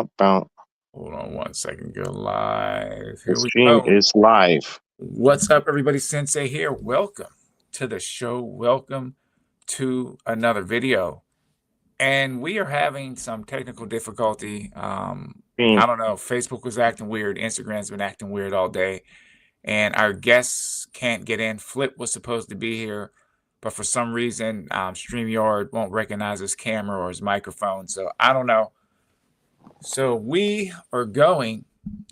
bow, bow. Hold on 1 second. Go live. The Here we stream go. is live. What's up, everybody? Sensei here. Welcome to the show. Welcome to another video. And we are having some technical difficulty. I don't know. Facebook was acting weird. Instagram's been acting weird all day. And our guests can't get in. Flip was supposed to be here, but for some reason, StreamYard won't recognize his camera or his microphone. So I don't know. So we are going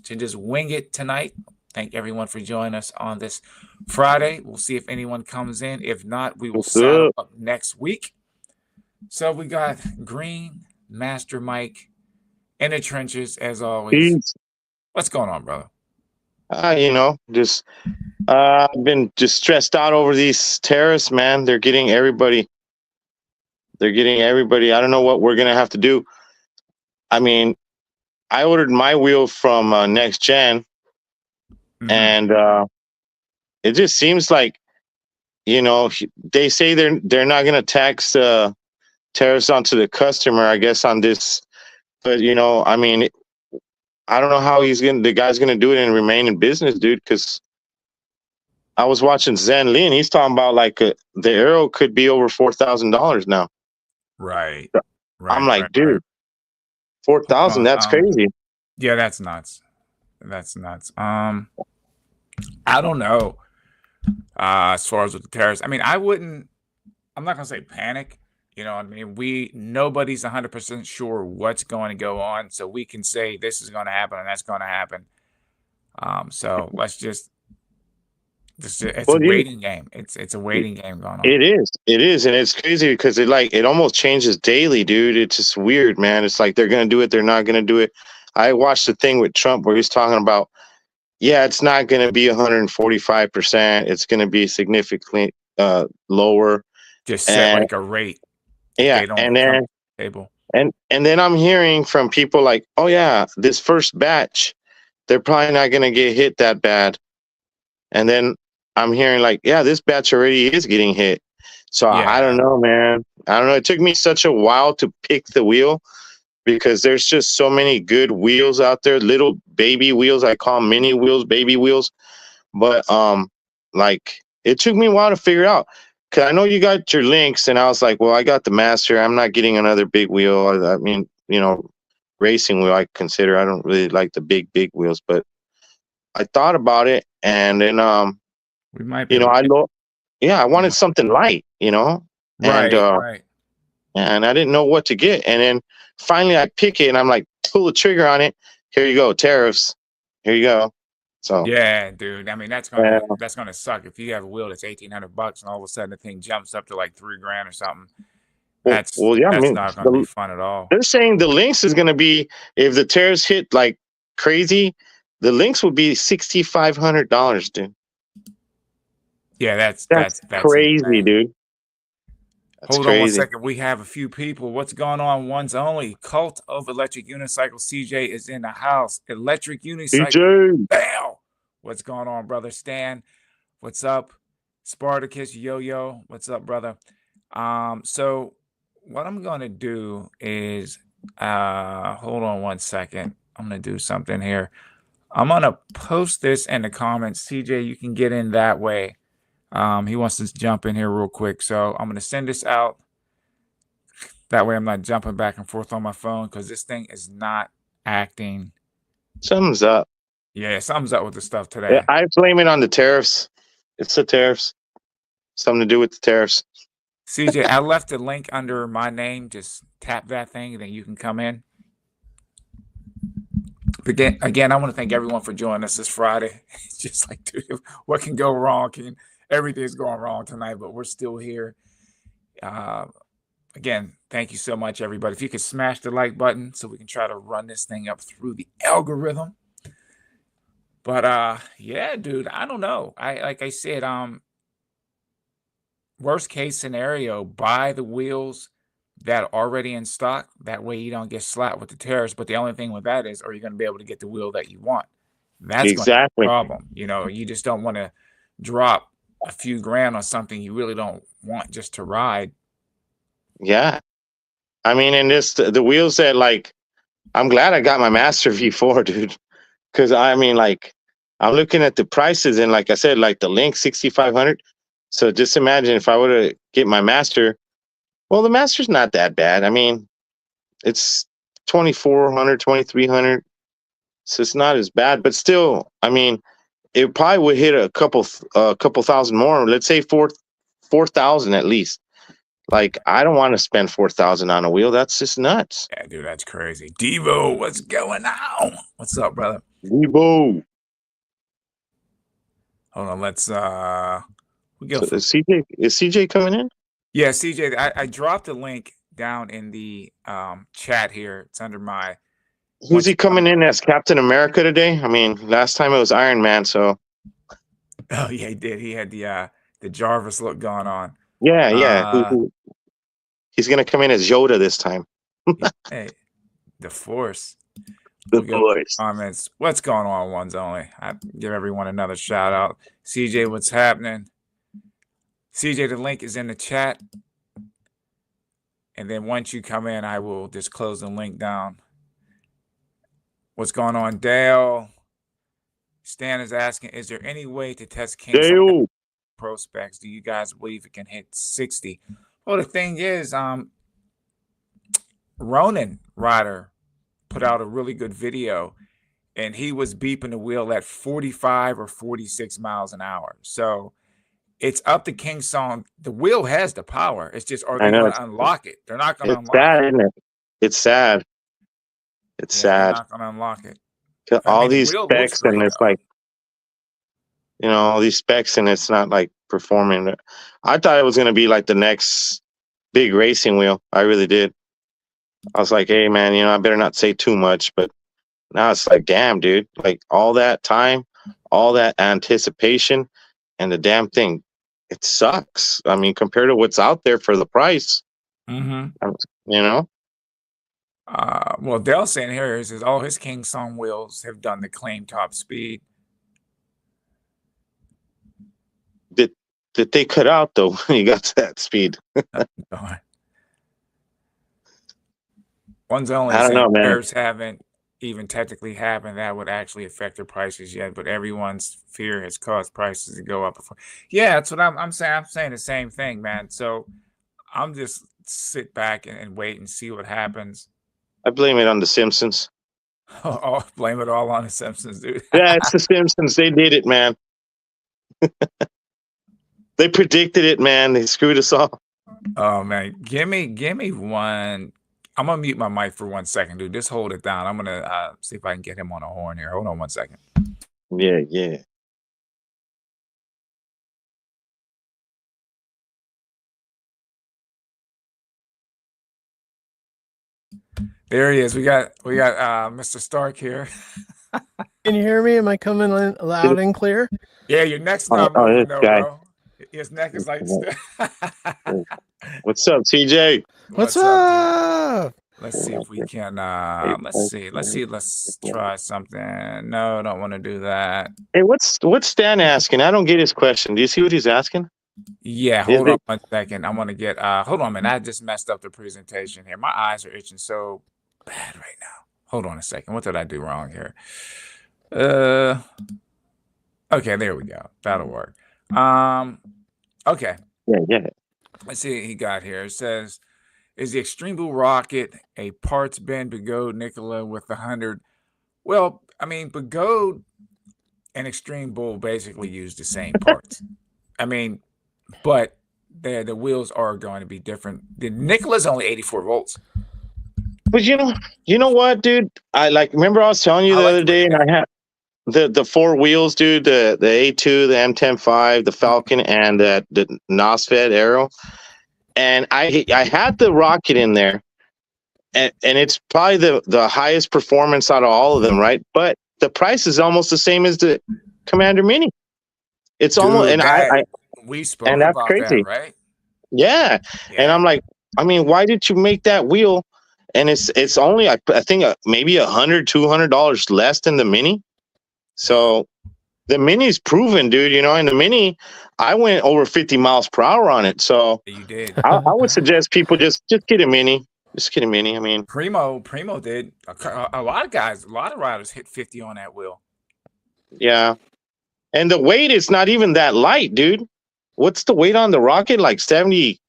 to just wing it tonight. Thank everyone for joining us on this Friday. We'll see if anyone comes in. If not, we will saddle up next week. So we got Green, Master Mike, in the trenches as always. Peace. What's going on, brother? Just I've been just stressed out over these terrorists, man. They're getting everybody. I don't know what we're gonna have to do. I mean, I ordered my wheel from Next Gen, and it just seems like, they say they're not gonna tax tariffs onto the customer, I guess, on this. But I mean, I don't know how the guy's gonna do it and remain in business, dude. Because I was watching Zen Lee, and he's talking about like the Arrow could be over $4,000 now. Right. I'm like, dude, 4,000. That's crazy. Yeah, that's nuts. That's nuts. I don't know. As far as with the tariffs, I mean, I'm not gonna say panic. I mean, nobody's 100% sure what's going to go on, so we can say this is going to happen and that's going to happen. So let's just it's a waiting game. It's a waiting game going on. It is, and it's crazy because it almost changes daily, dude. It's just weird, man. It's like they're gonna do it, they're not gonna do it. I watched the thing with Trump where he's talking about, yeah, it's not gonna be 145%. It's gonna be significantly lower. Just set like a rate. Yeah, and then I'm hearing from people like, oh yeah, this first batch, they're probably not gonna get hit that bad. And then I'm hearing like, yeah, this batch already is getting hit. So yeah. I don't know, man. I don't know. It took me such a while to pick the wheel because there's just so many good wheels out there, little baby wheels. I call them mini wheels, baby wheels. But it took me a while to figure out. Cause I know you got your links, and I was like, well, I got the Master. I'm not getting another big wheel. I mean, racing wheel I consider. I don't really like the big wheels, but I thought about it, and then we might be I wanted something light, Right. Yeah, and I didn't know what to get. And then finally I pick it and I'm like, pull the trigger on it. Here you go, tariffs. Here you go. So yeah, dude. I mean, that's gonna suck if you have a wheel that's $1,800 and all of a sudden the thing jumps up to like $3,000 or something. That's not gonna be fun at all. They're saying the Lynx is gonna be, if the tariffs hit like crazy, the Lynx would be $6,500, dude. Yeah, that's crazy, insane. dude. Hold on 1 second. We have a few people. What's going on? One's only. Cult of Electric Unicycle. CJ is in the house. Electric Unicycle. CJ. Bam! What's going on, brother? Stan, what's up? Spartacus, Yo-Yo, what's up, brother? So what I'm going to do is, hold on 1 second. I'm going to do something here. I'm going to post this in the comments. CJ, you can get in that way. He wants to jump in here real quick. So I'm going to send this out. That way I'm not jumping back and forth on my phone because this thing is not acting. Something's up. Yeah, something's up with the stuff today. Yeah, I blame it on the tariffs. It's the tariffs. Something to do with the tariffs. CJ, I left a link under my name. Just tap that thing and then you can come in. Again, I want to thank everyone for joining us this Friday. It's just like, dude, what can go wrong? Everything's going wrong tonight, but we're still here. Again, thank you so much, everybody. If you could smash the like button so we can try to run this thing up through the algorithm. But yeah, dude, I don't know. Like I said, worst case scenario, buy the wheels that are already in stock. That way you don't get slapped with the tariffs. But the only thing with that is, are you going to be able to get the wheel that you want? That's exactly the problem. You just don't want to drop a few grand on something you really don't want just to ride. Yeah. I mean, and the wheels that I'm glad I got my Master V4, dude. Because I mean, like, I'm looking at the prices, and like I said, like the Link 6500. So just imagine if I were to get my Master. Well, the Master's not that bad. I mean, it's 2400, 2300. So it's not as bad, but still, I mean, it probably would hit a couple thousand more. Let's say 4,000 at least. Like, I don't want to spend 4,000 on a wheel. That's just nuts. Yeah, dude, that's crazy. Devo, what's going on? What's up, brother? Devo. Hold on, let's we go. So is CJ coming in? Yeah, CJ, I dropped a link down in the chat here. It's under my. Who's he coming in as Captain America today? I mean, last time it was Iron Man, so. Oh yeah, he did. He had the Jarvis look going on. Yeah, yeah. He's gonna come in as Yoda this time. Hey, the Force. The Force. Comments. What's going on, ones only? I give everyone another shout out. CJ, what's happening? CJ, the link is in the chat. And then once you come in, I will just close the link down. What's going on, Dale? Stan is asking, is there any way to test King Pro specs? Do you guys believe it can hit 60? Well, the thing is, Ronin Rider put out a really good video, and he was beeping the wheel at 45 or 46 miles an hour. So it's up to King Song. The wheel has the power. It's just, are they going to unlock it? They're not going to unlock it. Isn't it? It's sad. It's sad. They're not going to unlock it. All these specs, and it's like, you know, all these specs, and it's not like performing. I thought it was going to be like the next big racing wheel. I really did. I was like, hey, man, you know, I better not say too much. But now it's like, damn, dude, like all that time, all that anticipation, and the damn thing, it sucks. I mean, compared to what's out there for the price, you know? Well, Dale's saying here is all his King Song wheels have done the claim top speed. Did they cut out though? You got to that speed. One's only I don't know, man. Haven't even technically happened that would actually affect their prices yet, but everyone's fear has caused prices to go up before. Yeah, that's what I'm saying. I'm saying the same thing, man. So I'm just sit back and wait and see what happens. I blame it on the Simpsons. Oh, blame it all on the Simpsons, dude. Yeah, it's the Simpsons. They did it, man. They predicted it, man. They screwed us all. Oh man, give me one. I'm gonna mute my mic for 1 second, dude. Just hold it down. I'm gonna see if I can get him on a horn here. Hold on 1 second. Yeah, yeah. There he is. We got Mr. Stark here. Can you hear me? Am I coming in loud and clear? Yeah, your neck's not moving though, bro. His neck is like. What's up, TJ? What's up? Let's see if we can. Let's try something. No, don't want to do that. Hey, what's Stan asking? I don't get his question. Do you see what he's asking? Yeah, hold on 1 second. I'm gonna get. Hold on, man. I just messed up the presentation here. My eyes are itching so bad right now. Hold on a second. What did I do wrong here? Okay, there we go. That'll work. Okay. Yeah. Let's see what he got here. It says, is the Extreme Bull rocket a parts bin Begode Nikola with 100? Well, I mean, Begode and Extreme Bull basically use the same parts. I mean, but the wheels are going to be different. The Nikola's only 84 volts. But you know what, dude? Remember I was telling you the other day, and I had the four wheels, dude, the A2, the M105, the Falcon, and the NOSFED Aero. And I had the rocket in there, and it's probably the highest performance out of all of them, right? But the price is almost the same as the Commander Mini. It's almost, and we spoke and that's about crazy, that, right? Yeah. And I'm like, I mean, why did you make that wheel? And it's only I think maybe $100-$200 less than the Mini. So the Mini's proven, dude. You know, and the Mini, I went over 50 miles per hour on it. So you did. I would suggest people just get a Mini. Just kidding, Mini. I mean, Primo did. A lot of guys, a lot of riders hit 50 on that wheel. yeah. And the weight is not even that light, dude. What's the weight on the Rocket? Like 70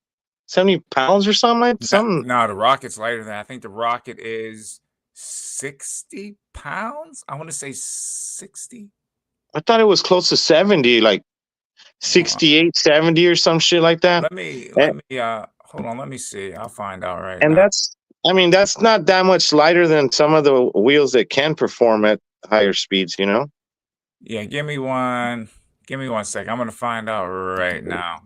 pounds or something like something? No, the Rocket's lighter than that. I think the Rocket is 60 pounds. I want to say 60. I thought it was close to 70, like 68, 70 or some shit like that. Let me hold on, let me see. I'll find out right now. And that's not that much lighter than some of the wheels that can perform at higher speeds, you know? Yeah, give me one second. I'm gonna find out right now.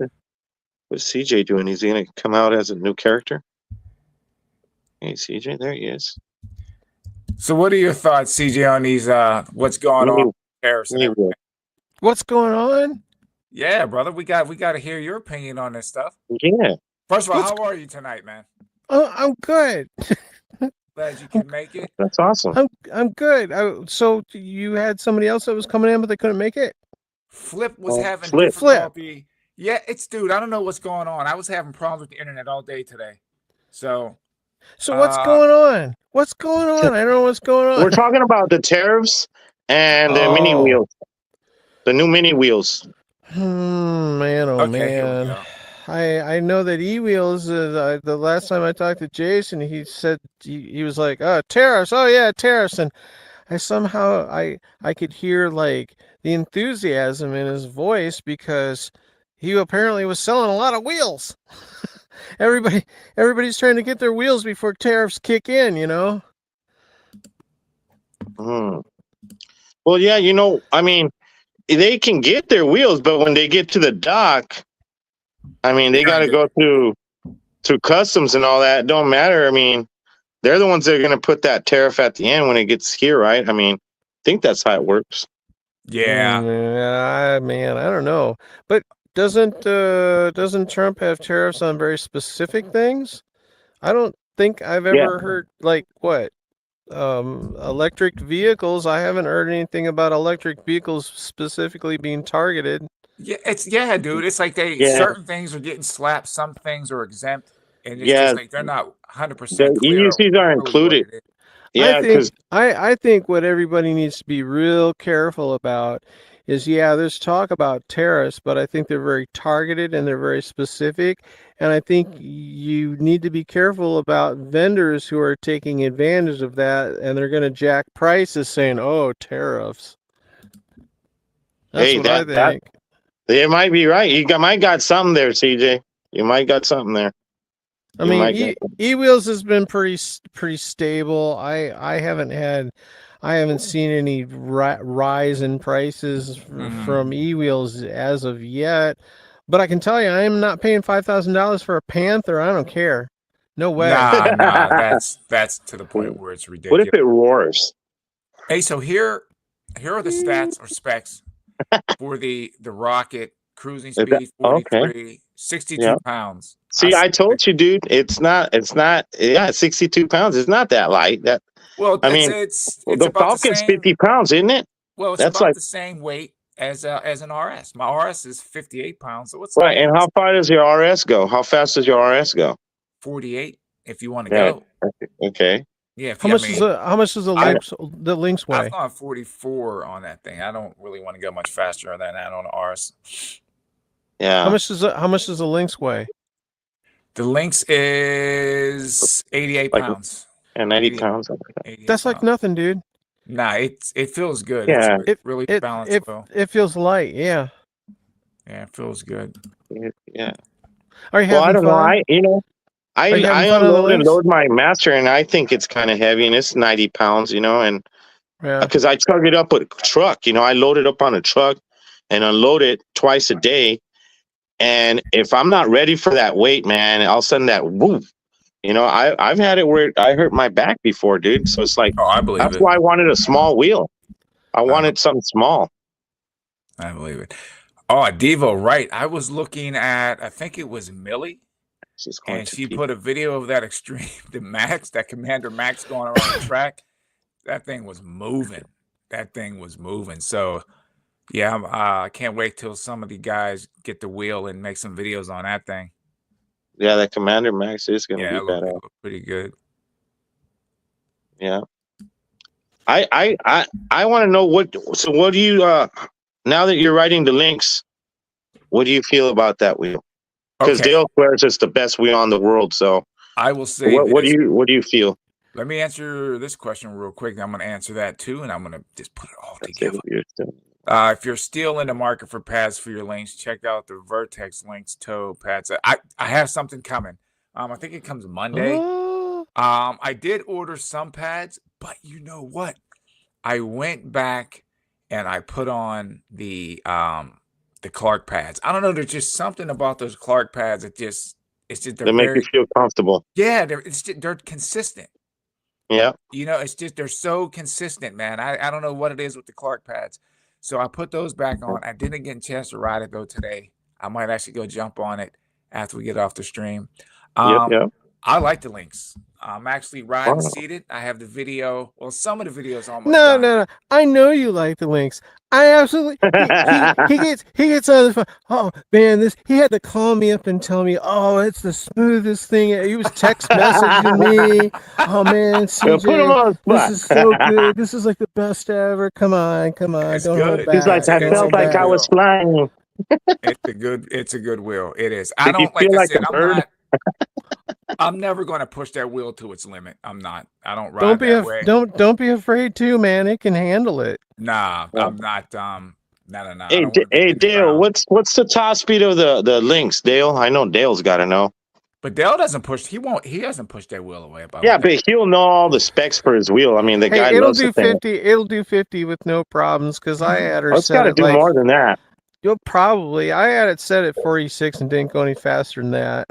What's CJ doing? Is he gonna come out as a new character? Hey, CJ, there he is. So what are your thoughts, CJ, on these what's going on? What's going on? Yeah, brother. We got to hear your opinion on this stuff. Yeah. First of all, how are you tonight, man? Oh, I'm good. Glad you can make it. That's awesome. I'm good. So you had somebody else that was coming in, but they couldn't make it? Flip was having difficulty. Yeah, dude, I don't know what's going on. I was having problems with the internet all day today. So what's going on? What's going on? I don't know what's going on. We're talking about the tariffs and the mini wheels. The new mini wheels. Man, oh okay, man. I know that e-wheels, the last time I talked to Jason, he said he was like, oh, tariffs. Oh yeah, tariffs. And I could hear like the enthusiasm in his voice because he apparently was selling a lot of wheels. Everybody's trying to get their wheels before tariffs kick in, you know? Well, yeah, you know, I mean, they can get their wheels, but when they get to the dock, I mean, they got to go through customs and all that. It don't matter. I mean, they're the ones that are going to put that tariff at the end when it gets here, right? I mean, I think that's how it works. Yeah. Man, I don't know. But doesn't Trump have tariffs on very specific things? I don't think I've ever heard like what? Electric vehicles. I haven't heard anything about electric vehicles specifically being targeted. Yeah, dude. It's like certain things are getting slapped, some things are exempt, and it's just like they're not 100% clear. EUCs are included. Yeah, I think what everybody needs to be real careful about is, there's talk about tariffs, but I think they're very targeted and they're very specific. And I think you need to be careful about vendors who are taking advantage of that, and they're going to jack prices saying, oh, tariffs. That's what I think. They might be right. You might got something there, CJ. You might got something there. I mean, e-wheels has been pretty stable. I haven't seen any rise in prices from e-wheels as of yet. But I can tell you, I am not paying $5,000 for a Panther. I don't care. No way. Nah, that's to the point where it's ridiculous. What if it roars? Hey, so here are the stats or specs for the Rocket. Cruising speed 43, 62 pounds. See, I told you, dude. It's not. 62 pounds. It's not that light. It's the Falcon's 50 pounds, isn't it? Well, it's about the same weight as an RS. My RS is 58 pounds. So it's right. And how far does your RS go? How fast does your RS go? 48. If you want to go. Okay. Yeah. How much does the Lynx weigh? I've gone 44 on that thing. I don't really want to go much faster than that on the RS. Yeah. How much does the Lynx weigh? The Lynx is 88 pounds. And 90 pounds. That's like nothing, dude. Nah, it feels good. Yeah. It's really balanced. It feels light. Yeah. Yeah, it feels good. Yeah. Are you having fun? I don't know. I unload and load my Master, and I think it's kind of heavy, and it's 90 pounds, and because I chug it up with a truck, I load it up on a truck and unload it twice a day. And if I'm not ready for that weight, man, all of a sudden that whoop, I've had it where I hurt my back before, dude. So it's like, I believe that's why I wanted a small wheel. I wanted something small. I believe it. Oh, Devo, right. I was looking at, I think it was Millie, and she put a video of that Extreme, that Commander Max going around the track. That thing was moving. So, yeah, I can't wait till some of the guys get the wheel and make some videos on that thing. Yeah, that Commander Max is going to be better. Look pretty good. Yeah. I want to know what do you now that you're writing the links, what do you feel about that wheel? Because Dale swears it's the best wheel in the world. So I will say what do you feel? Let me answer this question real quick. I'm going to answer that too, and I'm going to just put it all together. If you're still in the market for pads for your links, check out the Vertex Links toe pads. I have something coming. I think it comes Monday. I did order some pads, but you know what? I went back and I put on the Clark pads. I don't know. There's just something about those Clark pads that they make you feel comfortable. Yeah, they're consistent. Yeah. You know, it's just they're so consistent, man. I don't know what it is with the Clark pads. So I put those back on. I didn't get a chance to ride it though today. I might actually go jump on it after we get off the stream. I like the links. I'm actually riding seated. I have the video. Well, some of the videos almost done. No. I know you like the links. I absolutely. He gets on the phone. Oh man, he had to call me up and tell me. Oh, it's the smoothest thing. He was text messaging me. Oh man, CJ, this is so good. This is like the best ever. Come on. It's Don't good. hold back. He's like, I felt like I was flying. It's a good wheel. It is. I don't like I said. I'm never going to push that wheel to its limit. I'm not. I don't ride that way. Don't be afraid to, man. It can handle it. Nah, I'm not. No. Hey, Dale, what's the top speed of the links, Dale? I know Dale's got to know. But Dale doesn't push. He doesn't push that wheel away. But he'll know all the specs for his wheel. I mean, the guy it'll loves do 50. It'll do 50 with no problems because I had her. It's got to do more than that. You'll probably. I had it set at 46 and didn't go any faster than that.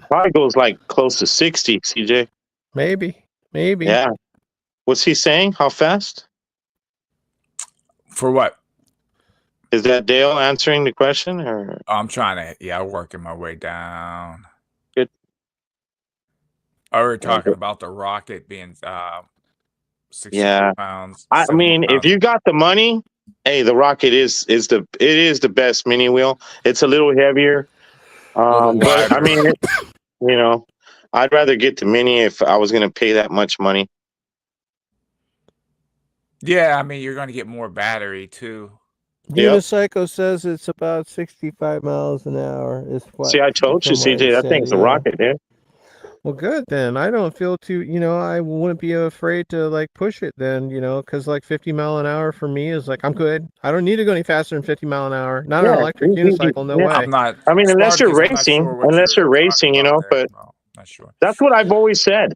Probably goes like close to 60, CJ. Maybe. Yeah. What's he saying? How fast? For what? Is that Dale answering the question? Or I'm trying to. I'm working my way down. Good. I were talking about the rocket being 60 pounds. I mean, if you got the money. Hey, the Rocket is the best mini wheel. It's a little heavier, but I mean, I'd rather get the mini if I was going to pay that much money. Yeah, I mean, you're going to get more battery too. Unicycle says it's about 65 miles an hour. See, I told you, CJ, that thing's a rocket, dude. Well, good then. I don't feel too, I wouldn't be afraid to like push it then, because like 50 mile an hour for me is like, I'm good. I don't need to go any faster than 50 mile an hour. Not an electric unicycle, no way. I'm not. I mean, unless you're racing, but not sure. That's what I've always said.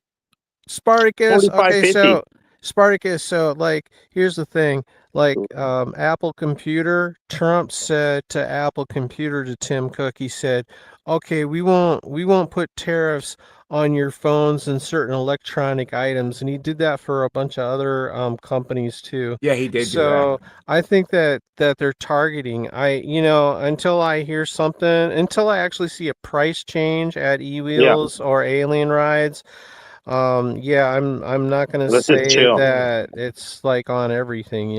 Spartacus. Okay, so Spartacus. So like, here's the thing. Like Apple Computer, Trump said to Apple Computer, to Tim Cook, he said, okay, we won't put tariffs on your phones and certain electronic items, and he did that for a bunch of other companies too. Yeah, he did. So do that. I think that they're targeting. Until I hear something, until I actually see a price change at eWheels or Alien Rides. I'm not gonna say that it's like on everything,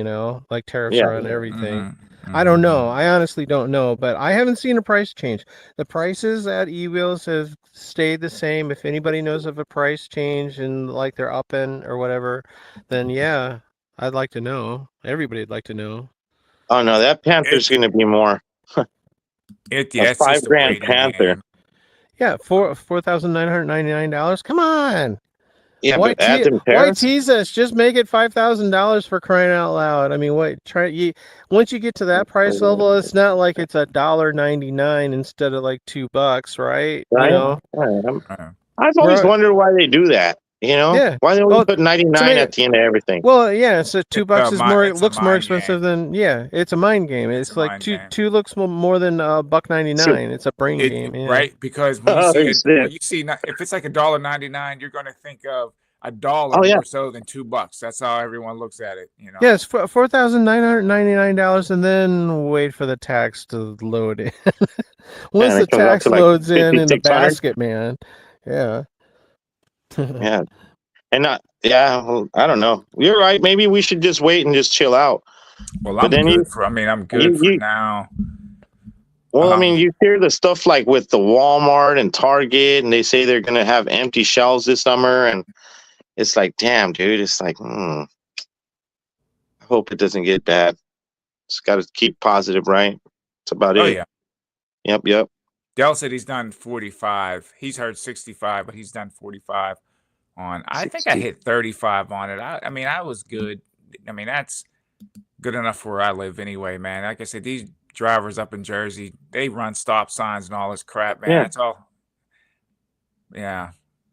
like tariffs are on everything. Mm-hmm. I don't know. I honestly don't know, but I haven't seen a price change. The prices at eWheels have stayed the same. If anybody knows of a price change and like they're upping or whatever, then yeah, I'd like to know. Everybody'd like to know. Oh no, that Panther's gonna be more. It's $5,000 Panther. Yeah, $4,999. Come on. Yeah, why tease us? Just make it $5,000 for crying out loud. I mean, once you get to that price level, it's not like it's $1.99 instead of like $2, right? I've always wondered why they do that. Why they only put 99 at the end of everything. Well, yeah, so $2 is looks more expensive than it's a mind game. It's like two looks more than $1.99. It's a brain game, right? Because when you see if it's like $1.99, you're going to think of $1 more so than $2. That's how everyone looks at it. Yeah, it's $4,999, and then wait for the tax to load in. Once the tax loads in the basket, man. Yeah. Yeah. And I don't know. You're right. Maybe we should just wait and just chill out. Well, I'm good for now. Well, I mean, you hear the stuff like with the Walmart and Target, and they say they're going to have empty shelves this summer. And it's like, damn, dude, it's like, I hope it doesn't get bad. It's got to keep positive, right? That's about it. Oh, yeah. Yep. Dell said he's done 45. He's heard 65, but he's done 45 on. I think I hit 35 on it. I mean, I was good. I mean, that's good enough for where I live anyway, man. Like I said, these drivers up in Jersey, they run stop signs and all this crap, man. That's all. Yeah.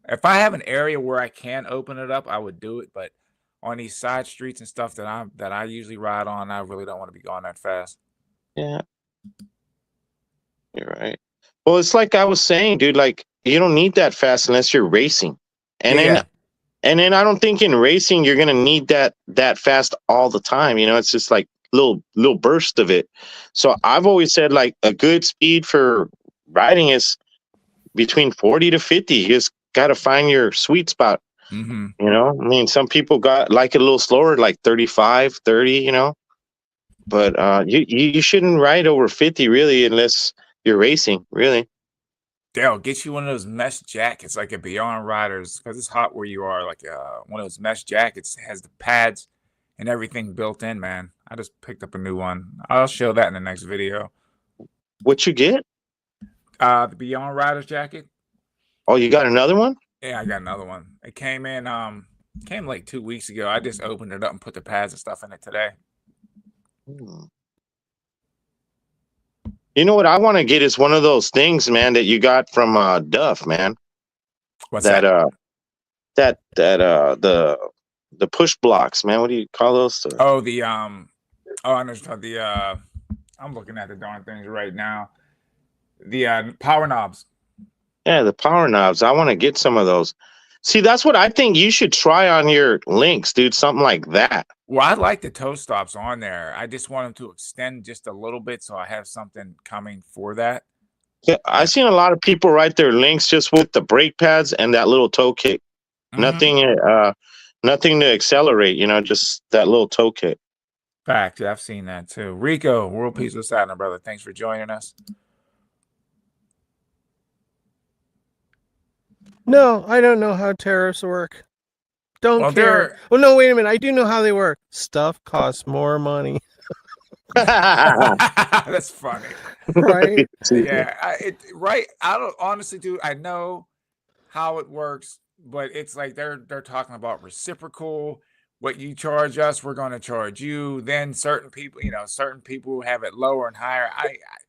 If I have an area where I can open it up, I would do it. But on these side streets and stuff that I usually ride on, I really don't want to be going that fast. Yeah. You're right. Well, it's like I was saying, dude, like you don't need that fast unless you're racing. And then I don't think in racing you're gonna need that fast all the time. You know, it's just like little burst of it. So I've always said like a good speed for riding is between 40 to 50. You just gotta find your sweet spot. Mm-hmm. You know, I mean, some people got like it a little slower, like 35, 30, you know. But you shouldn't ride over 50 really unless you're racing, really. Dale, get you one of those mesh jackets like a Beyond Riders, because it's hot where you are. Like one of those mesh jackets has the pads and everything built in, man. I just picked up a new one. I'll show that in the next video. What you get? The Beyond Riders jacket. Oh, you got another one? Yeah, I got another one. It came in came like 2 weeks ago. I just opened it up and put the pads and stuff in it today. You know what I want to get is one of those things, man, that you got from Duff, man. What's that? The push blocks, man. What do you call those? Oh, I understand I'm looking at the darn things right now. The power knobs. Yeah, the power knobs. I want to get some of those. See, that's what I think you should try on your links, dude. Something like that. Well, I like the toe stops on there. I just want them to extend just a little bit, so I have something coming for that. Yeah, I've seen a lot of people write their links just with the brake pads and that little toe kick. Mm-hmm. Nothing to accelerate, you know, just that little toe kick. Fact, I've seen that too. Rico, World Peace with Saturn, brother. Thanks for joining us. No, I don't know how tariffs work. Don't care. Well, no, wait a minute. I do know how they work. Stuff costs more money. That's funny, right? Yeah, right. I don't honestly, dude. I know how it works, but it's like they're talking about reciprocal. What you charge us, we're going to charge you. Then certain people have it lower and higher.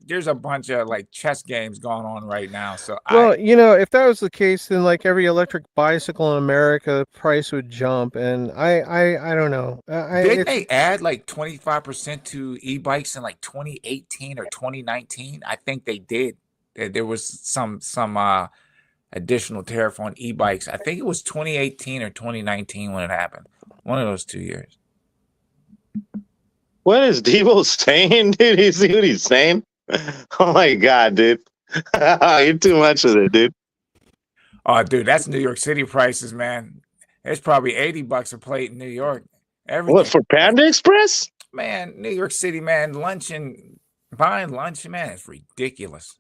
There's a bunch of like chess games going on right now. So if that was the case, then like every electric bicycle in America, the price would jump. And I don't know. Did they add like 25% to e-bikes in like 2018 or 2019? I think they did. There was some additional tariff on e-bikes. I think it was 2018 or 2019 when it happened. One of those 2 years. What is Devo saying, dude? You see what he's saying? Oh my God, dude. You're too much of it, dude. Oh, dude, that's New York City prices, man. It's probably $80 a plate in New York. Everything. What, for Panda Express? Man, New York City, man, buying lunch, man, it's ridiculous.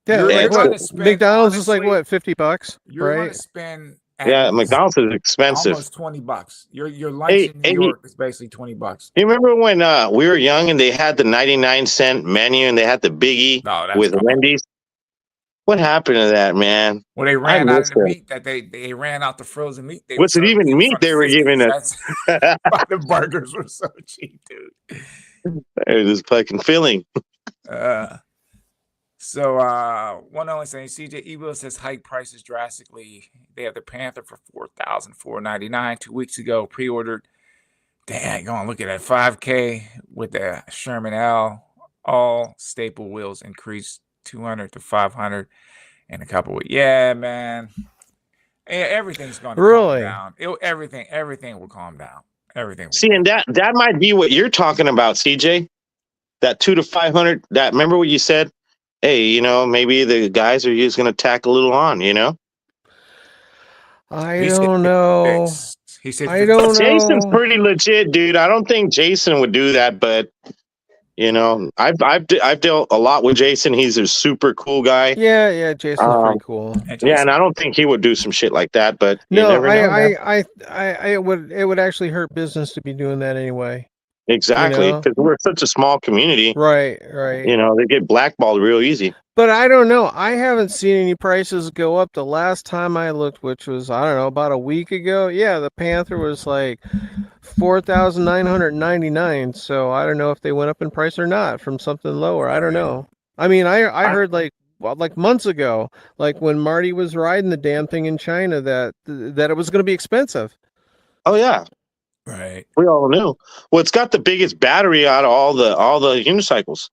Yeah, McDonald's is like what, $50? You're going to spend. Yeah, McDonald's is expensive. Almost $20. Your lunch in New York is basically $20. You remember when we were young and they had the 99-cent menu and they had the Biggie with Wendy's? What happened to that, man? Well, they ran out of the meat. That they ran out the frozen meat. What's it even meat they were giving us? The burgers were so cheap, dude. They're just fucking filling. So one only saying CJ eWheel says hike prices drastically. They have the Panther for $4,499 2 weeks ago, pre-ordered. Dang, go on, look at that 5K with the Sherman L. All staple wheels increased 200 to 500 in a couple of weeks. Yeah, man. Everything's going to calm down. Everything will calm down. Everything. See, and that might be what you're talking about, CJ. That 200 to 500. That remember what you said? Hey, you know, maybe the guys are just going to tack a little on, you know? I don't know. He said, I don't know. Jason's pretty legit, dude. I don't think Jason would do that, but, You know, I've dealt a lot with Jason. He's a super cool guy. Yeah, Jason's pretty cool. Yeah, and I don't think he would do some shit like that. But you No, never know. it would actually hurt business to be doing that anyway. Exactly, because we're such a small community. Right. You know, they get blackballed real easy. But I don't know. I haven't seen any prices go up. The last time I looked, which was, I don't know, about a week ago. Yeah, the Panther was like 4,999. So I don't know if they went up in price or not from something lower. I don't know. I mean, I heard like months ago, like when Marty was riding the damn thing in China, that it was going to be expensive. Oh yeah. Right. We all knew. Well, it's got the biggest battery out of all the unicycles.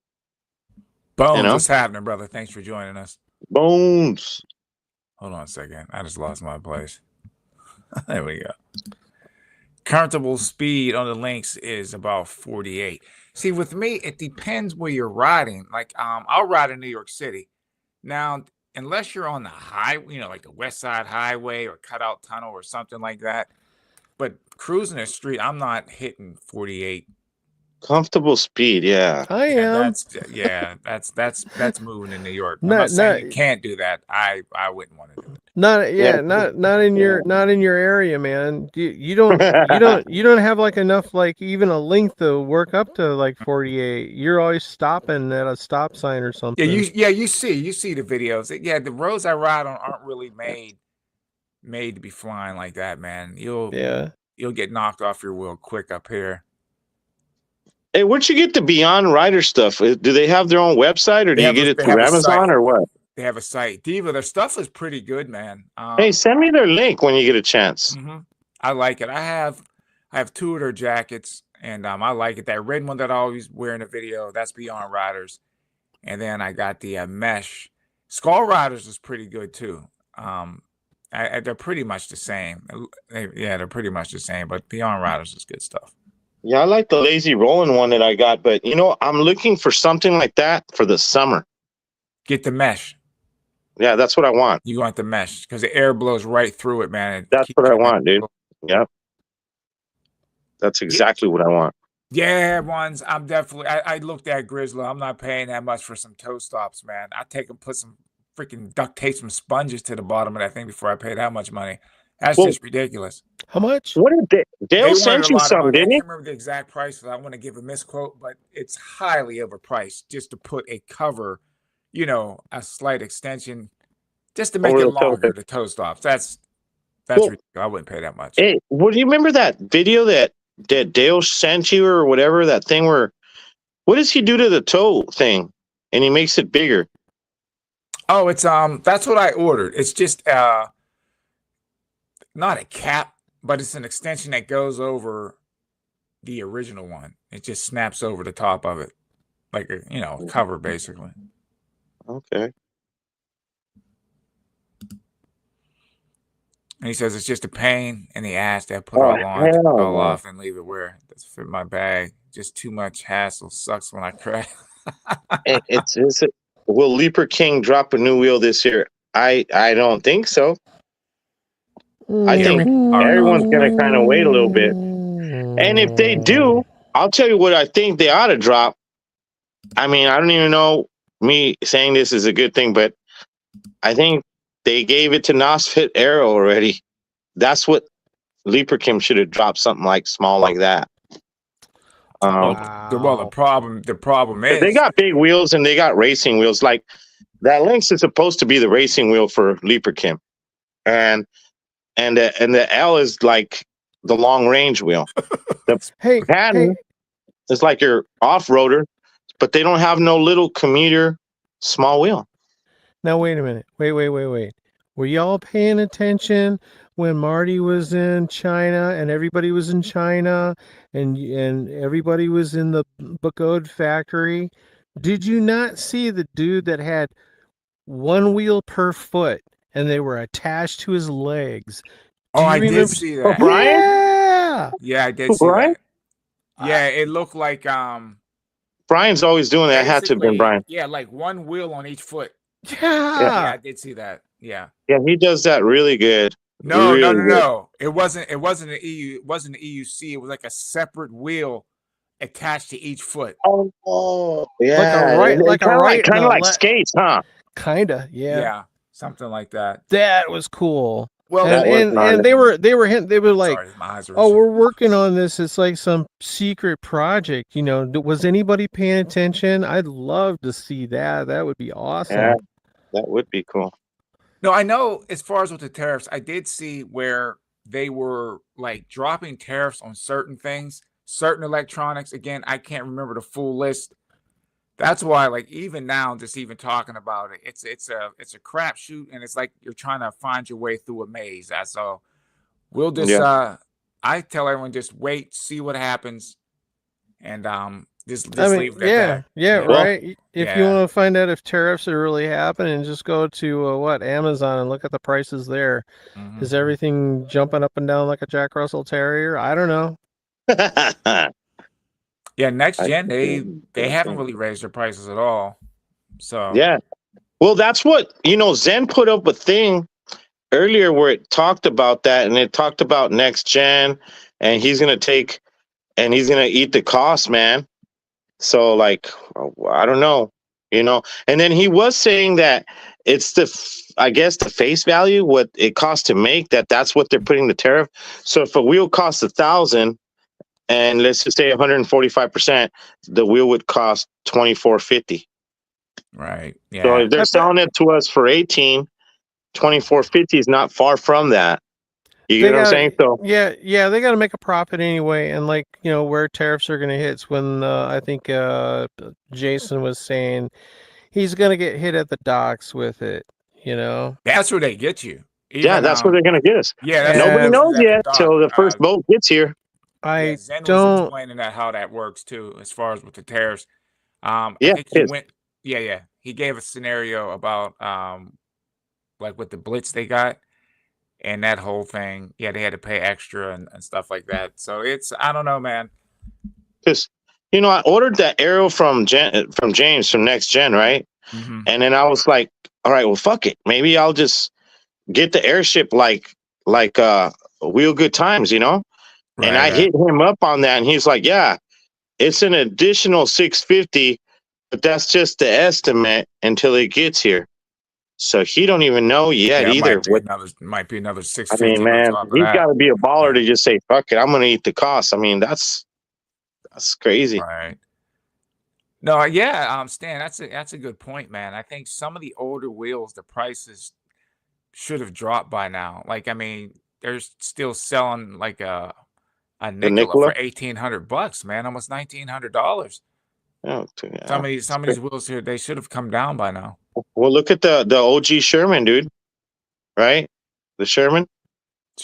Bones, what's happening, brother? Thanks for joining us. Bones. Hold on a second. I just lost my place. There we go. Countable speed on the links is about 48. See, with me, it depends where you're riding. Like, I'll ride in New York City. Now, unless you're on the highway, you know, like the West Side Highway or Cutout Tunnel or something like that. But cruising the street, I'm not hitting 48. Comfortable speed, yeah. I am. That's moving in New York. I'm not saying you can't do that. I wouldn't want to do it. Not in your area, man. You don't have like enough, like even a length to work up to like 48. You're always stopping at a stop sign or something. You see the videos. Yeah, the roads I ride on aren't really made to be flying like that, man. You'll get knocked off your wheel quick up here. Hey, where'd you get the Beyond Rider stuff? Do they have their own website, or do you get it through Amazon, or what? They have a site. Diva, their stuff is pretty good, man. Hey, send me their link when you get a chance. I like it. I have 2 of their jackets, and I like it. That red one that I always wear in the video, that's Beyond Riders. And then I got the mesh. Skull Riders is pretty good too. They're pretty much the same. They're pretty much the same, but Beyond Riders is good stuff. Yeah, I like the lazy rolling one that I got, but you know, I'm looking for something like that for the summer. Get the mesh. Yeah, that's what I want. You want the mesh because the air blows right through it, man. That's what I want, dude. Yep. That's exactly what I want. Yeah, ones. I'm definitely. I looked at Grizzly. I'm not paying that much for some toe stops, man. I take and put some freaking duct tape, some sponges to the bottom of that thing before I pay that much money. That's just ridiculous. How much? What did Dale sent you something, didn't he? I can't remember the exact price, so I want to give a misquote, but it's highly overpriced just to put a cover, you know, a slight extension, just to make it longer, the toe stops. That's ridiculous. I wouldn't pay that much. Hey, do you remember that video that Dale sent you or whatever, that thing where, what does he do to the toe thing? And he makes it bigger. Oh, it's that's what I ordered. It's just not a cap, but it's an extension that goes over the original one. It just snaps over the top of it, like a cover basically. Okay. And he says it's just a pain in the ass to put all on, all off, and leave it where it doesn't fit my bag. Just too much hassle. Sucks when I crash. Will Leaper King drop a new wheel this year? I don't think so. I think everyone's going to kind of wait a little bit. And if they do, I'll tell you what I think they ought to drop. I mean, I don't even know, me saying this is a good thing, but I think they gave it to Nosfit Aero already. That's what Leaper Kim should have dropped, something like small like that. Well, the problem is they got big wheels and they got racing wheels. Like that Lynx is supposed to be the racing wheel for Leaper Kim, and the L is like the long range wheel. The pattern is like your off roader, but they don't have no little commuter small wheel. Now wait a minute. Wait. Were y'all paying attention when Marty was in China and everybody was in China and everybody was in the FlipMODE factory? Did you not see the dude that had one wheel per foot and they were attached to his legs? I did see that. Brian? Yeah, I did see that. Yeah, it looked like Brian's always doing that. It had to have been Brian. Yeah, like one wheel on each foot. Yeah, I did see that. Yeah, he does that really good. No. It wasn't an EUC. It was like a separate wheel attached to each foot. Oh, yeah. Like a right, kind of like skates, huh? Kinda, yeah. Yeah, something like that. That was cool. Well, and they were hinting, they were like, sorry, my eyes are oh, we're working on this. It's like some secret project. You know, was anybody paying attention? I'd love to see that. That would be awesome. Yeah, that would be cool. No, I know as far as with the tariffs, I did see where they were like dropping tariffs on certain things, certain electronics. Again, I can't remember the full list. That's why, like, even now, just even talking about it, it's a crapshoot, and it's like you're trying to find your way through a maze. That's all. We'll just I tell everyone, just wait, see what happens, and just leave it at that. Yeah, right. If you want to find out if tariffs are really happening, just go to Amazon and look at the prices there. Is everything jumping up and down like a Jack Russell Terrier? I don't know. Yeah, next gen, they haven't really raised their prices at all. So yeah, well, that's what, you know, Zen put up a thing earlier where it talked about that, and it talked about next gen, and he's gonna eat the cost, man. So, like, I don't know, you know. And then he was saying that it's I guess the face value, what it costs to make that's what they're putting the tariff. So if a wheel costs 1,000, and let's just say 145%, the wheel would cost $2,450. Right. Yeah. So if they're selling it to us for 18, $2,450 is not far from that. You get what I'm saying? So yeah, they got to make a profit anyway. And like, you know, where tariffs are going to hit is when I think Jason was saying he's going to get hit at the docks with it. You know, that's where they get you. Even, that's where they're going to get us. Yeah, nobody knows yet till the first boat gets here. Zen was explaining how that works too, as far as with the tariffs. I think he went. Yeah. He gave a scenario about like with the blitz they got, and that whole thing. Yeah, they had to pay extra and stuff like that. So it's, I don't know, man. Because, you know, I ordered that arrow from James from Next Gen, right? And then I was like, all right, well, fuck it. Maybe I'll just get the airship like Wheel Good Times, you know? Right, and I hit him up on that, and he's like, yeah, it's an additional $650, but that's just the estimate until it gets here. So he don't even know yet either. Might be another $650. I mean, man, he's got to be a baller to just say, fuck it, I'm going to eat the cost. I mean, that's crazy. Right. No, yeah, Stan, that's a good point, man. I think some of the older wheels, the prices should have dropped by now. Like, I mean, they're still selling like a Nikola for $1,800, man, almost $1,900. Oh, some of these wheels here, they should have come down by now. Well, look at the OG Sherman, dude. Right, the Sherman.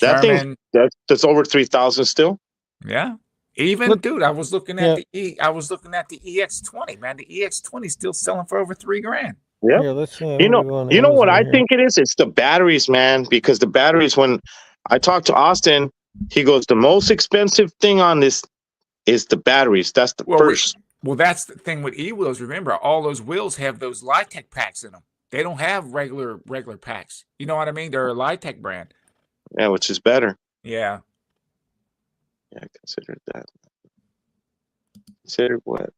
That thing that's over 3,000 still. Yeah. Even dude, I was looking at the EX20, man. The EX20 is still selling for over $3,000. Yeah. You know what I think it is? It's the batteries, man. Because the batteries, when I talked to Austin, he goes, the most expensive thing on this is the batteries. That's the first. Well, that's the thing with e-wheels. Remember, all those wheels have those Litec packs in them. They don't have regular packs. You know what I mean? They're a Litec brand. Yeah, which is better. Yeah. Yeah, I considered that. Considered what?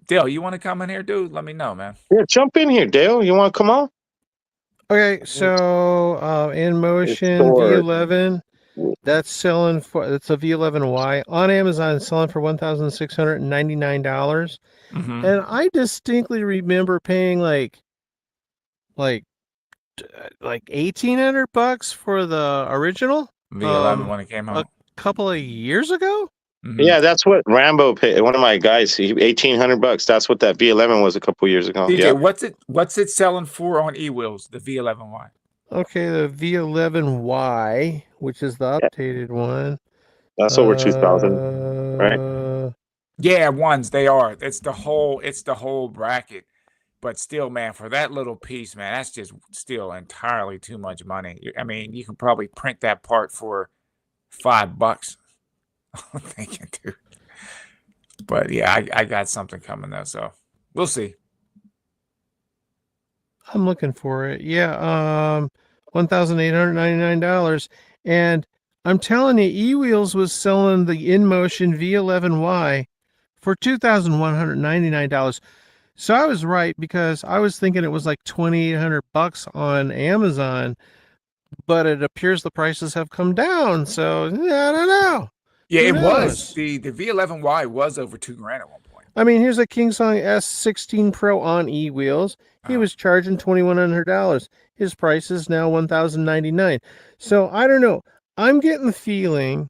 Dale, you want to come in here, dude? Let me know, man. Yeah, jump in here, Dale. You want to come on? Okay, so in motion V11, that's selling for, it's a V11Y on Amazon, selling for $1,699. And I distinctly remember paying like $1,800 for the original V11 when it came out a couple of years ago. Yeah, that's what Rambo paid. One of my guys, $1,800. That's what that V11 was a couple years ago. DJ, what's it selling for on e-wheels? The V11Y. Okay, the V11Y, which is the updated one. That's over 2,000, right? Yeah, ones they are. It's the whole bracket. But still, man, for that little piece, man, that's just still entirely too much money. I mean, you can probably print that part for $5. I'm thinking, dude. But yeah, I got something coming though, so we'll see. I'm looking for it. Yeah, $1,899, and I'm telling you, E-Wheels was selling the InMotion V11Y for $2,199. So I was right, because I was thinking it was like $2,800 on Amazon, but it appears the prices have come down. So I don't know. Yeah, it was the V11Y was over $2,000 at one point. I mean, here's a Kingsong S16 Pro on E-Wheels. He was charging $2,100. His price is now $1,099. So I don't know. I'm getting the feeling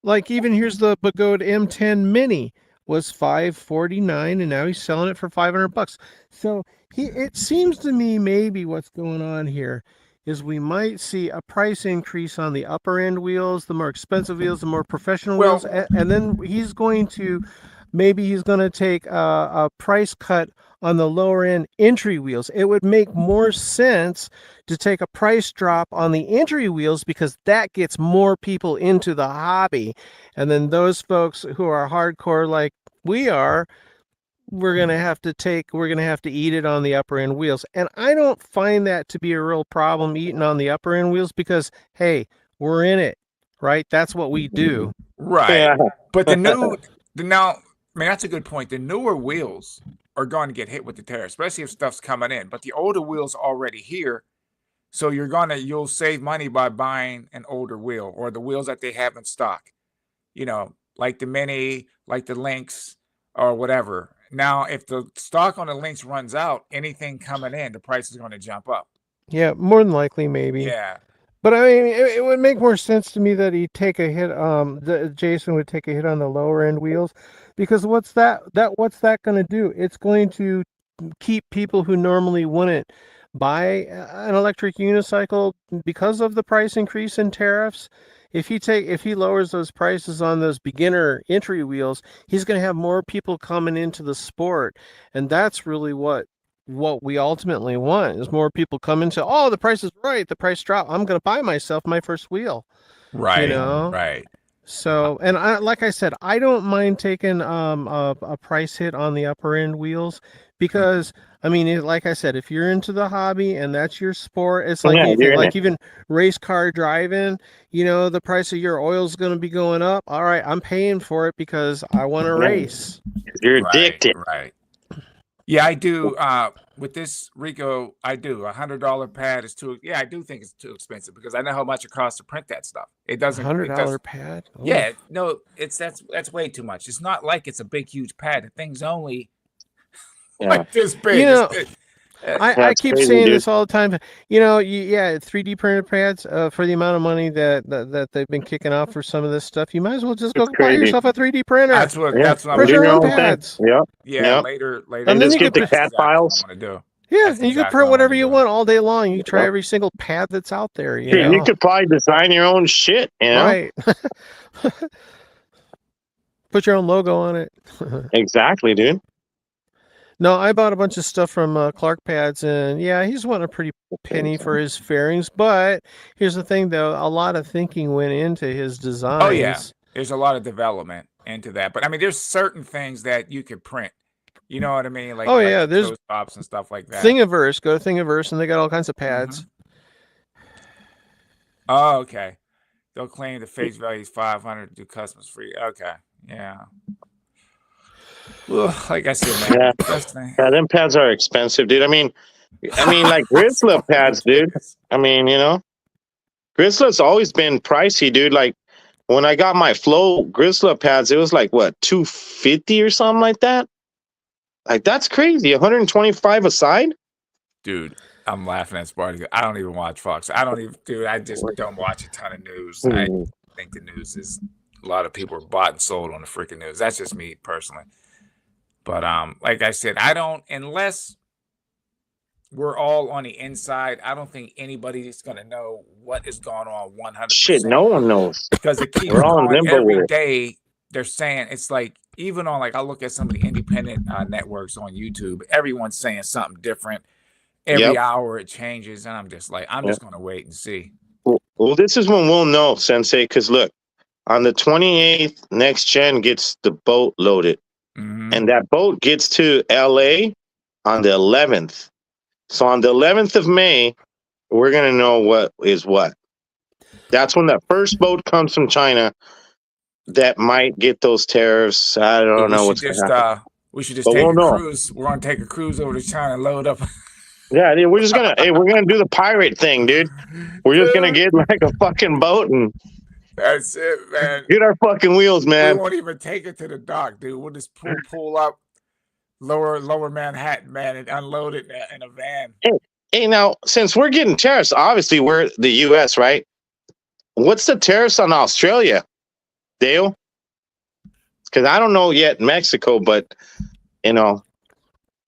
like, even here's the Bagode M10 Mini was $549, and now he's selling it for $500. So it seems to me maybe what's going on here is we might see a price increase on the upper end wheels, the more expensive wheels, the more professional wheels, and then he's going to take a price cut on the lower end entry wheels. It would make more sense to take a price drop on the entry wheels, because that gets more people into the hobby. And then those folks who are hardcore like we are, we're going to have to eat it on the upper end wheels. And I don't find that to be a real problem, eating on the upper end wheels, because, hey, we're in it, right? That's what we do. Right. Yeah. But now, I mean, that's a good point. The newer wheels are going to get hit with the tariff, especially if stuff's coming in. But the older wheels are already here, so you'll save money by buying an older wheel, or the wheels that they have in stock. You know, like the Mini, like the Lynx, or whatever. Now, if the stock on the Lynx runs out, anything coming in, the price is going to jump up. Yeah, more than likely, maybe. Yeah. But I mean, it would make more sense to me that he'd take a hit. Jason would take a hit on the lower end wheels, because what's that going to do? It's going to keep people who normally wouldn't buy an electric unicycle because of the price increase in tariffs. If he lowers those prices on those beginner entry wheels, he's going to have more people coming into the sport, and that's really what we ultimately want, is more people come into, oh, the price is right, the price drop, I'm going to buy myself my first wheel. Right. You know? Right. So, and like I said, I don't mind taking a price hit on the upper end wheels, because I mean, like I said, if you're into the hobby and that's your sport, it's like even race car driving, you know, the price of your oil is going to be going up. All right, I'm paying for it because I want to race. You're addicted. Right. Yeah, I do. With this Rico, I do. $100 pad is too. Yeah, I do think it's too expensive, because I know how much it costs to print that stuff. It doesn't. $100 pad. Oh. Yeah, no, that's way too much. It's not like it's a big, huge pad. The thing's only like this big. You know, I keep saying this all the time. You know, 3D printed pads for the amount of money that they've been kicking off for some of this stuff. You might as well just go buy yourself a 3D printer. That's what I'm doing. Your own pads. Yeah. Later. And just get the CAD files. Yeah, and you can print whatever you want all day long. You can try every single pad that's out there. You could probably design your own shit. You know? Right. Put your own logo on it. Exactly, dude. No, I bought a bunch of stuff from Clark Pads, and yeah, he's wanting a pretty penny for his fairings. But here's the thing, though: a lot of thinking went into his designs. Oh yeah, there's a lot of development into that. But I mean, there's certain things that you could print. You know what I mean? Like, there's tops and stuff like that. Thingiverse, go to Thingiverse, and they got all kinds of pads. Oh, okay. They'll claim the face value is $500, do customs free. Okay, yeah. Well, like I said, man. Yeah, them pads are expensive, dude. I mean, like Grizzla pads, dude. I mean, you know, Grizzla's always been pricey, dude. Like when I got my Flow Grizzla pads, it was like what, $250 or something like that. Like that's crazy. $125 a side, dude. I'm laughing at Sparty. I don't even watch Fox. I just don't watch a ton of news. I think the news is a lot of people are bought and sold on the freaking news. That's just me personally. But like I said, I don't, unless we're all on the inside, I don't think anybody's gonna know what is going on 100%. Shit, no one knows. Because it keeps going every day. They're saying, it's like, even on, like, I look at some of the independent networks on YouTube, everyone's saying something different. Every hour it changes, and I'm just like, I'm just gonna wait and see. Well, this is when we'll know, Sensei, because look, on the 28th, Next Gen gets the boat loaded. And that boat gets to LA on the 11th. So on the 11th of May, we're going to know what is what. That's when the first boat comes from China that might get those tariffs. I don't know what's going to happen. We should just take a cruise. We're going to take a cruise over to China and load up. Yeah, dude, we're just going to, hey, we're going to do the pirate thing, dude. We're just going to get like a fucking boat and that's it, man. Get our fucking wheels, man. We won't even take it to the dock, dude. We'll just pull up lower Manhattan, man, and unload it in a van. Hey, now, since we're getting tariffs, obviously we're the U.S., right? What's the tariffs on Australia, Dale? Because I don't know yet Mexico, but, you know,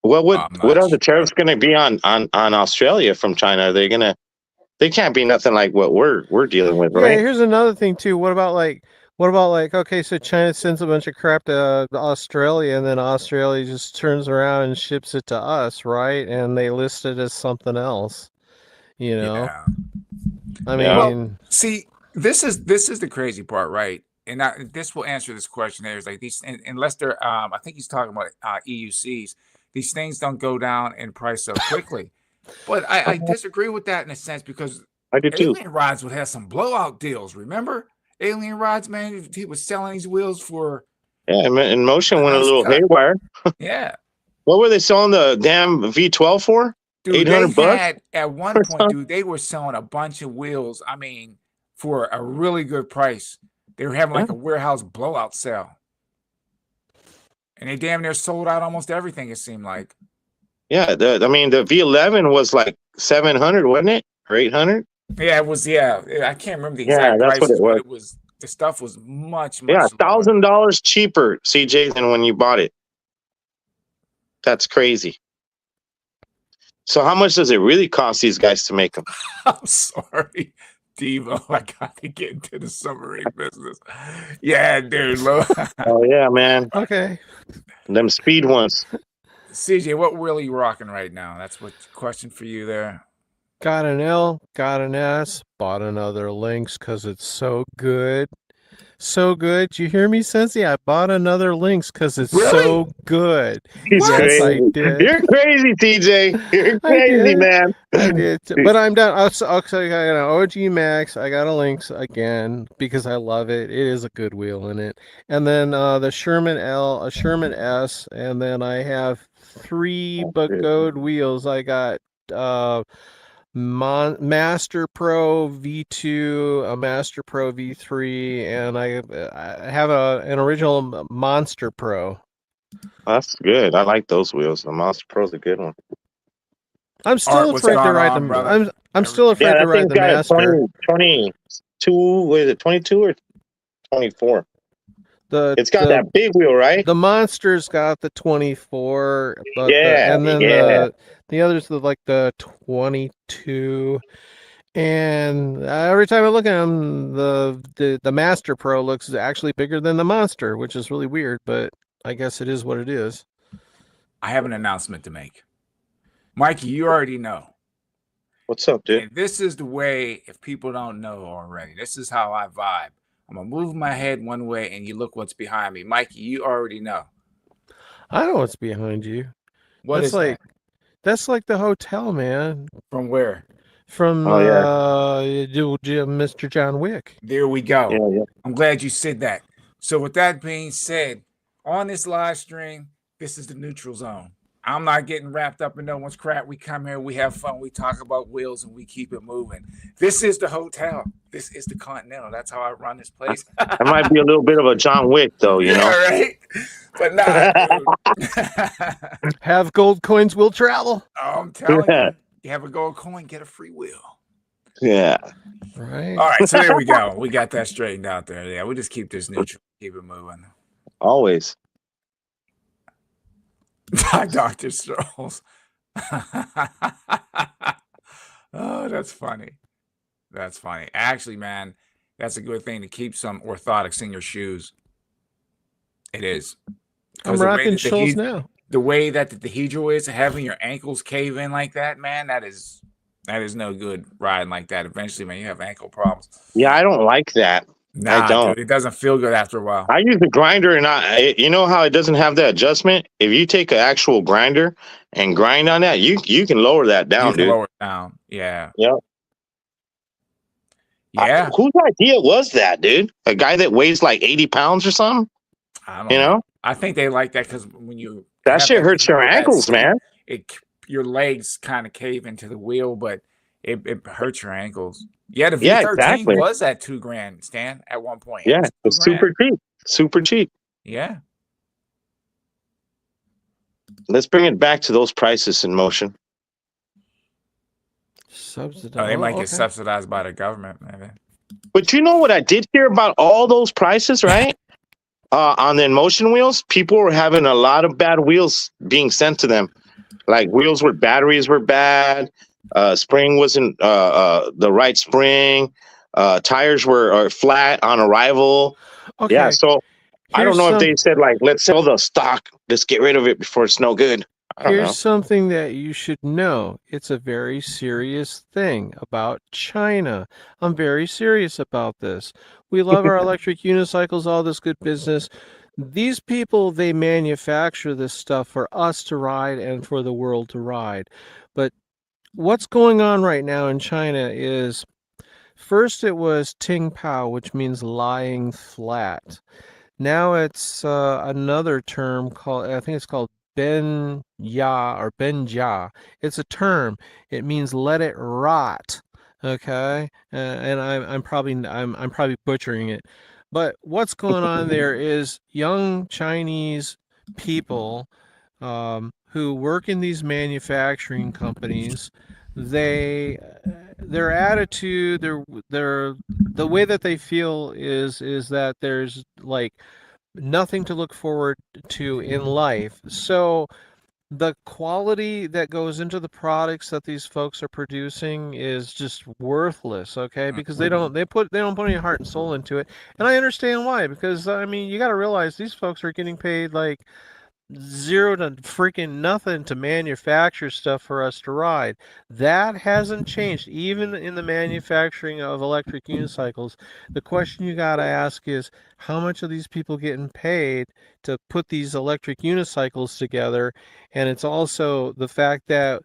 what are the tariffs going to be on Australia from China? Are they going to, they can't be nothing like what we're dealing with, right? Yeah, here's another thing too. What about like, okay, so China sends a bunch of crap to Australia, and then Australia just turns around and ships it to us, right? And they list it as something else, you know? Yeah. I mean, well, see, this is the crazy part, right? And this will answer this question. There's like these, unless they're, I think he's talking about EUCs. These things don't go down in price so quickly. But I disagree with that in a sense, because I do too. Alien Rods would have some blowout deals. Remember Alien Rods, man? He was selling these wheels for. Yeah, In Motion went a little haywire. Yeah. What were they selling the damn V12 for? Dude, $800 at one point, dude, they were selling a bunch of wheels. I mean, for a really good price. They were having like a warehouse blowout sale. And they damn near sold out almost everything, it seemed like. Yeah, I mean, the V11 was like 700, wasn't it? Or 800? Yeah, it was. Yeah, I can't remember the exact prices, but it was. The stuff was much. Yeah, $1,000 cheaper, CJ, than when you bought it. That's crazy. So, how much does it really cost these guys to make them? I'm sorry, Devo. I got to get into the submarine business. Yeah, dude. Oh yeah, man. Okay. Them speed ones. CJ, what wheel are you rocking right now? That's what question for you there. Got an L, got an S, bought another Lynx because it's so good. So good. Do you hear me, Sensi? I bought another Lynx because it's so good. Yes, I did. You're crazy, TJ. You're crazy, man. I did. But I'm done. I got an OG Max. I got a Lynx again because I love it. It is a good wheel in it. And then the Sherman L, a Sherman S, and then I have 3 Bugode wheels. I got Master Pro V2, a Master Pro V3, and I have an original Monster Pro. That's good. I like those wheels. The Monster Pro's a good one. I'm still afraid to ride them. I'm still afraid to ride the Master. 22, what is it, 22 or 24? It's got that big wheel, right? The Monster's got the 24, but and then the others are like the 22. And every time I look at them, the Master Pro looks actually bigger than the Monster, which is really weird, but I guess it is what it is. I have an announcement to make. Mikey, you already know. What's up, dude? And this is the way, if people don't know already, this is how I vibe. I'm going to move my head one way and you look what's behind me. Mikey, you already know. I know what's behind you. What is like that? That's like the hotel, man. From where? From Mr. John Wick. There we go. Yeah. I'm glad you said that. So with that being said, on this live stream, this is the neutral zone. I'm not getting wrapped up in no one's crap. We come here, we have fun, we talk about wheels, and we keep it moving. This is the hotel. This is the Continental. That's how I run this place. It might be a little bit of a John Wick, though, you know? Right? But nah, dude. Have gold coins will travel. Oh, I'm telling you. You have a gold coin, get a free wheel. Yeah. Right. All right, so there we go. We got that straightened out there. Yeah, we just keep this neutral, keep it moving. Always. Dr. Strolls. Oh, that's funny. That's funny. Actually, man, that's a good thing to keep some orthotics in your shoes. It is. I'm rocking Strolls now. The way that the dihedral is, having your ankles cave in like that, man, that is no good riding like that. Eventually, man, you have ankle problems. Yeah, I don't like that. Nah, I don't. Dude, it doesn't feel good after a while. I use the grinder, and you know how it doesn't have that adjustment? If you take an actual grinder and grind on that, you can lower that down, dude. Lower it down. Yeah. Yep. Yeah. Whose idea was that, dude? A guy that weighs like 80 pounds or something? I don't know. I think they like that because when you that shit hurts your ankles, man. Your legs kind of cave into the wheel, but it hurts your ankles. Yeah, the V13 exactly. was at $2,000, Stan, at one point. Yeah, it's super cheap. Super cheap. Yeah. Let's bring it back to those prices in motion. Subsidized. Oh, they might get subsidized by the government, maybe. But you know what I did hear about all those prices, right? On the InMotion wheels, people were having a lot of bad wheels being sent to them. Like wheels where batteries were bad, spring wasn't the right spring, tires were flat on arrival. Okay. Yeah, so I don't know if they said like, let's sell the stock, let's get rid of it before it's no good. Here's something that you should know. It's a very serious thing about China. I'm very serious about this. We love our electric unicycles, all this good business. These people, they manufacture this stuff for us to ride and for the world to ride. But what's going on right now in China is, first it was Ting Pao, which means lying flat. Now it's another term called, I think it's called Ben Ya or Ben Jia. It's a term. It means let it rot. Okay, and I'm probably butchering it, but what's going on there is young Chinese people who work in these manufacturing companies. Their attitude, the way that they feel is that there's like nothing to look forward to in life. So the quality that goes into the products that these folks are producing is just worthless, okay? Because they don't put any heart and soul into it. And I understand why, because I mean, you got to realize these folks are getting paid like zero to freaking nothing to manufacture stuff for us to ride. That hasn't changed even in the manufacturing of electric unicycles. The question you got to ask is, how much are these people getting paid to put these electric unicycles together? And it's also the fact that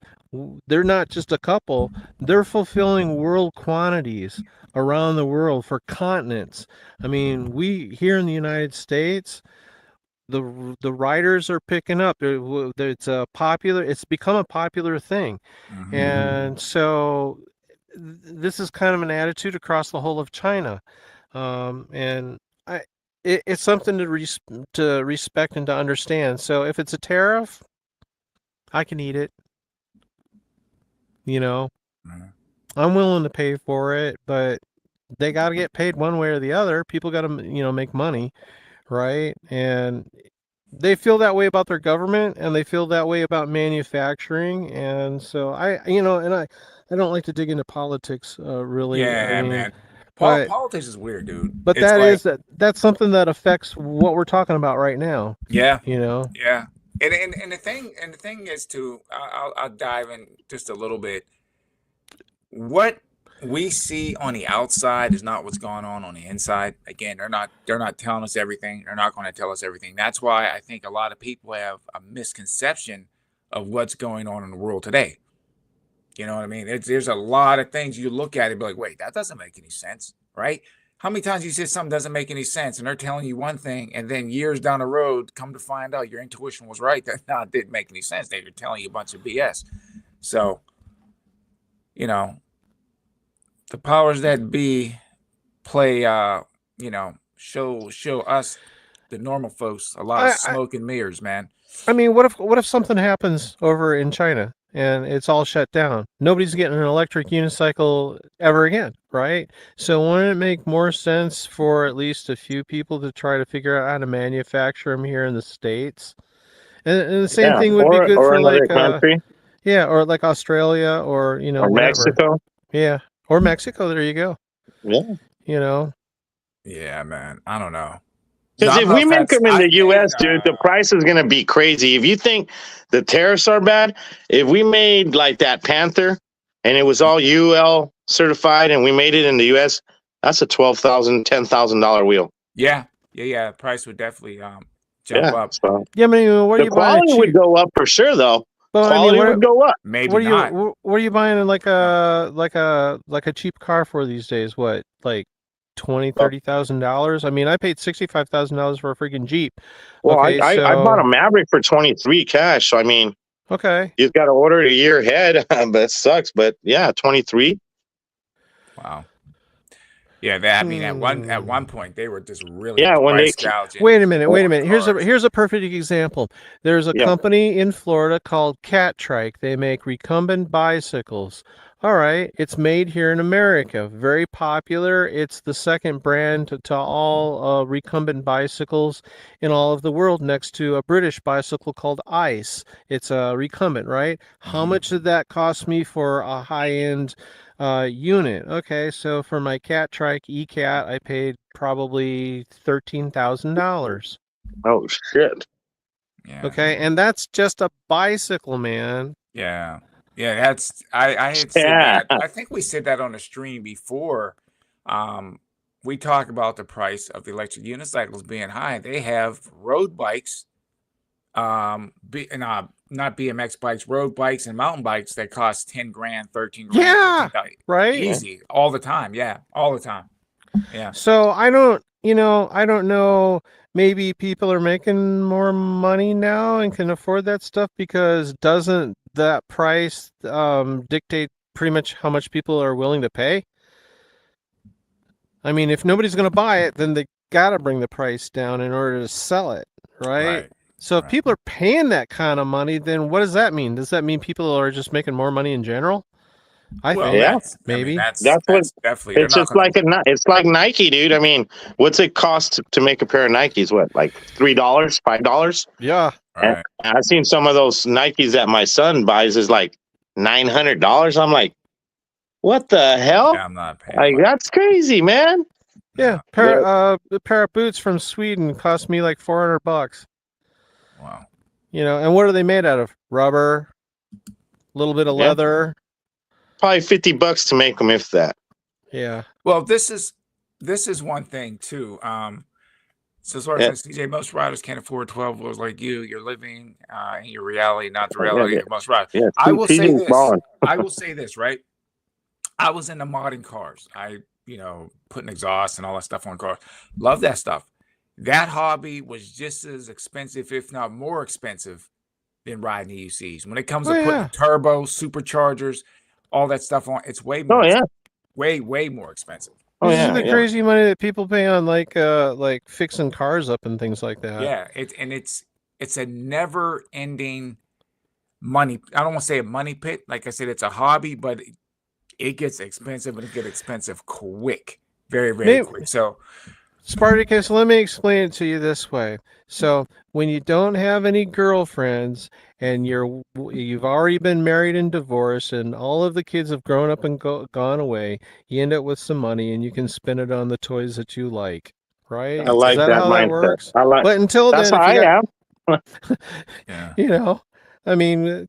they're not just a couple, they're fulfilling world quantities around the world for continents. I mean, we here in the United States, the riders are picking up. It's become a popular thing. And so this is kind of an attitude across the whole of China. And it's something to respect and to understand. So if it's a tariff, I can eat it. I'm willing to pay for it, but they got to get paid one way or the other. People got to make money, right? And they feel that way about their government, and they feel that way about manufacturing. And so I don't like to dig into politics, really. Yeah, man. Politics is weird, dude. But that's something that affects what we're talking about right now. Yeah. Yeah. And the thing is too, I'll dive in just a little bit. What we see on the outside is not what's going on the inside. Again, they're not telling us everything. They're not going to tell us everything. That's why I think a lot of people have a misconception of what's going on in the world today. You know what I mean? There's a lot of things you look at and be like, wait, that doesn't make any sense, right? How many times you say something doesn't make any sense and they're telling you one thing, and then years down the road, come to find out your intuition was right. That it didn't make any sense. They were telling you a bunch of BS. So, the powers that be play, show us the normal folks a lot of smoke and mirrors, man. I mean, what if something happens over in China and it's all shut down? Nobody's getting an electric unicycle ever again, right? So wouldn't it make more sense for at least a few people to try to figure out how to manufacture them here in the States? And the same thing would be good for like country. Yeah, or like Australia or or Mexico. Yeah. Or Mexico, there you go. Yeah. Yeah, man. I don't know. Because if we make them in the U.S., dude, the price is going to be crazy. If you think the tariffs are bad, if we made like that Panther and it was all UL certified and we made it in the U.S., that's a $12,000, $10,000 wheel. Yeah. Price would definitely jump up. So. Yeah, I mean, what are you buying? The quality would go up for sure, though. Well, quality I mean, would go up. Maybe what are not. you what are you buying in like a cheap car for these days? What, like $20,000-$30,000? I mean, I paid $65,000 for a freaking Jeep. Well, Okay, I bought a so Maverick for 23 cash. So I mean, okay. you've got to order it a year ahead, but it sucks. But yeah, 23. Wow. Yeah, I mean, at one point they were just really Yeah, when price gouging. Wait a minute. Cars. Here's a perfect example. There's a Yeah. company in Florida called Catrike. They make recumbent bicycles. All right, it's made here in America. Very popular. It's the second brand to all recumbent bicycles in all of the world, next to a British bicycle called Ice. It's a recumbent, right? How much did that cost me for a high-end unit? Okay, so for my Catrike E-Cat, I paid probably $13,000. Oh shit. Yeah. Okay, and that's just a bicycle, man. Yeah. Yeah, that's I had said Yeah. that. I think we said that on the stream before. We talk about the price of the electric unicycles being high. They have road bikes, not BMX bikes, road bikes and mountain bikes that cost 10 grand, 13 grand, Yeah, 15,000. right? Easy, all the time. Yeah, all the time. Yeah. So I don't know. Maybe people are making more money now and can afford that stuff, because doesn't that price dictate pretty much how much people are willing to pay? I mean, if nobody's going to buy it, then they got to bring the price down in order to sell it, right? So if people are paying that kind of money, then what does that mean? Does that mean people are just making more money in general? I think Yeah. maybe. That's what definitely. it's just like it's like Nike, dude. I mean, what's it cost to make a pair of Nikes? What, like $3, $5? Yeah. And I've seen some of those Nikes that my son buys is like $900. I'm like, what the hell? Yeah, I'm not paying. Like, that's crazy, man. Yeah, a pair of boots from Sweden cost me like $400. Wow. You know, and what are they made out of? Rubber, a little bit of leather. Probably $50 to make them, if that. Yeah. Well, this is one thing too. So as far as CJ, most riders can't afford 12 wheels like you. You're living in your reality, not the reality of most riders. Yeah, I will say this. I will say this, right? I was into modding cars. Putting exhaust and all that stuff on cars. Love that stuff. That hobby was just as expensive, if not more expensive, than riding EUCs. When it comes to putting turbo, superchargers, all that stuff on, it's way more way more expensive. This is the crazy money that people pay on like fixing cars up and things like that. Yeah, it's a never ending money. I don't want to say a money pit. Like I said, it's a hobby, but it gets expensive, and it gets expensive quick. Very, very quick. So Spartacus, let me explain it to you this way. So when you don't have any girlfriends and you've already been married and divorced, and all of the kids have grown up and gone away, you end up with some money and you can spend it on the toys that you like, right? I like Is that how mindset. that works? I like. But until that's then, how I am. Yeah. You know, I mean,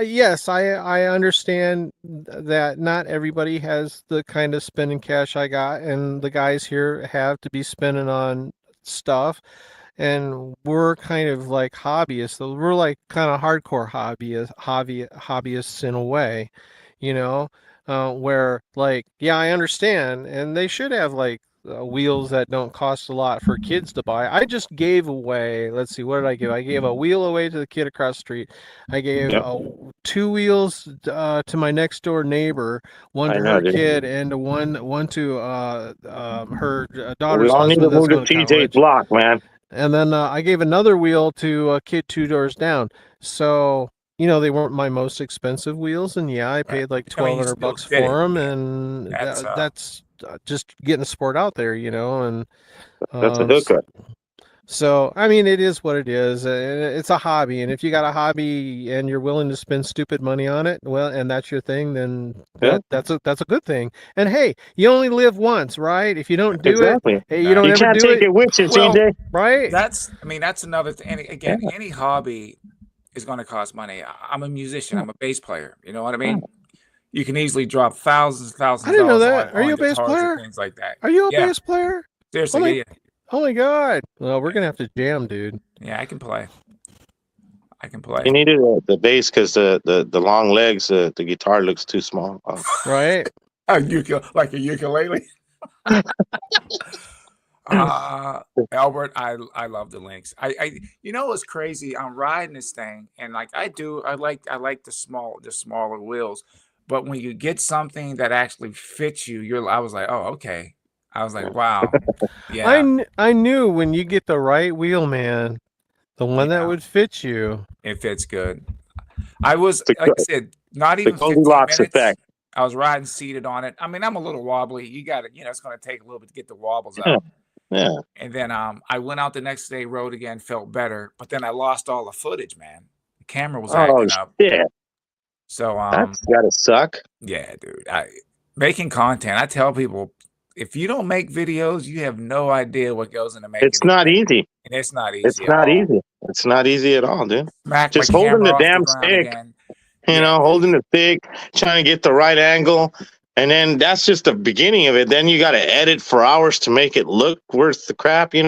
yes, I understand that not everybody has the kind of spending cash I got, and the guys here have to be spending on stuff, and we're kind of like hobbyists. So we're like kind of hardcore hobbyists in a way, you know, where like, yeah, I understand, and they should have like wheels that don't cost a lot for kids to buy. I just gave away, let's see, what did I give? I gave a wheel away to the kid across the street. I gave 2 wheels to my next door neighbor, one to her kid, and one to her daughter's husband that's going to TJ's block, man. And then I gave another wheel to a kid 2 doors down. So, you know, they weren't my most expensive wheels, and yeah, I paid like $1,200 for them, and that's just getting the sport out there, you know, and that's a hookup. So, I mean, it is what it is. It's a hobby, and if you got a hobby and you're willing to spend stupid money on it, well, and that's your thing, then that's a good thing. And hey, you only live once, right? If you don't do it, hey, you don't ever do it. You can't take it with you, CJ. Right? That's another thing. And again, any hobby is going to cost money. I'm a musician. I'm a bass player. You know what I mean? You can easily drop thousands. I didn't know that. Are you a bass player? Things like that. Are you a bass player? Seriously, Oh my God. Well, we're going to have to jam, dude. Yeah, I can play. I can play. You needed the bass because the long legs, the guitar looks too small. Oh. Right. Like a ukulele. Albert, I love the Lynx. You know what's crazy? I'm riding this thing, and like I like the smaller wheels, but when you get something that actually fits you, I was like, oh, okay. I was like, wow, yeah. I knew when you get the right wheel, man, the one that would fit you. It fits good. I was, like I said, not even 15 Goldilocks minutes. effect. I was riding seated on it. I mean, I'm a little wobbly. You got it. It's going to take a little bit to get the wobbles out. Yeah. And then I went out the next day, rode again, felt better, but then I lost all the footage, man. The camera was acting up. Shit. So That's gotta suck. Yeah, dude. Making content, I tell people, if you don't make videos, you have no idea what goes into making. It's not easy. And it's not easy. It's not easy. It's not easy at all, dude. Just holding the damn stick. Holding the stick, trying to get the right angle. And then that's just the beginning of it. Then you got to edit for hours to make it look worth the crap, And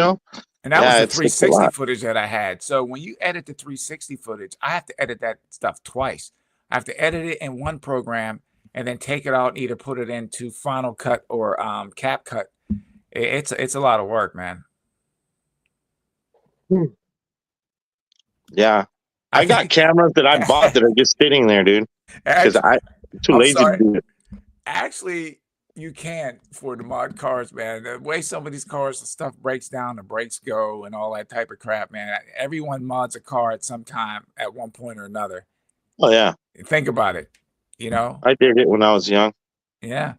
that was the 360 footage that I had. So when you edit the 360 footage, I have to edit that stuff twice. I have to edit it in one program and then take it out and either put it into Final Cut or CapCut. It's a lot of work, man. Yeah. I got cameras that I bought that are just sitting there, dude. Because I'm too lazy to do it. Actually, you can't for the mod cars, man. The way some of these cars, the stuff breaks down, the brakes go, and all that type of crap, man. Everyone mods a car at some time, at one point or another. Oh yeah. Think about it. I did it when I was young. Yeah.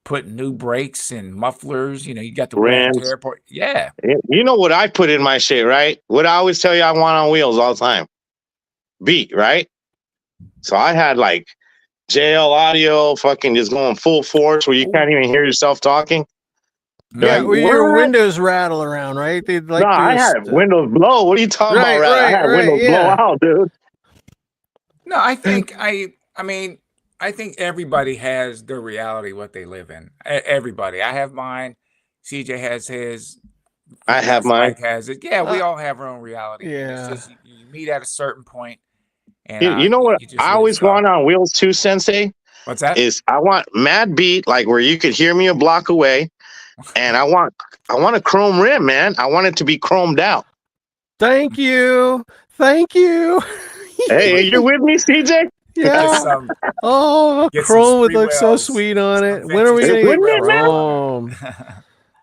Put new brakes and mufflers. You got the rims. Airport. Yeah. You know what I put in my shit, right? What I always tell you I want on wheels all the time. Beat, right? So I had like JL audio fucking just going full force where you can't even hear yourself talking. Yeah, like, your windows rattle around, right? They'd like I had windows blow. What are you talking about? I had windows blow out, dude. No, I think I think everybody has their reality, what they live in. Everybody. I have mine. CJ has his. I have mine. Mike has it. Yeah, we all have our own reality. Yeah. It's just, you meet at a certain point. And you know what I always want on wheels too, Sensei? What's that? Is I want mad beat, like where you could hear me a block away, and I want a chrome rim, man. I want it to be chromed out. Thank you. Hey, you're with me, CJ? Yeah. Chrome would look so sweet on it. When are we going to get chrome?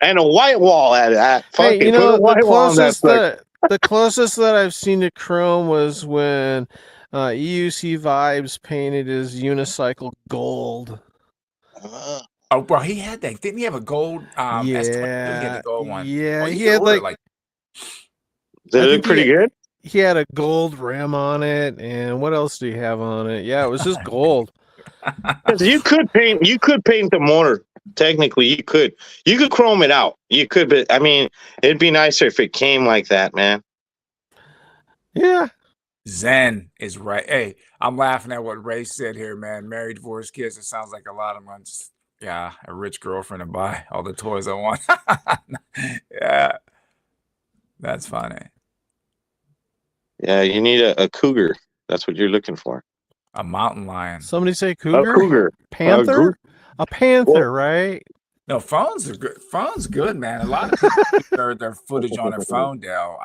And a white wall at it. Hey, the closest that I've seen to chrome was when EUC Vibes painted his unicycle gold. Oh, bro, he had that. Didn't he have a gold? Yeah, he had the gold one. Yeah, he had like. Did it look pretty good? He had a gold rim on it, and what else do you have on it? Yeah, it was just gold. You could paint the motor. Technically, you could chrome it out. You could, but I mean, it'd be nicer if it came like that, man. Yeah. Zen is right. Hey, I'm laughing at what Ray said here, man. Married, divorced, kids. It sounds like a lot of months. Yeah, a rich girlfriend to buy all the toys I want. Yeah, that's funny. Yeah, you need a cougar. That's what you're looking for. A mountain lion. Somebody say cougar? A cougar. Panther? A panther, right? No, phones are good. Phone's good, man. A lot of people keep their footage on their phone, Dale.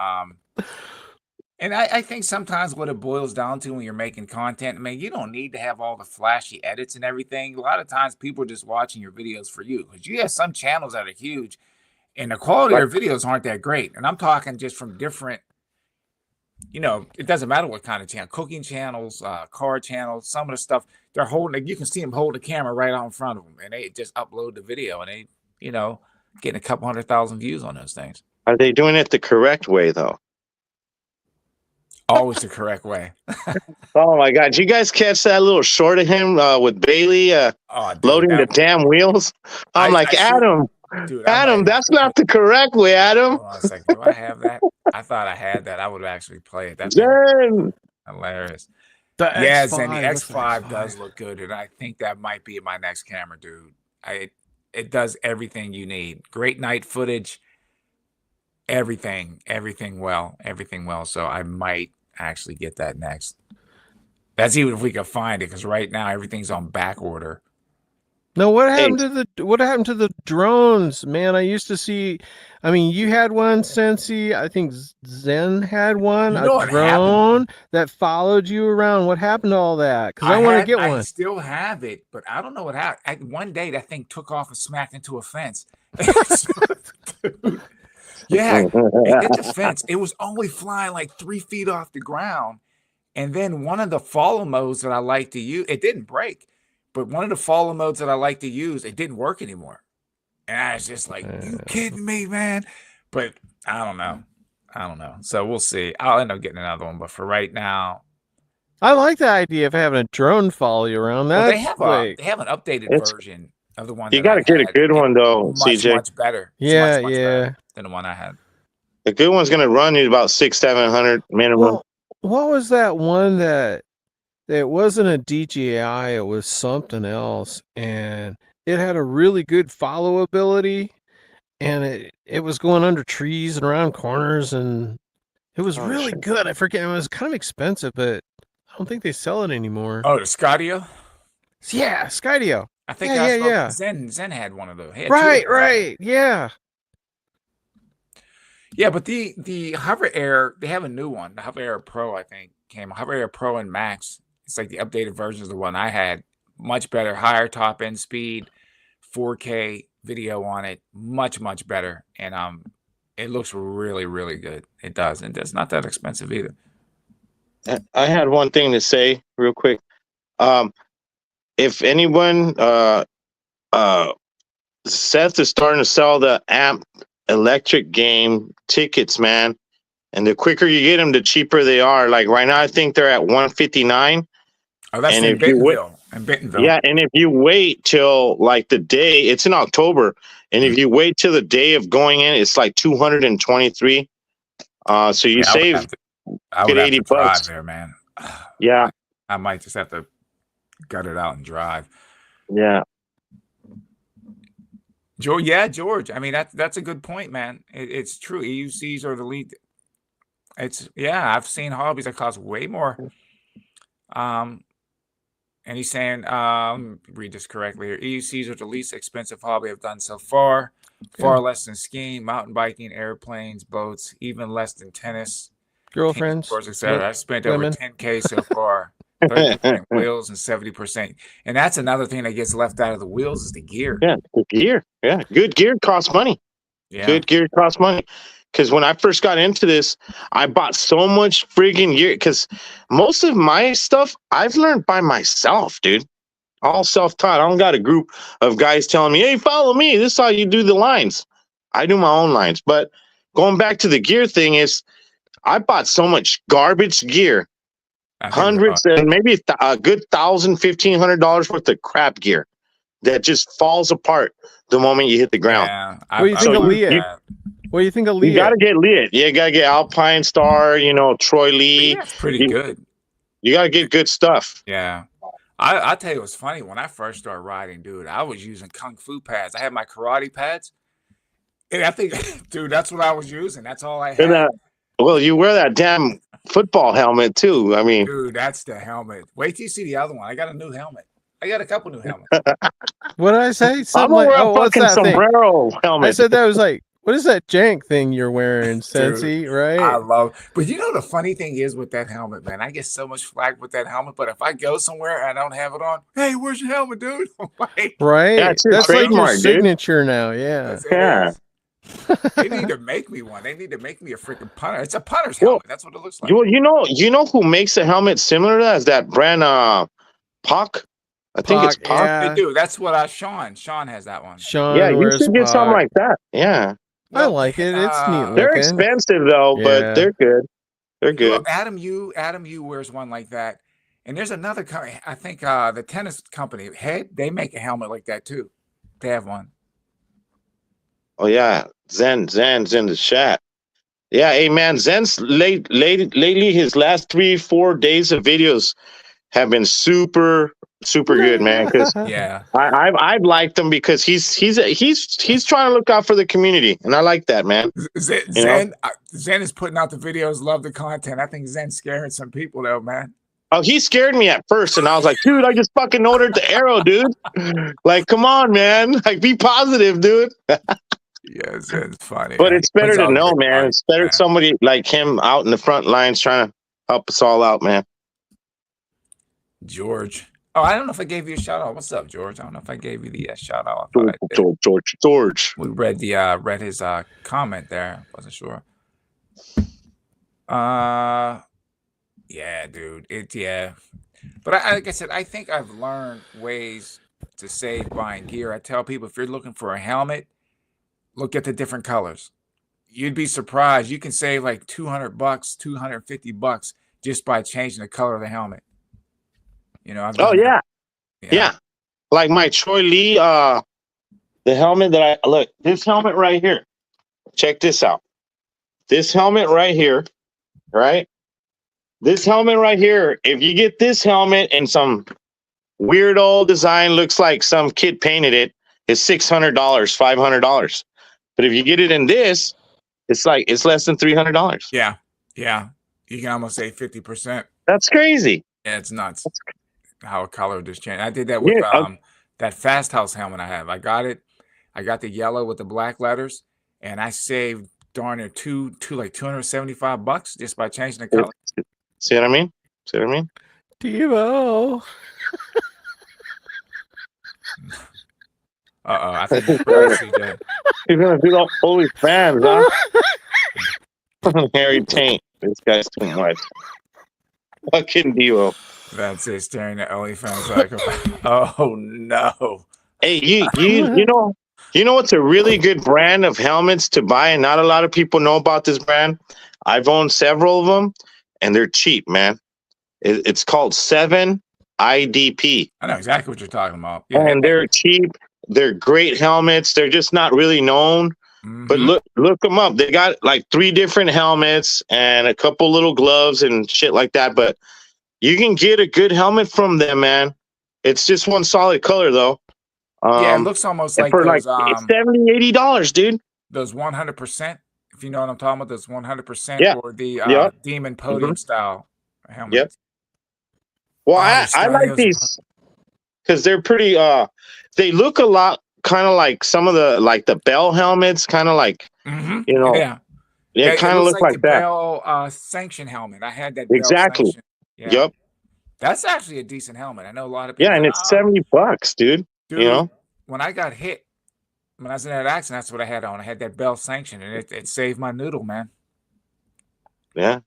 And I think sometimes what it boils down to when you're making content, you don't need to have all the flashy edits and everything. A lot of times people are just watching your videos for you. Because you have some channels that are huge and the quality of their videos aren't that great. And I'm talking just from different, it doesn't matter what kind of channel, cooking channels, car channels, some of the stuff they're holding, you can see them hold the camera right out in front of them and they just upload the video and they, getting a couple 100,000 views on those things. Are they doing it the correct way though? Always the correct way. Oh my God. Did you guys catch that little short of him with Bailey loading the damn wheels? I'm Adam, that's not the correct way, Adam. I was like, do I have that? I thought I had that. I would actually play it. That's hilarious. And the X5 does look good. And I think that might be my next camera, dude. It does everything you need. Great night footage. Everything well. So I might actually get that next. That's even if we could find it, because right now everything's on back order. No, what happened to the drones, man? I used to see. I mean, you had one, Sensi. I think Zen had one. A drone that followed you around. What happened to all that? Because I want to get one. I still have it, but I don't know what happened. One day that thing took off and smacked into a fence. Yeah, it hit the fence. It was only flying like 3 feet off the ground. And then one of the follow modes that I like to use, it didn't break, but one of the follow modes that I like to use, it didn't work anymore. And I was just like, you kidding me, man? But I don't know. So we'll see. I'll end up getting another one. But for right now, I like the idea of having a drone follow you around. Well, they have an updated version of the one. You got to get a good one though, CJ. Much better. Yeah, much better than the one I had. The good one's going to run you about $600-700 minimum. Well, what was that one that it wasn't a DJI, it was something else, and it had a really good follow ability, and it was going under trees and around corners, and it was really good. I forget, it was kind of expensive, but I don't think they sell it anymore. Oh, the Skydio? Yeah, Skydio. I think yeah. Zen had one of those. Right, yeah. Yeah, but the Hover Air, they have a new one. The Hover Air Pro, I think, came. Hover Air Pro and Max. It's like the updated version of the one I had. Much better, higher top end speed, 4K video on it. Much better, and it looks really, really good. It does, and it's not that expensive either. I had one thing to say real quick. If anyone, Seth is starting to sell the AMP electric game tickets, man, and the quicker you get them, the cheaper they are. Like right now, I think they're at $159. Oh, that's in Bentonville. Yeah, and if you wait till like the day, it's in October, and if you wait till the day of going in, it's like $223. So you save I would have to $80 drive there, man. Yeah, I might just have to gut it out and drive. Yeah. George. I mean, that's a good point, man. It's true. EUCs are the lead. I've seen hobbies that cost way more. And he's saying, read this correctly here. EUCs are the least expensive hobby I've done so far. Far less than skiing, mountain biking, airplanes, boats, even less than tennis, girlfriends, etc. I spent over $10K so far. 30% wheels and 70%. And that's another thing that gets left out of the wheels is the gear. Yeah, the gear. Yeah, good gear costs money. Yeah. Good gear costs money. Because when I first got into this, I bought so much friggin' gear. Because most of my stuff I've learned by myself, dude. All self-taught. I don't got a group of guys telling me, hey, follow me. This is how you do the lines. I do my own lines. But going back to the gear thing is, I bought so much garbage gear. Hundreds and maybe a good $1,000-1,500 worth of crap gear that just falls apart the moment you hit the ground. Yeah, what do you think of Leah? What do you think of Leah? You got to get Leah. You got to get Alpine Star, Troy Lee. That's pretty good. You got to get good stuff. Yeah. I'll tell you what's funny. When I first started riding, dude, I was using Kung Fu pads. I had my karate pads. And I think, dude, that's what I was using. That's all I had. Well, you wear that damn football helmet too. I mean, dude, that's the helmet. Wait till you see the other one. I got a new helmet. I got a couple new helmets. What did I say? Something like, what's that sombrero thing? Helmet. I said that was like, what is that jank thing you're wearing, Sensi? Right? I love. But the funny thing is with that helmet, man, I get so much flack with that helmet. But if I go somewhere and I don't have it on, hey, where's your helmet, dude? Right? That's like your dude. signature now. Yeah. Yeah. They need to make me one. They need to make me a freaking punter. It's a punter's helmet. That's what it looks like. You know who makes a helmet similar to that? Is that brand POC? I think it's POC. Yeah. They do. That's what Sean has that one. Sean, yeah, you should get something like that. Yeah. I like it. It's neat. They're expensive though, but they're good. They're good. Well, Adam Yu wears one like that. And there's another company, I think the tennis company, Head, they make a helmet like that too. They have one. Oh yeah, Zen's in the chat. Yeah, hey man, Zen's lately his last 3-4 days of videos have been super good, man. Because yeah, I've liked him because he's trying to look out for the community, and I like that, man. Zen is putting out the videos, love the content. I think Zen's scaring some people though, man. Oh, he scared me at first, and I was like, dude, I just fucking ordered the Arrow, dude. Like, come on, man. Like, be positive, dude. Yeah, Zen's funny. But man. it's better to know, man. It's better somebody like him out in the front lines trying to help us all out, man. George. Oh, I don't know if I gave you a shout out. What's up, George? I don't know if I gave you the shout out. George. We read his comment there. Wasn't sure. Yeah, dude. But like I said, I think I've learned ways to save buying gear. I tell people, if you're looking for a helmet, look at the different colors. You'd be surprised. You can save like $200, $250 just by changing the color of the helmet. You know, I've done yeah. Like my Troy Lee, the helmet that look, this helmet right here. Check this out. This helmet right here, right? This helmet right here, if you get this helmet and some weird old design, looks like some kid painted it, it's $600, $500. But if you get it in this, it's less than $300. Yeah. You can almost say 50%. That's crazy. Yeah, it's nuts how a color just changed. I did that with that Fast House helmet I have. I got it. I got the yellow with the black letters, and I saved darn near like $275 just by changing the color. See what I mean? Devo. I think it's crazy, CJ. He's gonna do all holy fans, huh? Harry Taint. This guy's too much. Fucking Devo. That's it, staring at OnlyFans like, oh no. Hey, you know what's a really good brand of helmets to buy, and not a lot of people know about this brand. I've owned several of them, and they're cheap, man. It's called 7 IDP. I know exactly what you're talking about. Yeah. And they're cheap. They're great helmets. They're just not really known. Mm-hmm. But look them up. They got like 3 different helmets and a couple little gloves and shit like that. But you can get a good helmet from them, man. It's just one solid color, though. Yeah, it looks almost like for those, like $70, $80, dude. Those 100%, if you know what I'm talking about, those 100% or the Demon Podium style helmets. Yep. Well, I like these because they're pretty. They look a lot kind of like some of the Bell helmets, kind of like you know. Yeah, kind of look like the that. Bell sanction helmet. I had that. Exactly. Bell yeah. Yep. That's actually a decent helmet. I know a lot of people. Yeah, and it's $70, dude. You know, when I got hit, when I was in that accident, that's what I had on. I had that Bell sanction, and it saved my noodle, man. Yeah.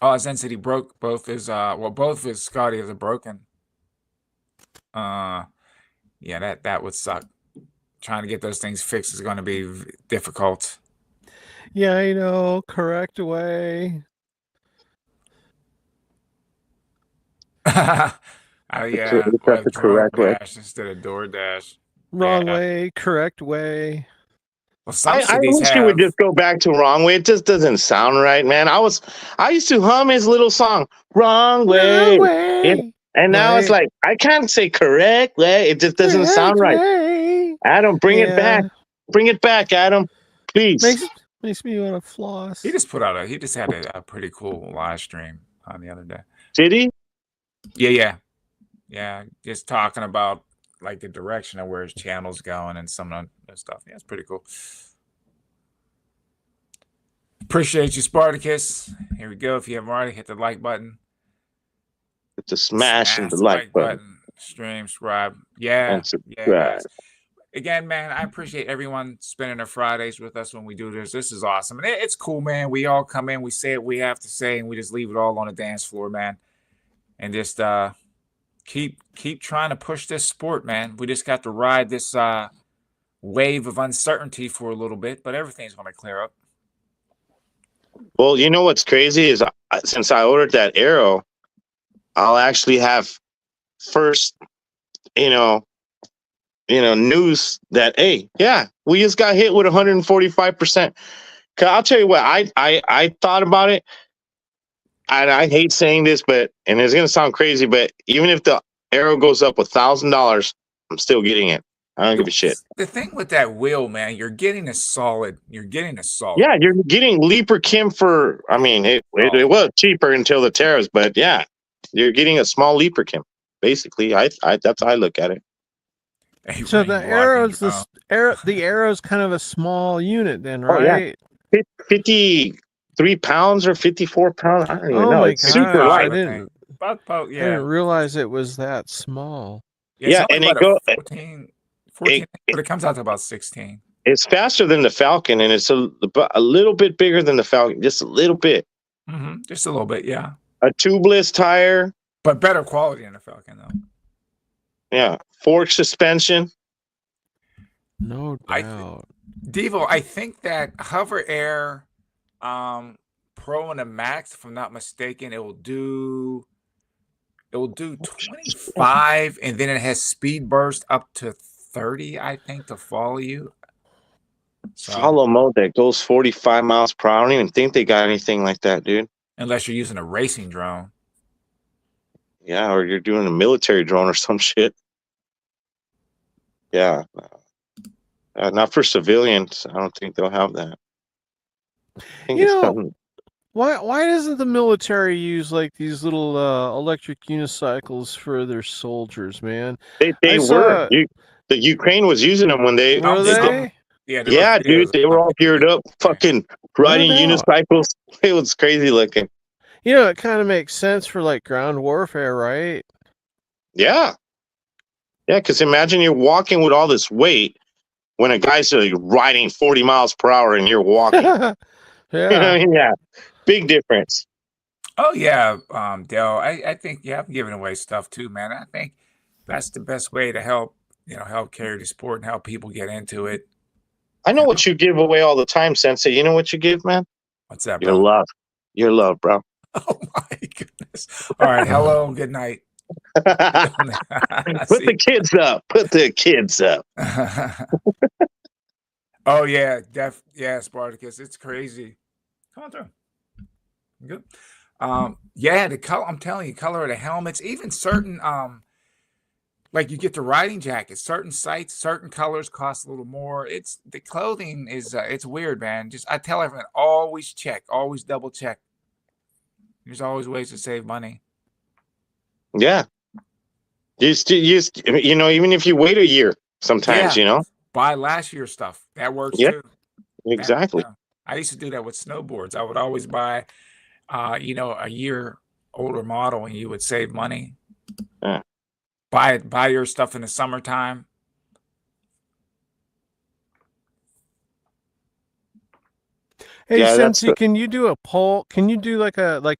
Oh, Zen said he broke both his both of his Scotties are broken. Yeah, that would suck. Trying to get those things fixed is going to be difficult. Yeah, I know. Correct way. Yeah, the correct way instead of DoorDash. Wrong way, correct way. Well, I wish you would just go back to wrong way. It just doesn't sound right, man. I used to hum his little song, wrong way. And now it's like, I can't say correct way. It just doesn't sound right. Adam, bring it back. Bring it back, Adam. Please. Makes me want to floss. He just had a pretty cool live stream on the other day. Did he? Yeah. Just talking about like the direction of where his channel's going and some of that stuff. Yeah, it's pretty cool. Appreciate you, Spartacus. Here we go. If you haven't already, hit the like button. Hit the smash and the like button. Stream, subscribe. Yeah. And subscribe. Again, man, I appreciate everyone spending their Fridays with us when we do this. This is awesome. And it's cool, man. We all come in, we say what we have to say, and we just leave it all on the dance floor, man. And just keep trying to push this sport, man. We just got to ride this wave of uncertainty for a little bit, but everything's going to clear up. Well, you know what's crazy is since I ordered that Arrow, I'll actually have first, news that, hey, yeah, we just got hit with 145%. I'll tell you what, I thought about it. I hate saying this, but and it's gonna sound crazy, but even if the Arrow goes up $1,000, I'm still getting it. I don't give a shit. The thing with that wheel, man, you're getting a solid. Yeah, you're getting Leaper Kim for. I mean, it was cheaper until the tariffs, but yeah, you're getting a small Leaper Kim. Basically, I that's how I look at it. So the Arrow's kind of a small unit, then, right? Oh, yeah. 53 pounds or 54 pounds. I don't even know. My It's super light. I didn't realize it was that small. Yeah, and it goes 14, but it comes out to about 16. It's faster than the Falcon, and it's a little bit bigger than the Falcon, just a little bit. Just a little bit, yeah. A tubeless tire, but better quality than the Falcon, though. Yeah, fork suspension. No doubt. Devo, I think that Hover Air Pro and the Max, if I'm not mistaken, it will do 25, and then it has speed burst up to 30, I think, to follow you. So, follow mode that goes 45 miles per hour. I don't even think they got anything like that, dude. Unless you're using a racing drone. Yeah, or you're doing a military drone or some shit. Yeah. Not for civilians. I don't think they'll have that. I think why doesn't the military use like these little electric unicycles for their soldiers, man? They were. The Ukraine was using them when they. Were they? Yeah, dude, they were all geared up, fucking riding unicycles. It was crazy looking. You know, it kind of makes sense for like ground warfare, right? Yeah. Yeah, because imagine you're walking with all this weight when a guy's riding 40 miles per hour and you're walking. Yeah. Yeah. Big difference. Oh, yeah, Dale. I think, I'm giving away stuff too, man. I think that's the best way to help carry the sport and help people get into it. I know what you give away all the time, Sensei. You know what you give, man? What's that, bro? Your love. Your love, bro. Oh, my goodness. All right. Hello. Good night. Put the kids up. Put the kids up. Oh, yeah. Spartacus. It's crazy. Come on through. Good. Yeah, the color, I'm telling you, color of the helmets, even certain like you get the riding jackets, certain sites, certain colors cost a little more. It's the clothing is it's weird, man. I tell everyone, always check, always double check. There's always ways to save money. Yeah. Even if you wait a year, sometimes, buy last year's stuff. That works too. Exactly. I used to do that with snowboards. I would always buy a year older model, and you would save money. Yeah. Buy your stuff in the summertime. Hey, Sensei, can you do a poll? Can you do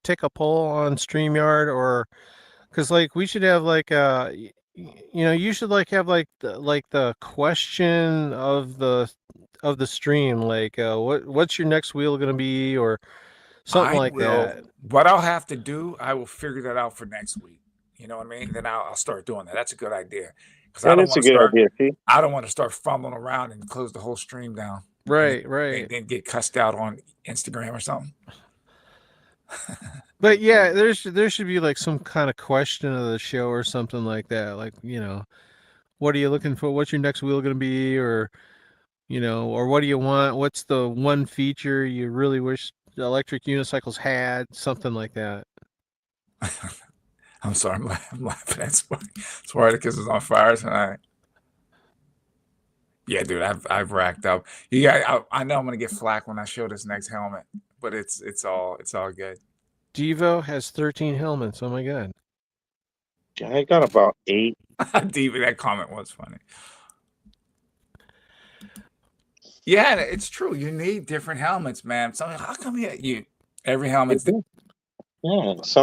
take a poll on StreamYard, or because we should have you should have the question of the stream, what's your next wheel going to be, or something like that. What I'll have to do, I will figure that out for next week. You know what I mean? Then I'll start doing that. That's a good idea. Because I don't want to start fumbling around and close the whole stream down. Right. And then get cussed out on Instagram or something. But yeah, there should be some kind of question of the show or something like that. What are you looking for? What's your next wheel going to be? Or, or what do you want? What's the one feature you really wish the electric unicycles had? Something like that. I'm sorry, I'm laughing at Spartacus is on fire tonight. Yeah, dude, I've racked up. I know I'm gonna get flack when I show this next helmet, but it's all good. Devo has 13 helmets. Oh my god. Yeah, I got about 8. Devo, that comment was funny. Yeah, it's true. You need different helmets, man. So how come every helmet's yeah, it's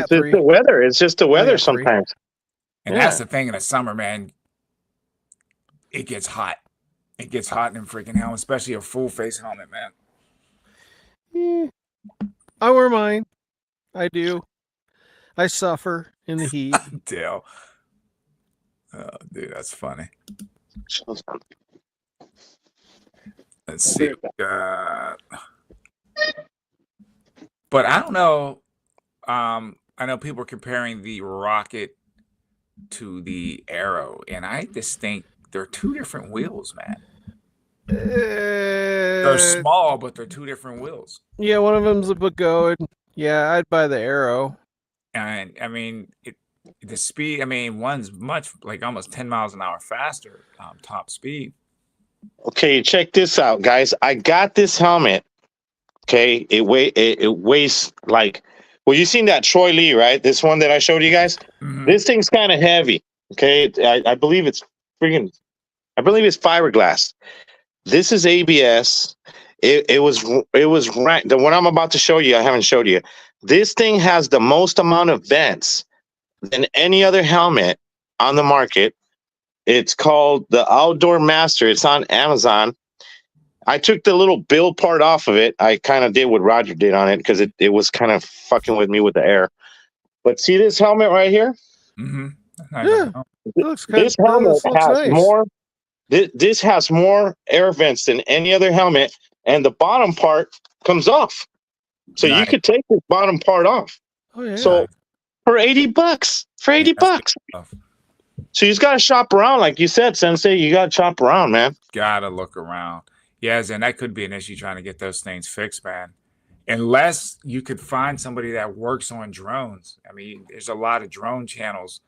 just the weather. It's just the weather sometimes. And that's the thing in the summer, man. It gets hot. It gets hot in freaking helmet, especially a full face helmet, man. I wear mine. I do. I suffer in the heat. Dale. Oh, dude, that's funny. Let's see. But I don't know. I know people are comparing the Rocket to the Arrow, and I just think they're two different wheels, man. They're small, but they're two different wheels. Yeah, one of them's a Pagode. Yeah, I'd buy the Arrow. And I mean, the speed. I mean, one's much like almost 10 miles an hour faster, top speed. Okay, check this out, guys. I got this helmet. Okay, it weighs like, well, you seen that Troy Lee, right? This one that I showed you guys. This thing's kind of heavy. Okay, I believe it's fiberglass. This is ABS. It was right. The one I'm about to show you, I haven't showed you. This thing has the most amount of vents than any other helmet on the market. It's called the Outdoor Master. It's on Amazon. I took the little bill part off of it. I kind of did what Roger did on it because it was kind of fucking with me with the air. But see this helmet right here? Yeah, this helmet has nice. More. This has more air vents than any other helmet, and the bottom part comes off. So you could take this bottom part off. Oh yeah. So for $80, so you just gotta shop around, like you said, Sensei. You gotta shop around, man. Gotta look around. Yes, and that could be an issue trying to get those things fixed, man. Unless you could find somebody that works on drones. I mean, there's a lot of drone channels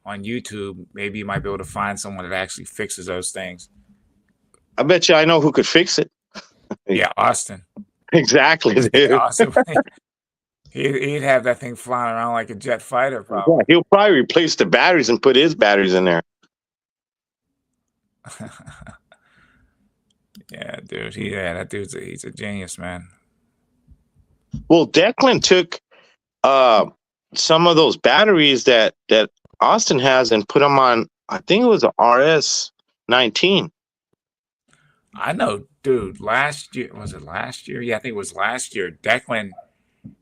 on YouTube. Maybe you might be able to find someone that actually fixes those things. I bet you I know who could fix it. Yeah, Austin. Exactly, dude. Austin. He'd have that thing flying around like a jet fighter, probably. Yeah, he'll probably replace the batteries and put his batteries in there. Yeah, dude. That dude's he's a genius, man. Well, Declan took some of those batteries that Austin has and put them on, I think it was a RS-19. I know, dude. Last year, was it last year? Yeah, I think it was last year. Declan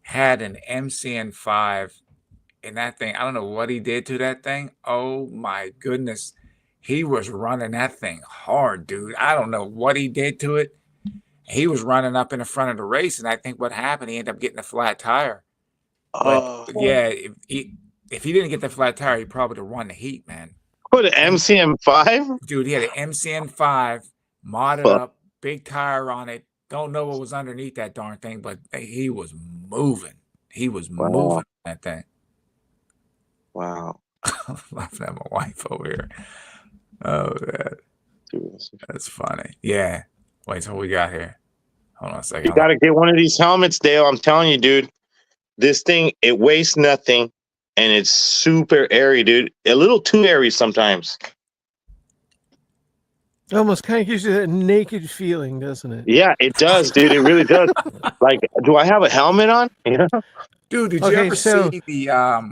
had an MCN5 in that thing. I don't know what he did to that thing. Oh my goodness. He was running that thing hard, dude. I don't know what he did to it. He was running up in the front of the race, and I think what happened, he ended up getting a flat tire. But yeah, if he didn't get the flat tire, he probably would have won the heat, man. What, an MCN5? Dude, he had an MCN5, modded up, big tire on it. Don't know what was underneath that darn thing, but he was moving. He was moving that thing. Wow. I'm laughing at my wife over here. Oh, man. That's funny. Yeah. Wait, so what we got here? Hold on a second. You got to get one of these helmets, Dale. I'm telling you, dude. This thing, it weighs nothing, and it's super airy, dude. A little too airy sometimes. It almost kind of gives you that naked feeling, doesn't it? Yeah, it does, dude. It really does. Like, do I have a helmet on? You know? Dude, did you ever see the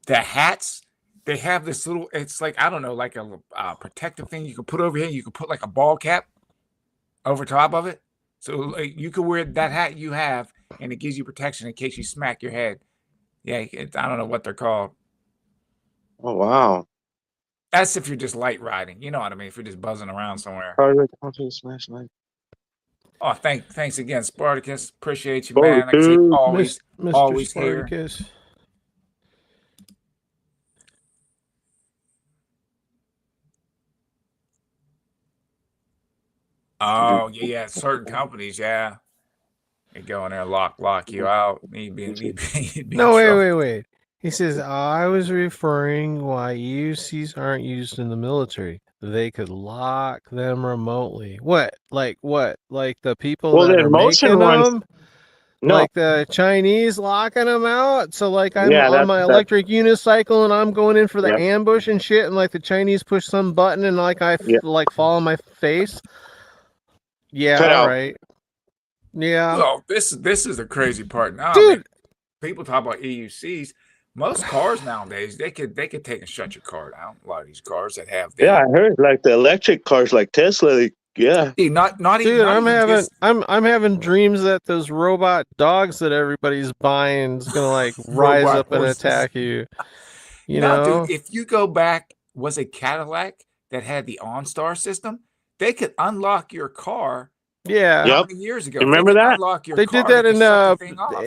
hats? They have this little, it's like, I don't know, like a protective thing you can put over here. You can put like a ball cap over top of it. So like, you can wear that hat you have, and it gives you protection in case you smack your head. Yeah, I don't know what they're called. Oh, wow. That's if you're just light riding. You know what I mean? If you're just buzzing around somewhere. Oh, thanks again, Spartacus. Appreciate you, man. Like I say, always Spartacus. Here. Oh, yeah. Certain companies, yeah. They go in there, lock you out. No, wait. He says, I was referring why EUCs aren't used in the military. They could lock them remotely. What? Like the people that are making them? No. Like the Chinese locking them out? So like I'm on my electric unicycle and I'm going in for the ambush and shit, and like the Chinese push some button and like I like fall on my face. Yeah, right. Yeah. Well, this is the crazy part now. Dude, I mean, people talk about EUCs. Most cars nowadays, they could take and shut your car down. A lot of these cars that have I heard like the electric cars like Tesla, yeah. Dude, not Dude, even I'm having dreams that those robot dogs that everybody's buying is gonna like rise up and attack you. You know? Dude, if you go back, was it Cadillac that had the OnStar system? They could unlock your car Yeah. How many years ago? You remember that? Unlock your They car, did that in the thing off.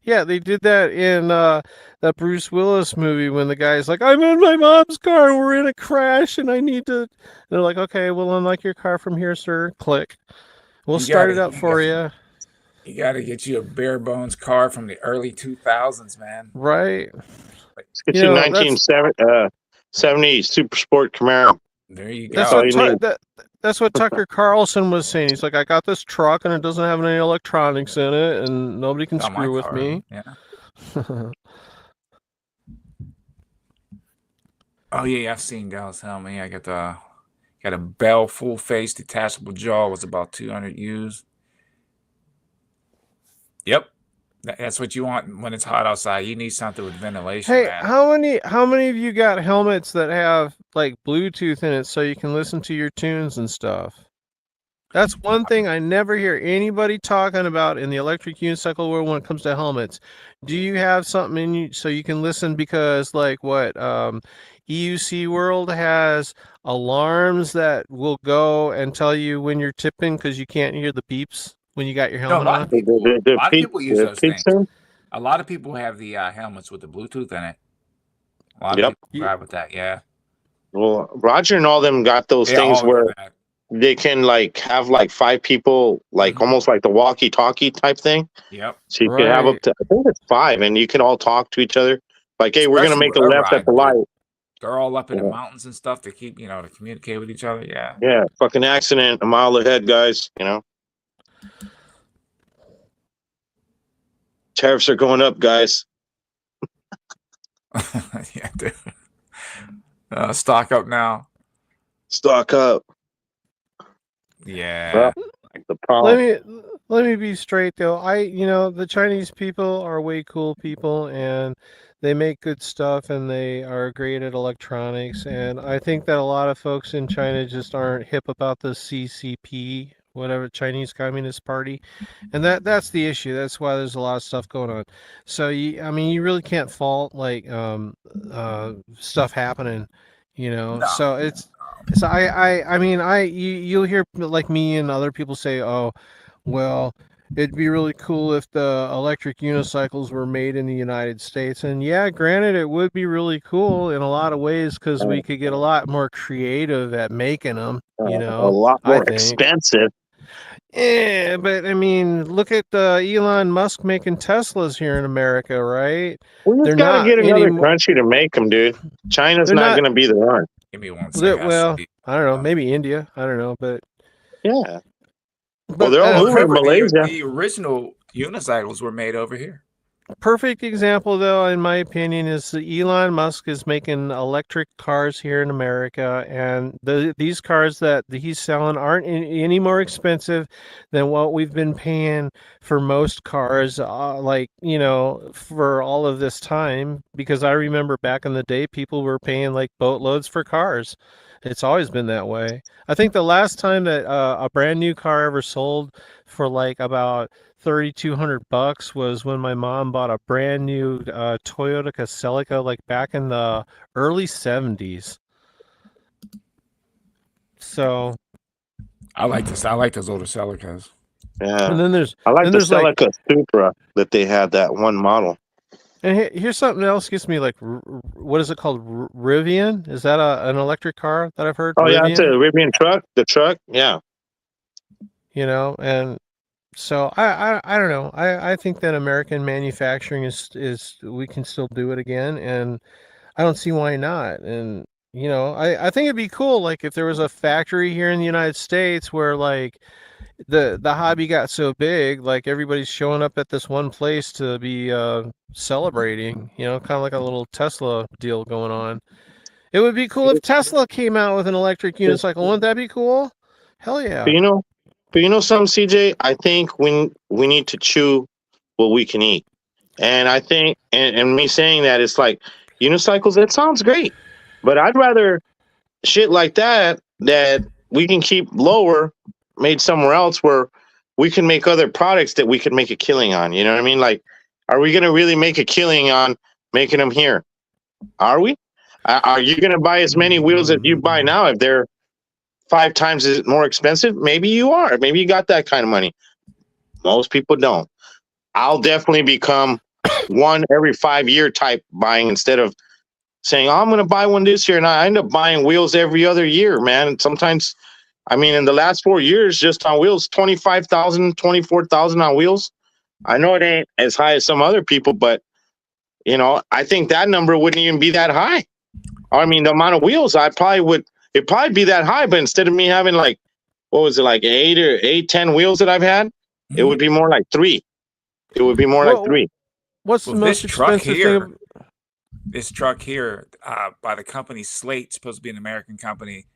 yeah, they did that in that Bruce Willis movie when the guy's like, I'm in my mom's car and we're in a crash and I need to. They're like, okay, we'll unlock your car from here, sir. Click. We'll start it up for you. You got to get you a bare bones car from the early 2000s, man. Right. Let's get you 1970 Super Sport Camaro. There you go. That's what Tucker Carlson was saying. He's like, I got this truck and it doesn't have any electronics in it and nobody can screw with me. Yeah. Oh yeah, I've seen guys tell me I got a Bell full face detachable jaw, was about 200 used. Yep. That's what you want when it's hot outside. You need something with ventilation. Hey, man. how many of you got helmets that have like Bluetooth in it so you can listen to your tunes and stuff? That's one thing I never hear anybody talking about in the electric unicycle world when it comes to helmets. Do you have something in you so you can listen? Because like what EUC World has alarms that will go and tell you when you're tipping because you can't hear the beeps when you got your helmet on. A lot of people use those things. A lot of people have the helmets with the Bluetooth in it. A lot of people drive with that, yeah. Well, Roger and all them got those things where they can like have like 5 people, like almost like the walkie-talkie type thing. Yep. So you can have up to, I think it's 5, and you can all talk to each other. Like, hey, we're gonna make a left at the light. They're all up in the mountains and stuff to keep, to communicate with each other. Yeah. Yeah. Fucking accident a mile ahead, guys. Tariffs are going up, guys. Yeah, dude. Stock up now. Stock up. Yeah. Let me be straight though. The Chinese people are way cool people and they make good stuff and they are great at electronics. And I think that a lot of folks in China just aren't hip about the CCP, whatever, Chinese Communist Party. And that's the issue. That's why there's a lot of stuff going on. So you really can't fault like stuff happening, No. So you'll hear like me and other people say, oh, well, it'd be really cool if the electric unicycles were made in the United States. And yeah, granted, it would be really cool in a lot of ways because we could get a lot more creative at making them, a lot more expensive. Yeah, but I mean, look at Elon Musk making Teslas here in America, right? We just got to get another country to make them, dude. China's not going to be the one. Give me one second. Well, I don't know. Maybe India. I don't know, but yeah. Well, they're all over Malaysia. The original unicycles were made over here. Perfect example, though, in my opinion, is that Elon Musk is making electric cars here in America, and these cars that he's selling aren't any more expensive than what we've been paying for most cars, for all of this time. Because I remember back in the day, people were paying like boatloads for cars. It's always been that way. I think the last time that a brand new car ever sold for like about $3,200 was when my mom bought a brand new Toyota Celica, like back in the early 70s. So I like this. I like those older Celicas. Yeah. And then I like the Celica Supra that they had, that one model. And here's something else gets me like, what is it called? Rivian? Is that an electric car that I've heard? Oh, yeah, it's a Rivian truck. The truck, yeah. And so I don't know. I think that American manufacturing is we can still do it again, and I don't see why not. And I think it'd be cool, like if there was a factory here in the United States where like the hobby got so big, like everybody's showing up at this one place to be celebrating, kind of like a little Tesla deal going on. It would be cool if Tesla came out with an electric unicycle. Wouldn't that be cool? Hell yeah. But something, CJ, I think we need to chew what we can eat. And I think, and me saying that, it's like unicycles, that sounds great. But I'd rather shit like that we can keep lower, made somewhere else where we can make other products that we could make a killing on. You know what I mean? Like, are we going to really make a killing on making them here? Are we? Are you going to buy as many wheels as you buy now if they're 5 times more expensive? Maybe you are. Maybe you got that kind of money. Most people don't. I'll definitely become one every 5-year type buying instead of saying, oh, I'm going to buy one this year. And I end up buying wheels every other year, man. And sometimes, I mean, in the last 4 years, just on wheels, 25,000, 24,000 on wheels. I know it ain't as high as some other people, but, you know, I think that number wouldn't even be that high. I mean, the amount of wheels, it'd probably be that high, but instead of me having like, what was it, like 10 wheels that I've had, it would be more like 3. It would be more like 3. What's the most expensive thing? This truck here, by the company Slate, supposed to be an American company,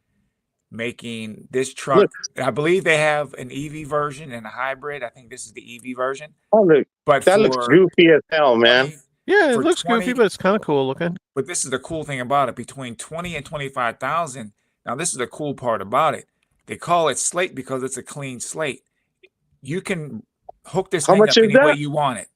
making this truck. Look, I believe they have an EV version and a hybrid. I think this is the EV version. Oh, look, but that looks goofy as hell, man. Yeah, it looks goofy, but it's kind of cool looking. But this is the cool thing about it. Between 20 and 25,000. Now, this is the cool part about it. They call it Slate because it's a clean slate. You can hook this thing up any way you want it.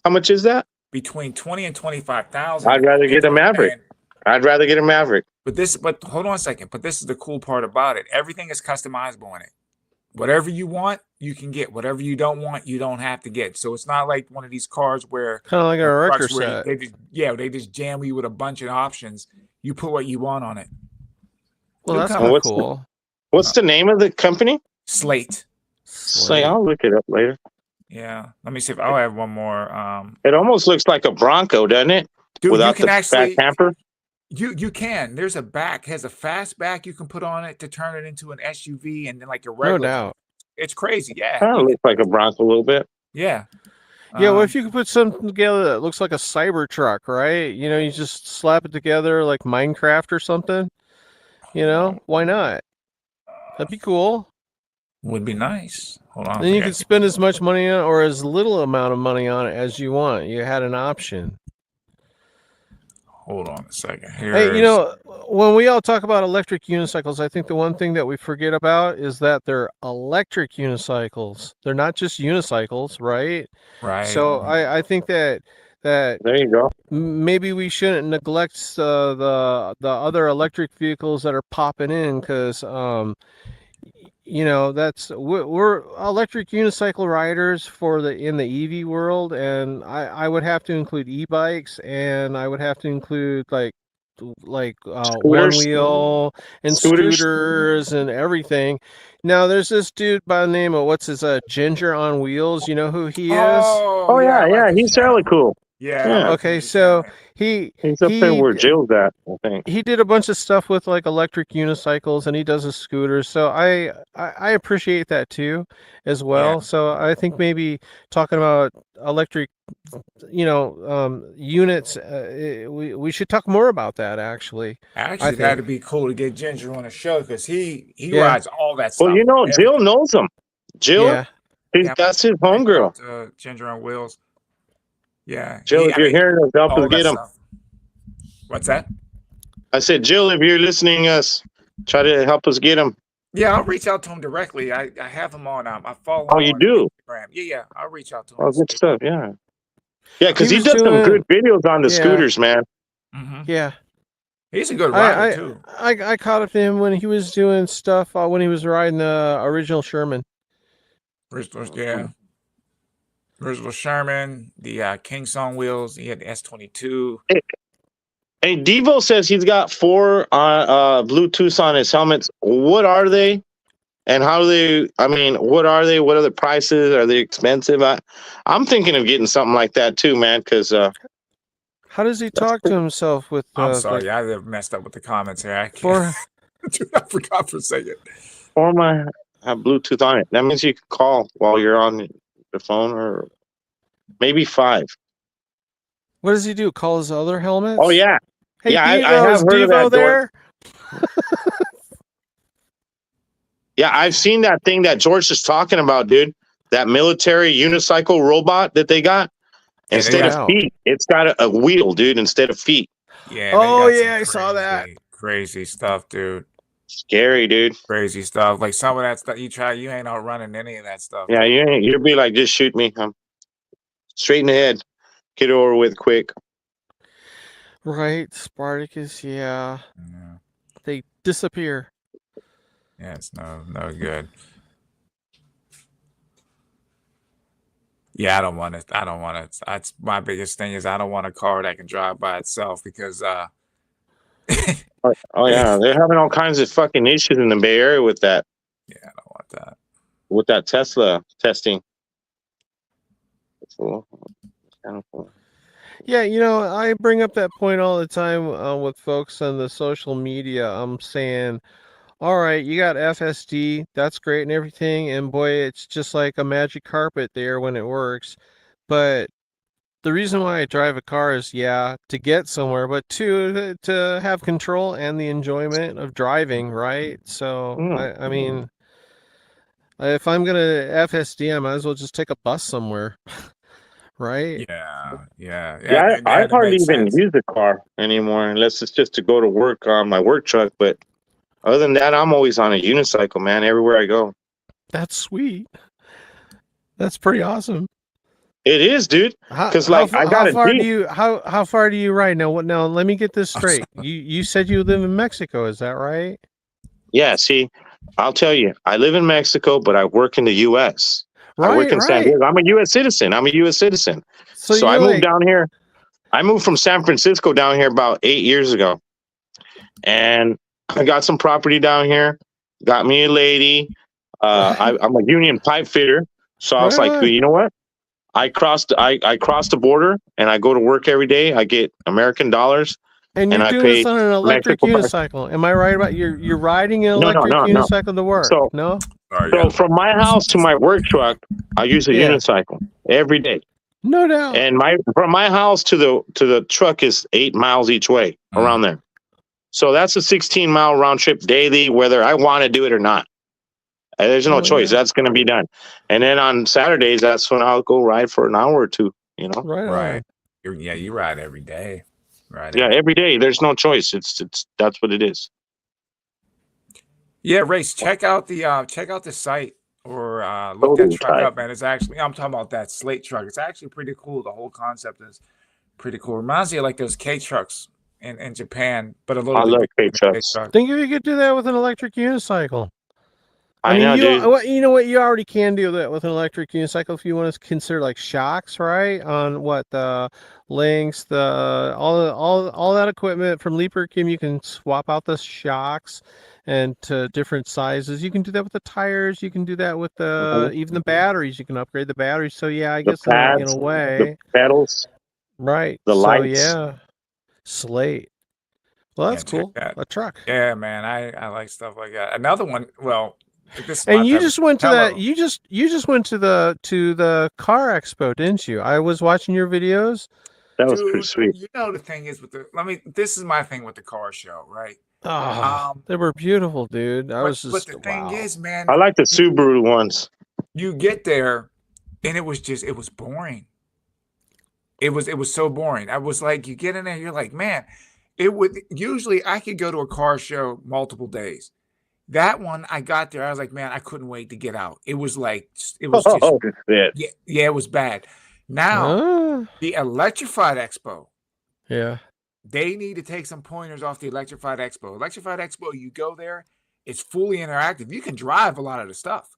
How much is that? Between 20 and 25,000. I'd rather get a Maverick. But hold on a second. But this is the cool part about it. Everything is customizable in it. Whatever you want, you can get. Whatever you don't want, you don't have to get. So it's not like one of these cars where kind of like a wrecker set. They just jam you with a bunch of options. You put what you want on it. Well, that's kind of cool. What's the name of the company? Slate. I'll look it up later. Yeah, let me see if I'll have one more. It almost looks like a Bronco, doesn't it? Dude, without the back hamper. You can. There's a back, has a fast back you can put on it to turn it into an SUV, and then like a regular. No doubt. It's crazy. Yeah. Kind of looks like a Bronco a little bit. Yeah. Yeah, well, if you could put something together that looks like a cyber truck, right? You know, you just slap it together like Minecraft or something. You know, why not? That'd be cool. Would be nice. Hold on. Then you could spend as much money on or as little amount of money on it as you want. You had an option. Hold on a second. Hey, you know, when we all talk about electric unicycles, I think the one thing that we forget about is that they're electric unicycles. They're not just unicycles, right? Right. So I think that there you go. Maybe we shouldn't neglect the other electric vehicles that are popping in because you know, we're electric unicycle riders in the EV world, and I would have to include e-bikes, and I would have to include like one wheel and scooters and everything. Now there's this dude by the name of what's his Ginger on Wheels. You know who he is? Oh yeah, he's fairly cool. Yeah. Okay, so he's up there where Jill's at, I think. He did a bunch of stuff with like electric unicycles, and he does a scooter. So I appreciate that too, as well. Yeah. So I think maybe talking about electric, units, we should talk more about that. Actually, that'd be cool to get Ginger on a show because he rides all that stuff. Well, you know, Jill knows him. Jill, that's his homegirl. Ginger on Wheels. Yeah, Jill, if you're hearing us, help us get him. What's that? I said, Jill, if you're listening us, try to help us get him. Yeah, I'll reach out to him directly. I have him on. I follow him. Oh, you do? Instagram. Yeah, I'll reach out to him. Oh, good stuff. Yeah, because he does some good videos on the scooters, man. Mm-hmm. Yeah, he's a good rider too. I caught up to him when he was doing stuff when he was riding the original Sherman. Yeah. Original Sherman, the King Song wheels. He had the S22. Hey, Devo says he's got 4 Bluetooth on his helmets. What are they? And how do they? I mean, what are they? What are the prices? Are they expensive? I'm thinking of getting something like that too, man. Because how does he talk to himself with? I'm sorry, I messed up with the comments here. I can't. I forgot for a second. 4 have Bluetooth on it. That means you can call while you're on the phone, or maybe 5. What does he do? Call his other helmets? Oh yeah, hey, yeah. Devo, I have heard of that there. Yeah, I've seen that thing that George is talking about, dude. That military unicycle robot that they got. Instead of feet, it's got a wheel, dude. Instead of feet. Yeah. Oh yeah, I saw that. Crazy stuff, dude. Scary, dude. Crazy stuff. Like some of that stuff you ain't outrunning any of that stuff. Yeah, you'll be like, just shoot me. I'm straight in the head. Get it over with quick. Right, Spartacus. Yeah. They disappear. Yeah, it's no good. Yeah, I don't want it. I don't want it. That's my biggest thing is I don't want a car that can drive by itself because Oh yeah, they're having all kinds of fucking issues in the Bay Area with that. Yeah, I don't want that. With that Tesla testing. Cool. Kind of cool. Yeah, I bring up that point all the time with folks on the social media. I'm saying, all right, you got FSD, that's great and everything, and boy, it's just like a magic carpet there when it works. But the reason why I drive a car is, yeah, to get somewhere, but two, to have control and the enjoyment of driving, right? So, I mean, if I'm going to FSD, I might as well just take a bus somewhere, right? Yeah, I hardly even use the car anymore unless it's just to go to work on my work truck. But other than that, I'm always on a unicycle, man, everywhere I go. That's sweet. That's pretty awesome. It is, dude. Because like I got how far do you ride now? Now let me get this straight. You said you live in Mexico, is that right? Yeah. See, I'll tell you, I live in Mexico, but I work in the U.S. I work in San Diego. I'm a U.S. citizen. So I moved down here. I moved from San Francisco down here about 8 years ago, and I got some property down here. Got me a lady. I'm a union pipe fitter, so I was like, you know what? I crossed the border and I go to work every day. I get American dollars. And you're doing this on an electric unicycle. Am I right about you're riding an electric unicycle to work? So from my house to my work truck, I use a unicycle every day. No doubt. And from my house to the truck is 8 miles each way, around there. So that's a 16-mile round trip daily, whether I want to do it or not. There's no choice. That's going to be done. And then on Saturdays, that's when I'll go ride for an hour or two, Right. You ride every day. Right. Yeah, every day. There's no choice. That's what it is. Yeah, Race, check out the site or look that truck up, man. It's actually, I'm talking about that slate truck. It's actually pretty cool. The whole concept is pretty cool. Reminds me of like those K trucks in Japan, but a little I bit love bigger K trucks. Think if you could do that with an electric unicycle. I mean, you know what? You already can do that with an electric unicycle if you want to consider like shocks, right? On what the links, all that equipment from Leaper Kim, you can swap out the shocks and to different sizes. You can do that with the tires. You can do that with even the batteries. You can upgrade the batteries. So yeah, I guess in a way, the pedals, right? The lights, yeah, slate. Well, that's cool. A truck. Yeah, man, I like stuff like that. Another one. Well. And you just went to that. You just went to the car expo, didn't you? I was watching your videos. That was pretty sweet. You know, the thing is this is my thing with the car show, right? They were beautiful, dude. But the thing is, man, I like the Subaru ones. You get there, and it was boring. It was so boring. I was like, you get in there, you're like, man, usually I could go to a car show multiple days. That one, I got there, I was like, man, I couldn't wait to get out. It was just it was bad. Now, the Electrified Expo. Yeah. They need to take some pointers off the Electrified Expo. Electrified Expo, you go there, it's fully interactive. You can drive a lot of the stuff.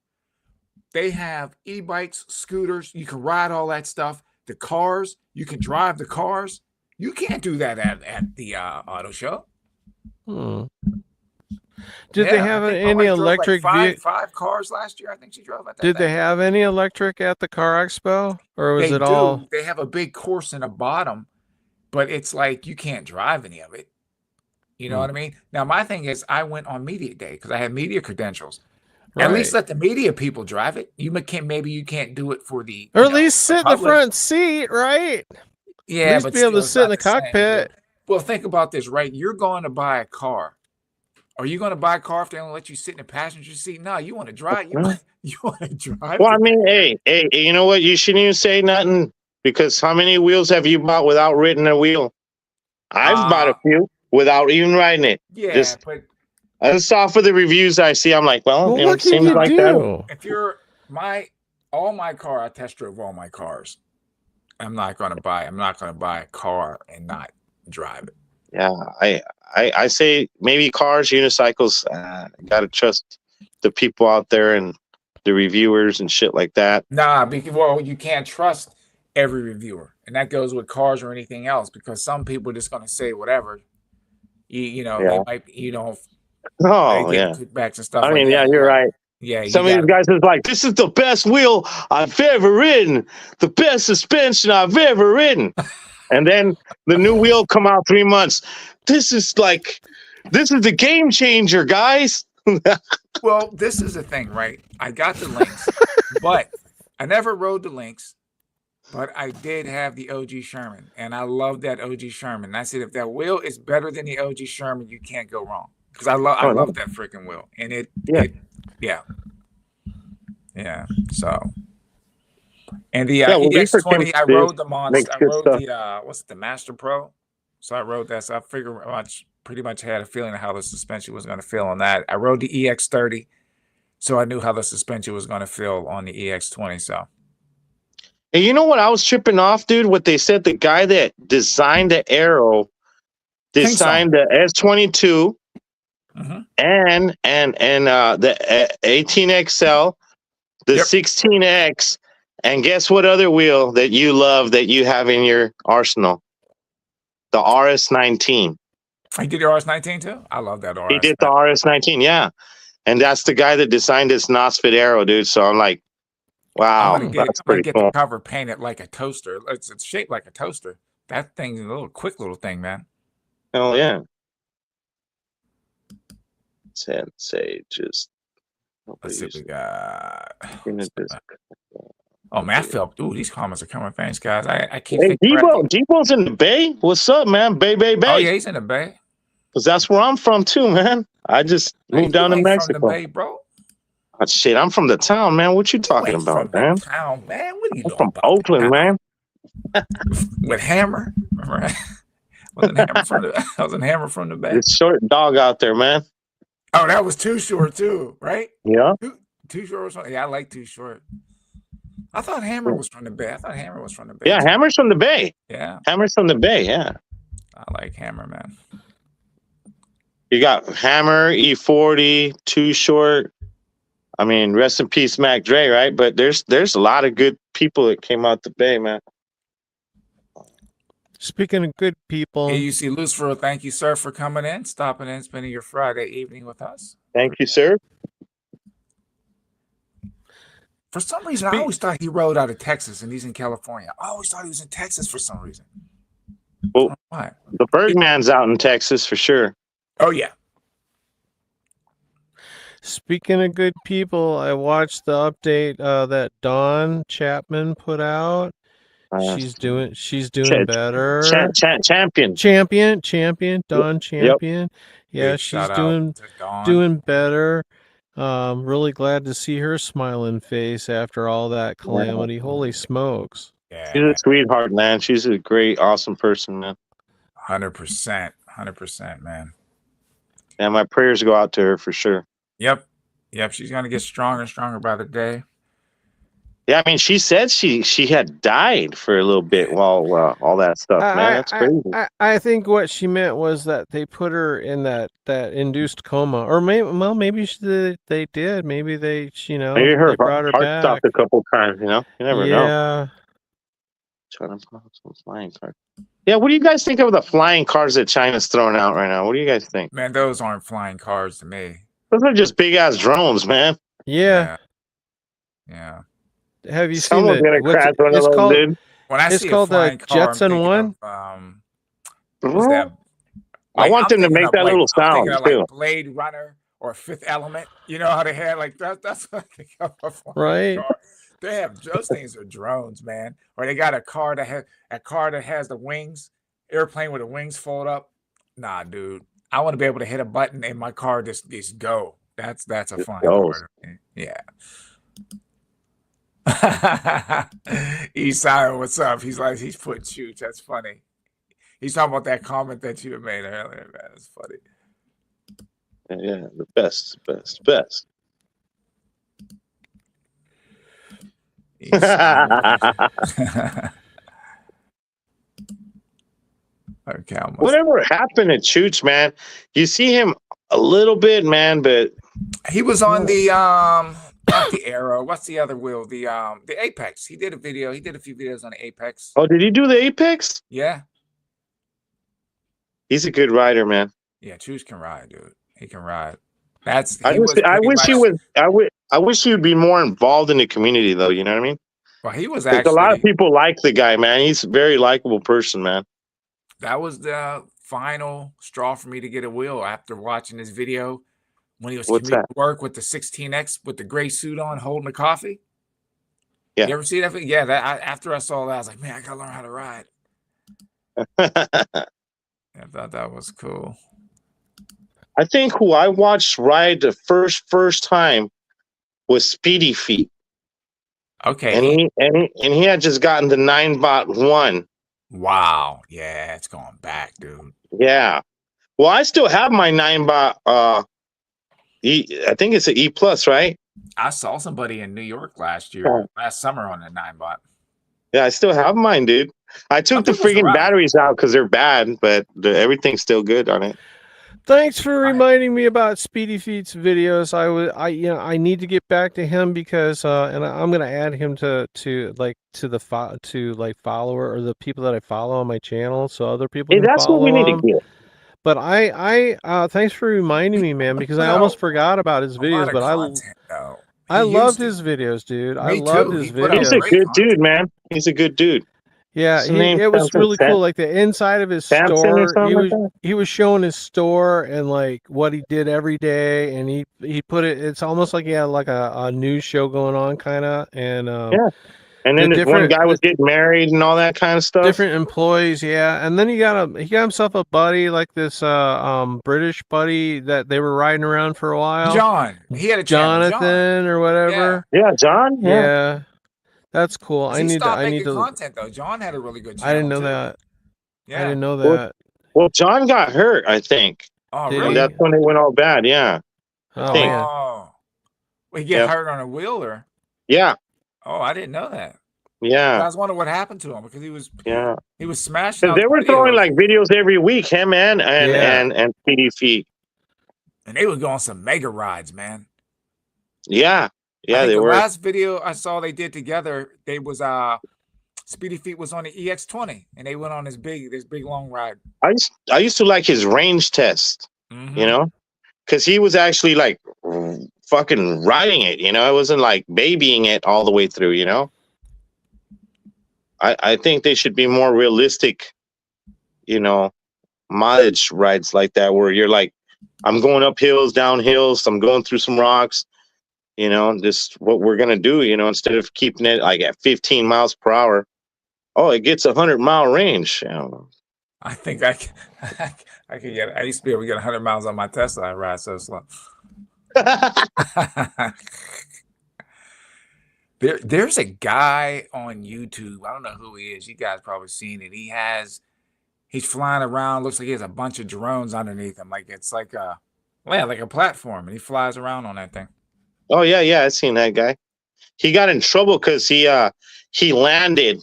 They have e-bikes, scooters, you can ride all that stuff. The cars, you can drive the cars. You can't do that at the auto show. Did they have any electric like five cars last year? I think she drove at that. Did they have any electric at the car expo, or was it all? They have a big course in the bottom, but it's like you can't drive any of it. You know what I mean? Now my thing is, I went on media day because I had media credentials. Right. At least let the media people drive it. Maybe you can't do it for the, or at least sit in the front seat, right? Yeah, but be able to sit in the cockpit. Well, think about this, right? You're going to buy a car. Are you going to buy a car if they don't let you sit in the passenger seat? No, you want to drive. You want to drive. Well, I mean, hey, you know what? You shouldn't even say nothing because how many wheels have you bought without riding a wheel? I've bought a few without even riding it. Yeah, but I saw for the reviews I see. I'm like, well it seems like that. If you're I test drove all my cars. I'm not going to buy a car and not drive it. Yeah, I say maybe cars, unicycles. Gotta trust the people out there and the reviewers and shit like that. Nah, because well, you can't trust every reviewer, and that goes with cars or anything else, because some people are just gonna say whatever. You know, they might, they get kickbacks and stuff. I mean, yeah, you're right. Yeah, some of these guys is like, this is the best wheel I've ever ridden, the best suspension I've ever ridden. And then the new wheel come out 3 months. This is the game changer, guys. Well, this is the thing, right? I got the links, but I never rode the links. But I did have the OG Sherman, and I love that OG Sherman. And I said, if that wheel is better than the OG Sherman, you can't go wrong. Because I love that freaking wheel, and yeah. So, and the EX20, I rode the Monster. I rode the Master Pro. So I rode that. So I figured pretty much had a feeling of how the suspension was going to feel on that. I rode the EX30, so I knew how the suspension was going to feel on the EX20. So. And you know what I was tripping off, dude? What they said, the guy that designed the Aero designed the S22 and the 18XL, the 16X, and guess what other wheel that you love that you have in your arsenal? The RS19. He did the RS19 too? I love that RS. He did the RS19, yeah. And that's the guy that designed this NOSFET Aero, dude. So I'm like, wow, I'm gonna get the cover painted like a toaster. It's shaped like a toaster. That thing's a quick little thing, man. Oh yeah. Sensei, just let's see what we got. Oh man, I felt. Ooh, these comments are coming. Thanks, guys. I keep. Hey, Debo's in the Bay. What's up, man? Bay. Oh yeah, he's in the Bay. Cause that's where I'm from too, man. I just moved down to Mexico. From the Bay, bro. Oh, shit, I'm from the town, man. What you talking about, man? Town, man. What are you doing? From Oakland, man. With Hammer, remember? I was in Hammer from the Bay. It's short dog out there, man. Oh, that was Too Short too, right? Yeah. Too Short was. Yeah, I like Too Short. I thought Hammer was from the Bay. Yeah, Hammer's from the Bay. Yeah. Hammer's from the Bay. Yeah. I like Hammer, man. You got Hammer, E40, Too Short. I mean, rest in peace, Mac Dre, right? But there's a lot of good people that came out the Bay, man. Speaking of good people, AUC Lucifer, thank you, sir, for coming in, stopping in, spending your Friday evening with us. Thank you, sir. For some reason, I always thought he rode out of Texas, and he's in California. I always thought he was in Texas for some reason. Well, the Birdman's out in Texas for sure. Oh yeah. Speaking of good people, I watched the update that Dawn Chapman put out. She's doing better. Champion. Dawn Champion. Yeah, big she's doing better. Really glad to see her smiling face after all that calamity. Holy smokes. Yeah, she's a sweetheart, man. She's a great, awesome person, man. 100%, man. And my prayers go out to her for sure. Yep. She's gonna get stronger and stronger by the day. Yeah, I mean, she said she had died for a little bit while all that stuff, man. That's crazy. I think what she meant was that they put her in that induced coma, or maybe they did. Maybe they her brought her heart back. stopped a couple times. You never know. Yeah. China flying cars. Yeah, what do you guys think of the flying cars that China's throwing out right now? What do you guys think? Man, those aren't flying cars to me. Those are just big ass drones, man. Yeah. Have you seen it? It's called, dude. When I see called the Jetson One. I want them to make that little sound too. Like Blade Runner or Fifth Element. You know how they had like that? That's what I think of. Right. Car. They have those things are drones, man. Or they got a car that has the wings, airplane with the wings fold up. Nah, dude. I want to be able to hit a button and my car just go. That's a flying car. Yeah. Esau, what's up? He's putting shoots. That's funny. He's talking about that comment that you made earlier, man. That's funny. Yeah, the best. Okay, whatever happened to Chooch, man? You see him a little bit, man, but He was on the not the Arrow. What's the other wheel? The Apex. He did a video. He did a few videos on the Apex. Oh, did he do the Apex? Yeah. He's a good rider, man. Yeah, Choose can ride, dude. He can ride. That's. I wish he would be more involved in the community, though. You know what I mean? Well, he was actually. A lot of people like the guy, man. He's a very likable person, man. That was the final straw for me to get a wheel after watching this video when he was commuting to work with the 16X with the gray suit on, holding the coffee. Yeah. You ever see that? Yeah. After I saw that, I was like, man, I gotta learn how to ride. I thought that was cool. I think who I watched ride the first time was Speedy Feet. Okay. And he had just gotten the 9-bot 1. Wow. Yeah, it's going back, dude. Yeah. Well, I still have my 9-bot I think it's an E+, right? I saw somebody in New York last summer on a 9-bot. Yeah, I still have mine, dude. I took the freaking batteries out because they're bad, but everything's still good on it. Thanks for reminding me about Speedy Feet's videos. I need to get back to him because and I'm gonna add him to follower or the people that I follow on my channel, so other people can that's follow what we need him. to get. But thanks for reminding me, man, because I almost forgot about his videos. But I loved his videos, dude. I loved his videos. He's a good dude, man. He's a good dude. Yeah, it was really cool. Like the inside of his store, he was showing his store and like what he did every day, and he put it. It's almost like he had like a news show going on, kind of. And yeah, and then this one guy was getting married and all that kind of stuff. Different employees, yeah. And then he got himself a buddy, like this British buddy that they were riding around for a while. John, he had a Jonathan or whatever. Yeah, John. Yeah. That's cool. I need to content though. John had a really good channel. I didn't know that. Yeah. I didn't know that. Well, John got hurt, I think. Oh, really? And that's when it went all bad. Yeah. Oh, man. Well, he get hurt on a wheel, or? Yeah. Oh, I didn't know that. Yeah. I was wondering what happened to him because he was smashed. They were throwing like videos every week, him and Speedy Feet. And they would go on some mega rides, man. Yeah. Yeah, they were. The last video I saw they did together, they was Speedy Feet was on the EX20 and they went on this big long ride. I used to like his range test, you know, because he was actually like fucking riding it, you know. It wasn't like babying it all the way through, you know. I think they should be more realistic, you know, mileage rides like that where you're like, I'm going up hills, down hills, I'm going through some rocks. You know, this what we're gonna do. You know, instead of keeping it like at 15 miles per hour, oh, it gets 100-mile range. You know. I think I could get. I used to be able to get 100 miles on my Tesla. I ride so slow. There's a guy on YouTube. I don't know who he is. You guys probably seen it. He's flying around. Looks like he has a bunch of drones underneath him. Like it's like a platform, and he flies around on that thing. Oh yeah, I seen that guy. He got in trouble because he landed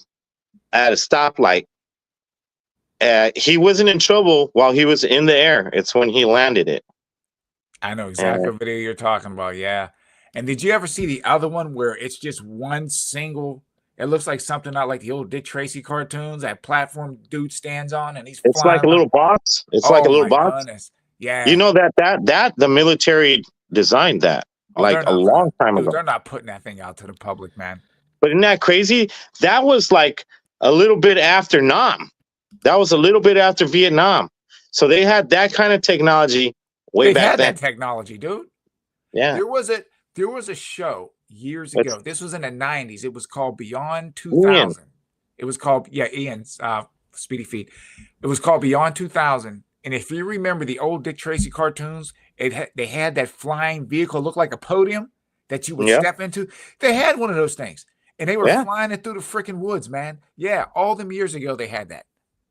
at a stoplight. He wasn't in trouble while he was in the air. It's when he landed it. I know exactly what video you're talking about. Yeah. And did you ever see the other one where it's just one single? It looks like something out like the old Dick Tracy cartoons. That platform dude stands on, and it's like a little box. It's like a little box. Goodness. Yeah. You know that the military designed that. Like a long time ago. They're not putting that thing out to the public, man. But isn't that crazy? That was like a little bit after Nam. That was a little bit after Vietnam. So they had that kind of technology way back then. They had that technology, dude. Yeah. There was a show years ago. This was in the 90s. It was called Beyond 2000. It was called Ian's Speedy Feet. It was called Beyond 2000. And if you remember the old Dick Tracy cartoons, they had that flying vehicle look like a podium that you would step into. They had one of those things, and they were flying it through the freaking woods, man. Yeah, all them years ago they had that.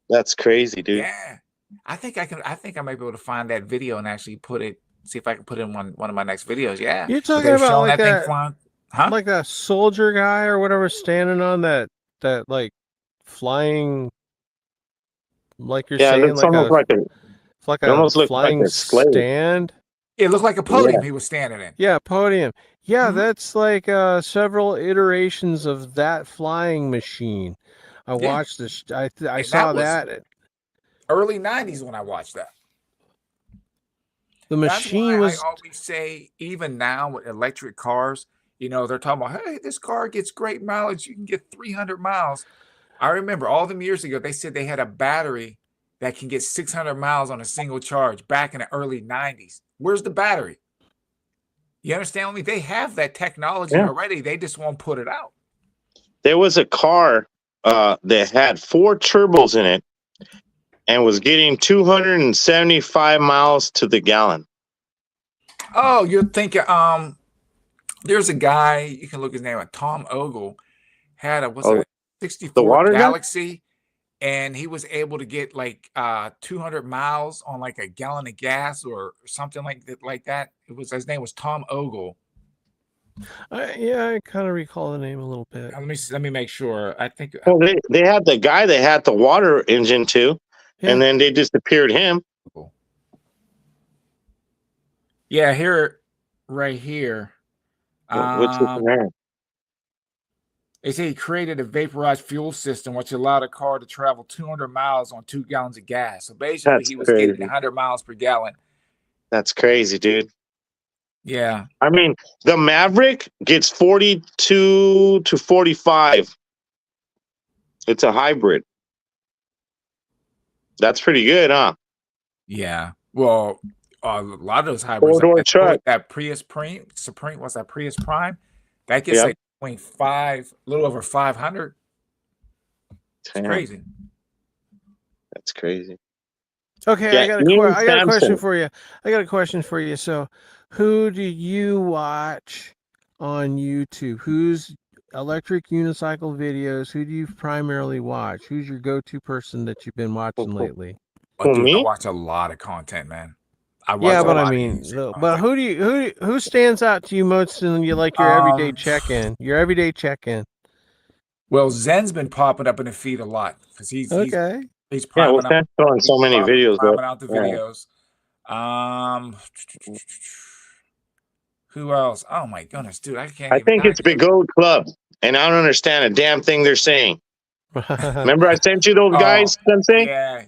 That's crazy, dude. Yeah, I think I might be able to find that video and actually see if I can put it in one of my next videos. Yeah, you're talking about like that flying, like a soldier guy or whatever standing on that like flying, like you're saying, it's almost like a flying stand. It looked like a podium he was standing in. Yeah, podium. Yeah, that's like several iterations of that flying machine. I watched this. I saw that early 90s when I watched that. The machine was. I always say, even now with electric cars, you know, they're talking about, hey, this car gets great mileage. You can get 300 miles. I remember all them years ago, they said they had a battery that can get 600 miles on a single charge back in the early 90s. Where's the battery? You understand me? They have that technology already. They just won't put it out. There was a car that had 4 turbos in it and was getting 275 miles to the gallon. Oh, you're thinking, there's a guy, you can look his name up, Tom Ogle, had a 64 Galaxy, and he was able to get like 200 miles on like a gallon of gas or something like that. His name was Tom Ogle. Yeah, I kind of recall the name a little bit. Let me make sure. I think they had the guy that had the water engine too, and then they disappeared him. Yeah, here, right here. What's his name? They say he created a vaporized fuel system which allowed a car to travel 200 miles on 2 gallons of gas. So basically, he was getting 100 miles per gallon. That's crazy, dude. Yeah. I mean, the Maverick gets 42 to 45. It's a hybrid. That's pretty good, huh? Yeah. Well, a lot of those hybrids, that Prius Supreme, what's that, Prius Prime? That gets like a little over 500. It's crazy. That's crazy. Okay, I got a question for you. I got a question for you. So, who do you watch on YouTube? Who's electric unicycle videos? Who do you primarily watch? Who's your go-to person that you've been watching lately? Oh, dude, I watch a lot of content, man. But I mean, but who stands out to you most and you like your everyday check-in? Your everyday check-in. Well, Zen's been popping up in the feed a lot because he's priming out. Throwing so many videos. Priming out the videos. Who else? Oh my goodness, dude! I think it's Big Old Club, and I don't understand a damn thing they're saying. Remember, I sent you those guys.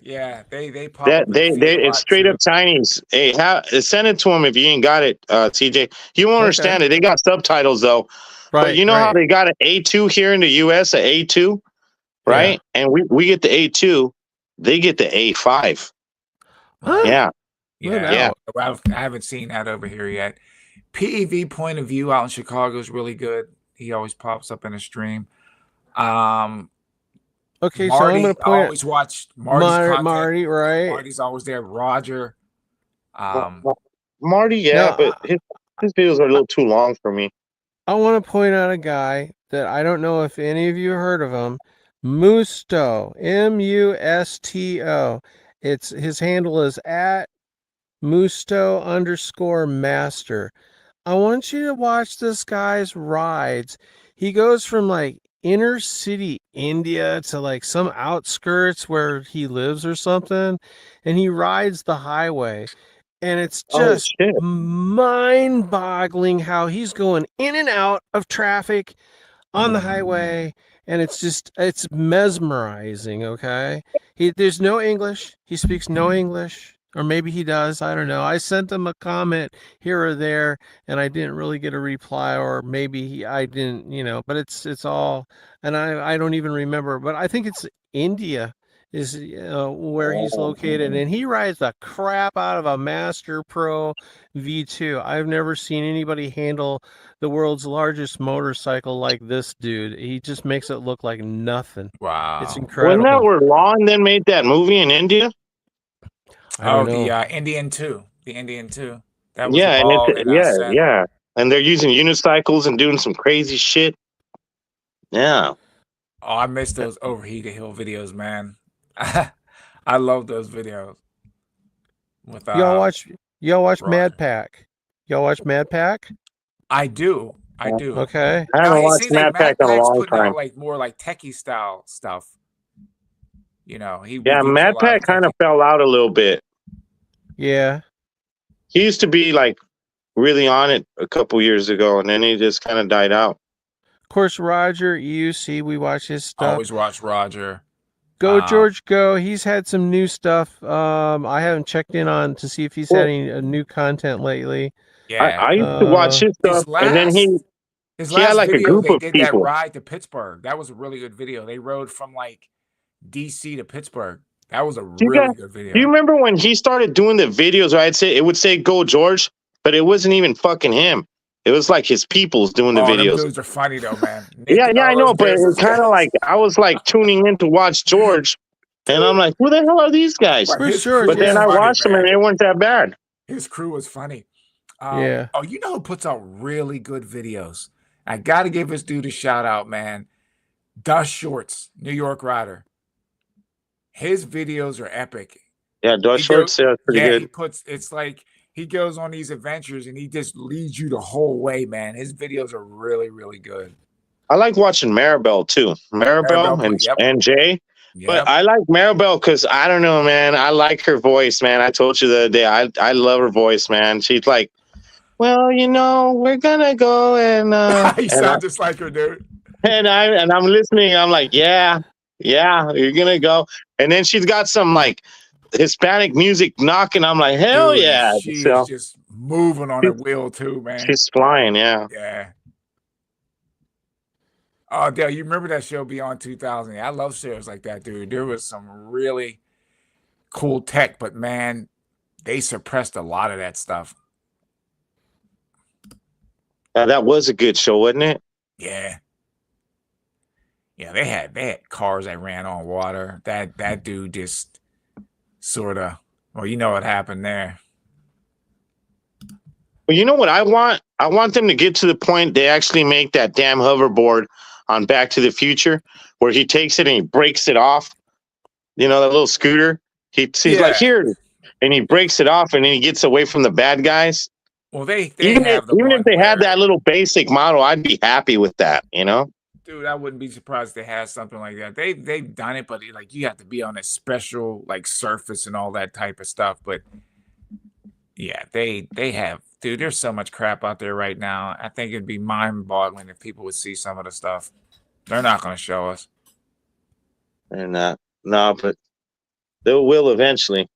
Yeah. They pop up. It's straight up Chinese. Hey, send it to them if you ain't got it, TJ. You won't understand it. They got subtitles though. Right. But you know how they got an A2 here in the US, an A2, right? Yeah. And we get the A2, they get the A5. Huh? Yeah. I haven't seen that over here yet. PEV Point of View out in Chicago is really good. He always pops up in a stream. Okay, Marty, so I'm going to point. I always watch Marty's Marty, right? Marty's always there. Roger. Marty, but his videos are a little too long for me. I want to point out a guy that I don't know if any of you heard of him. Musto, Musto. His handle is at Musto_master. I want you to watch this guy's rides. He goes from like inner city India to like some outskirts where he lives or something, and he rides the highway, and it's just mind-boggling how he's going in and out of traffic on the highway, and it's mesmerizing. Okay, there's no English. He speaks no English. Or maybe he does. I don't know. I sent him a comment here or there, and I didn't really get a reply, or maybe I didn't, but it's all, and I don't even remember. But I think it's India is where he's located, and he rides the crap out of a Master Pro V2. I've never seen anybody handle the world's largest motorcycle like this dude. He just makes it look like nothing. Wow. It's incredible. Wasn't that where Lon then made that movie in India? The Indian 2. The Indian 2. That was and they're using unicycles and doing some crazy shit. Yeah. Oh, I miss those Overheated Hill videos, man. I love those videos. With y'all watch Mad Pack? Y'all watch Mad Pack? I do. Okay. I haven't watched Mad Pack in a long time. Out like more like techie style stuff. Mad Pack kind of fell out a little bit. Yeah. He used to be like really on it a couple years ago, and then he just kind of died out. Of course, Roger EUC, we watch his stuff. Always watch Roger. Go George Go. He's had some new stuff. I haven't checked in on to see if he's had any new content lately. Yeah, I used to watch his stuff, and then he had like video, a group they of did people. that ride to Pittsburgh. That was a really good video. They rode from like DC to Pittsburgh. That was a really good video. Do you remember when he started doing the videos where it would say "Go George," but it wasn't even fucking him. It was like his people's doing the videos. Those are funny though, man. yeah, I know, but it's kind of like I was like tuning in to watch George, and I'm like, who the hell are these guys? But then I watched them, and they weren't that bad. His crew was funny. Yeah. Oh, you know who puts out really good videos? I got to give this dude a shout out, man. Dust Shorts, New York Rider. His videos are epic. Yeah, Dust Shorts, yeah, pretty good. It's like he goes on these adventures and he just leads you the whole way, man. His videos are really, really good. I like watching Maribel too. Maribel and Jay. Yep. But I like Maribel because I don't know, man. I like her voice, man. I told you the other day, I love her voice, man. She's like, well, you know, we're gonna go and you sound just like her, dude. And I'm listening. I'm like, yeah, you're gonna go. And then she's got some like Hispanic music knocking. I'm like, hell dude, yeah. She's just moving on her wheel too, man. She's flying, yeah. Yeah. Oh, Dale, you remember that show Beyond 2000? I love shows like that, dude. There was some really cool tech, but man, they suppressed a lot of that stuff. That was a good show, wasn't it? Yeah. Yeah, they had cars that ran on water. That dude just sort of, well, you know what happened there. Well, you know what I want? I want them to get to the point they actually make that damn hoverboard on Back to the Future where he takes it and he breaks it off. You know, that little scooter? He's like, here. And he breaks it off and then he gets away from the bad guys. Well, they even if they had that little basic model, I'd be happy with that, you know? Dude, I wouldn't be surprised if they had something like that. They've done it, but like you have to be on a special like surface and all that type of stuff. But yeah, they have, dude, there's so much crap out there right now. I think it'd be mind-boggling if people would see some of the stuff. They're not going to show us. They're not. No, but they will eventually.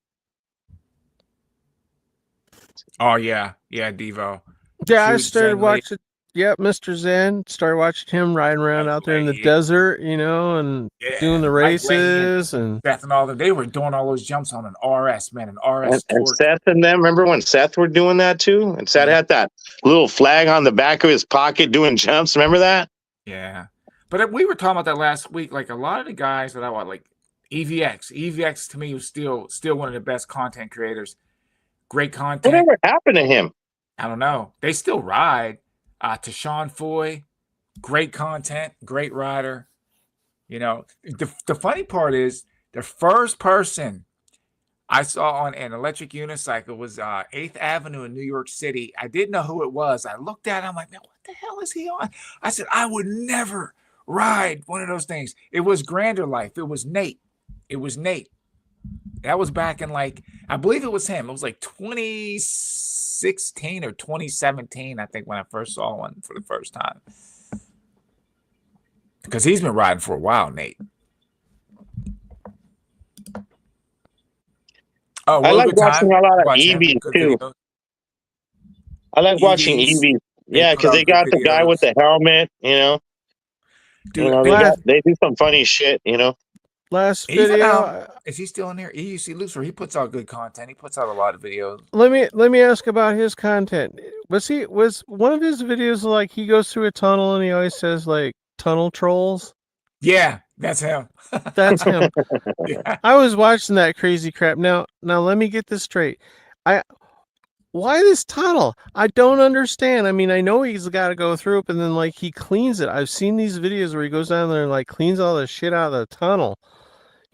Oh, yeah. Yeah, Devo. Yeah, I started watching. Yep, Mr. Zen. Started watching him riding around out there in the desert, you know, and doing the races and Seth and all that. They were doing all those jumps on an RS, man, an RS. And Seth and them. Remember when Seth were doing that too? And Seth had that little flag on the back of his pocket doing jumps. Remember that? Yeah, but we were talking about that last week. Like a lot of the guys that I want, like EVX. EVX to me was still one of the best content creators. Great content. Whatever happened to him? I don't know. They still ride. To Sean Foy, great content, great rider. You know, the funny part is the first person I saw on an electric unicycle was 8th Avenue in New York City. I didn't know who it was. I looked at it. I'm like, man, what the hell is he on? I said, I would never ride one of those things. It was Grander Life. It was Nate. That was back in like, I believe it was him. It was like 2016 or 2017, I think, when I first saw one for the first time. Because he's been riding for a while, Nate. Oh, I like watching a lot of EVs too. I like watching EVs. Yeah, because they got the guy with the helmet, you know. Dude, you know, they do some funny shit, you know. Last video, is he still in there? EUC Loops, where he puts out good content. He puts out a lot of videos. Let me ask about his content. Was one of his videos like he goes through a tunnel and he always says like tunnel trolls? Yeah, that's him. That's him. Yeah. I was watching that crazy crap. Now let me get this straight. Why this tunnel? I don't understand. I mean, I know he's got to go through it, and then like he cleans it. I've seen these videos where he goes down there and like cleans all the shit out of the tunnel.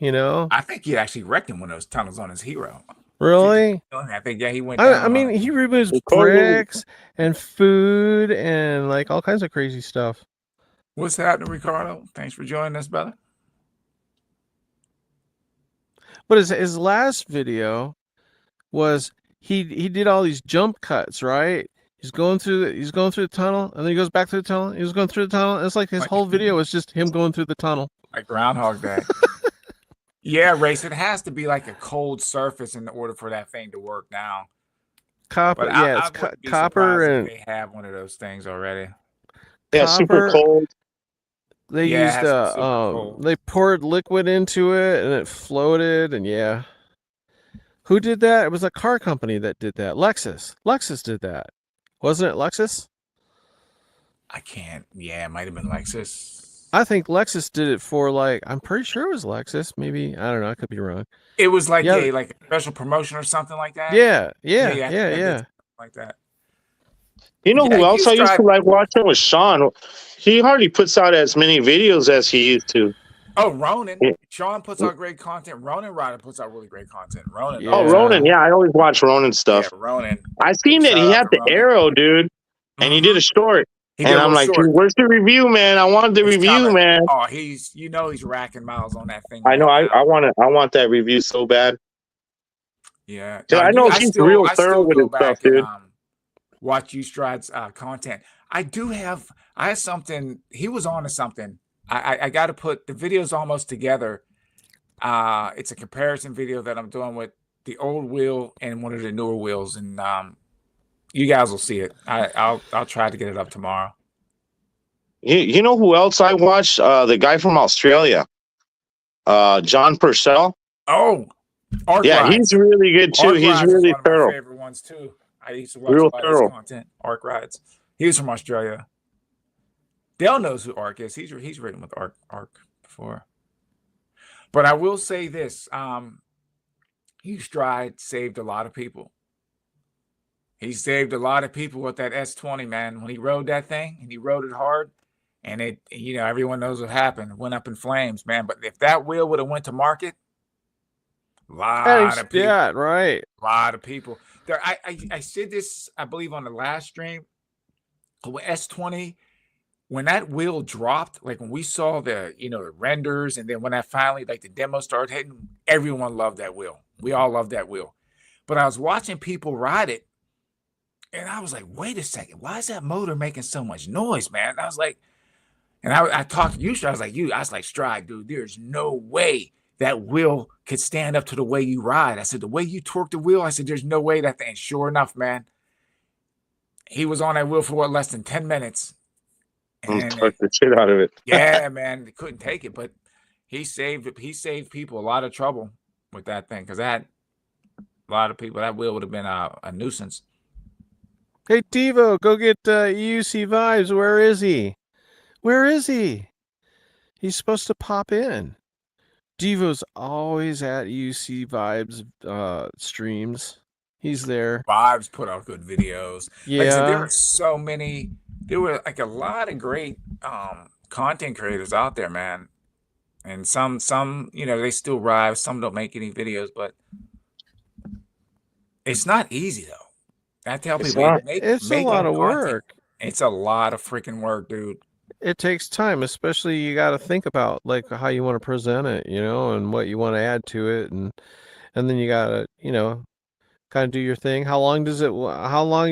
You know, I think he actually wrecked in one of those tunnels on his Hero. Really? I think he went down. I mean, he removes bricks and food and like all kinds of crazy stuff. What's happening, Ricardo? Thanks for joining us, brother. But his last video was he did all these jump cuts, right? He's going through the tunnel, and then he goes back through the tunnel. He was going through the tunnel. It's like his whole video was just him going through the tunnel. Like Groundhog Day. Yeah, Race. It has to be like a cold surface in order for that thing to work now. Copper, yeah, it's copper, and they have one of those things already. Yeah, super cold. They used they poured liquid into it, and it floated, and yeah. Who did that? It was a car company that did that. Lexus. Lexus did that. Wasn't it Lexus? I can't. Yeah, it might have been Lexus. I think Lexus did it for I'm pretty sure it was Lexus. Maybe, I don't know. I could be wrong. It was like a special promotion or something like that. Yeah. Like that. You know who else I used to like watching was Sean. He hardly puts out as many videos as he used to. Oh, Ronan. Yeah. Sean puts out great content. Ronan Ryder puts out really great content. Ronan. Yeah. Oh, Ronan. Yeah, I always watch Ronan stuff. Yeah, Ronan. I seen that he had the Arrow, dude, and he did a short. And I'm like, dude, where's the review, man? I want the review, man. Oh, he's racking miles on that thing. I know. I want that review so bad. Yeah. I know he's real thorough with his stuff, dude. Watch Ustride's content. I have something. He was on to something. I got to put the videos almost together. It's a comparison video that I'm doing with the old wheel and one of the newer wheels, and you guys will see it. I'll try to get it up tomorrow. You know who else I watched? The guy from Australia, John Purcell. Oh, he's really good too. He's really thorough. One of my favorite ones too. I used to watch a lot of his content. Arc Rides. He was from Australia. Dale knows who Arc is. He's written with Arc before. But I will say this: Stride saved a lot of people. He saved a lot of people with that S20, man. When he rode that thing, and he rode it hard, and it, everyone knows what happened. It went up in flames, man. But if that wheel would have went to market, a lot of people. Yeah, right. A lot of people. There, I said this, I believe, on the last stream. With S20, when that wheel dropped, like when we saw the renders, and then when that finally the demo started hitting, everyone loved that wheel. We all loved that wheel. But I was watching people ride it, and I was like, wait a second, why is that motor making so much noise, man? And I was like, and I talked to you, I was like, Stride, dude, there's no way that wheel could stand up to the way you ride. I said, the way you torque the wheel, I said, there's no way that thing. Sure enough, man, he was on that wheel for less than 10 minutes. And torqued the shit out of it. Yeah, man, they couldn't take it, but he saved people a lot of trouble with that thing, because a lot of people, that wheel would have been a nuisance. Hey, Devo, go get EUC Vibes. Where is he? Where is he? He's supposed to pop in. Devo's always at EUC Vibes streams. He's there. Vibes put out good videos. Yeah. Like I said, there were so many. There were a lot of great content creators out there, man. And some they still ride. Some don't make any videos, but it's not easy though. I tell people, it's a lot of work. It's a lot of freaking work, dude. It takes time, especially you got to think about how you want to present it, and what you want to add to it, and then you got to, kind of do your thing. How long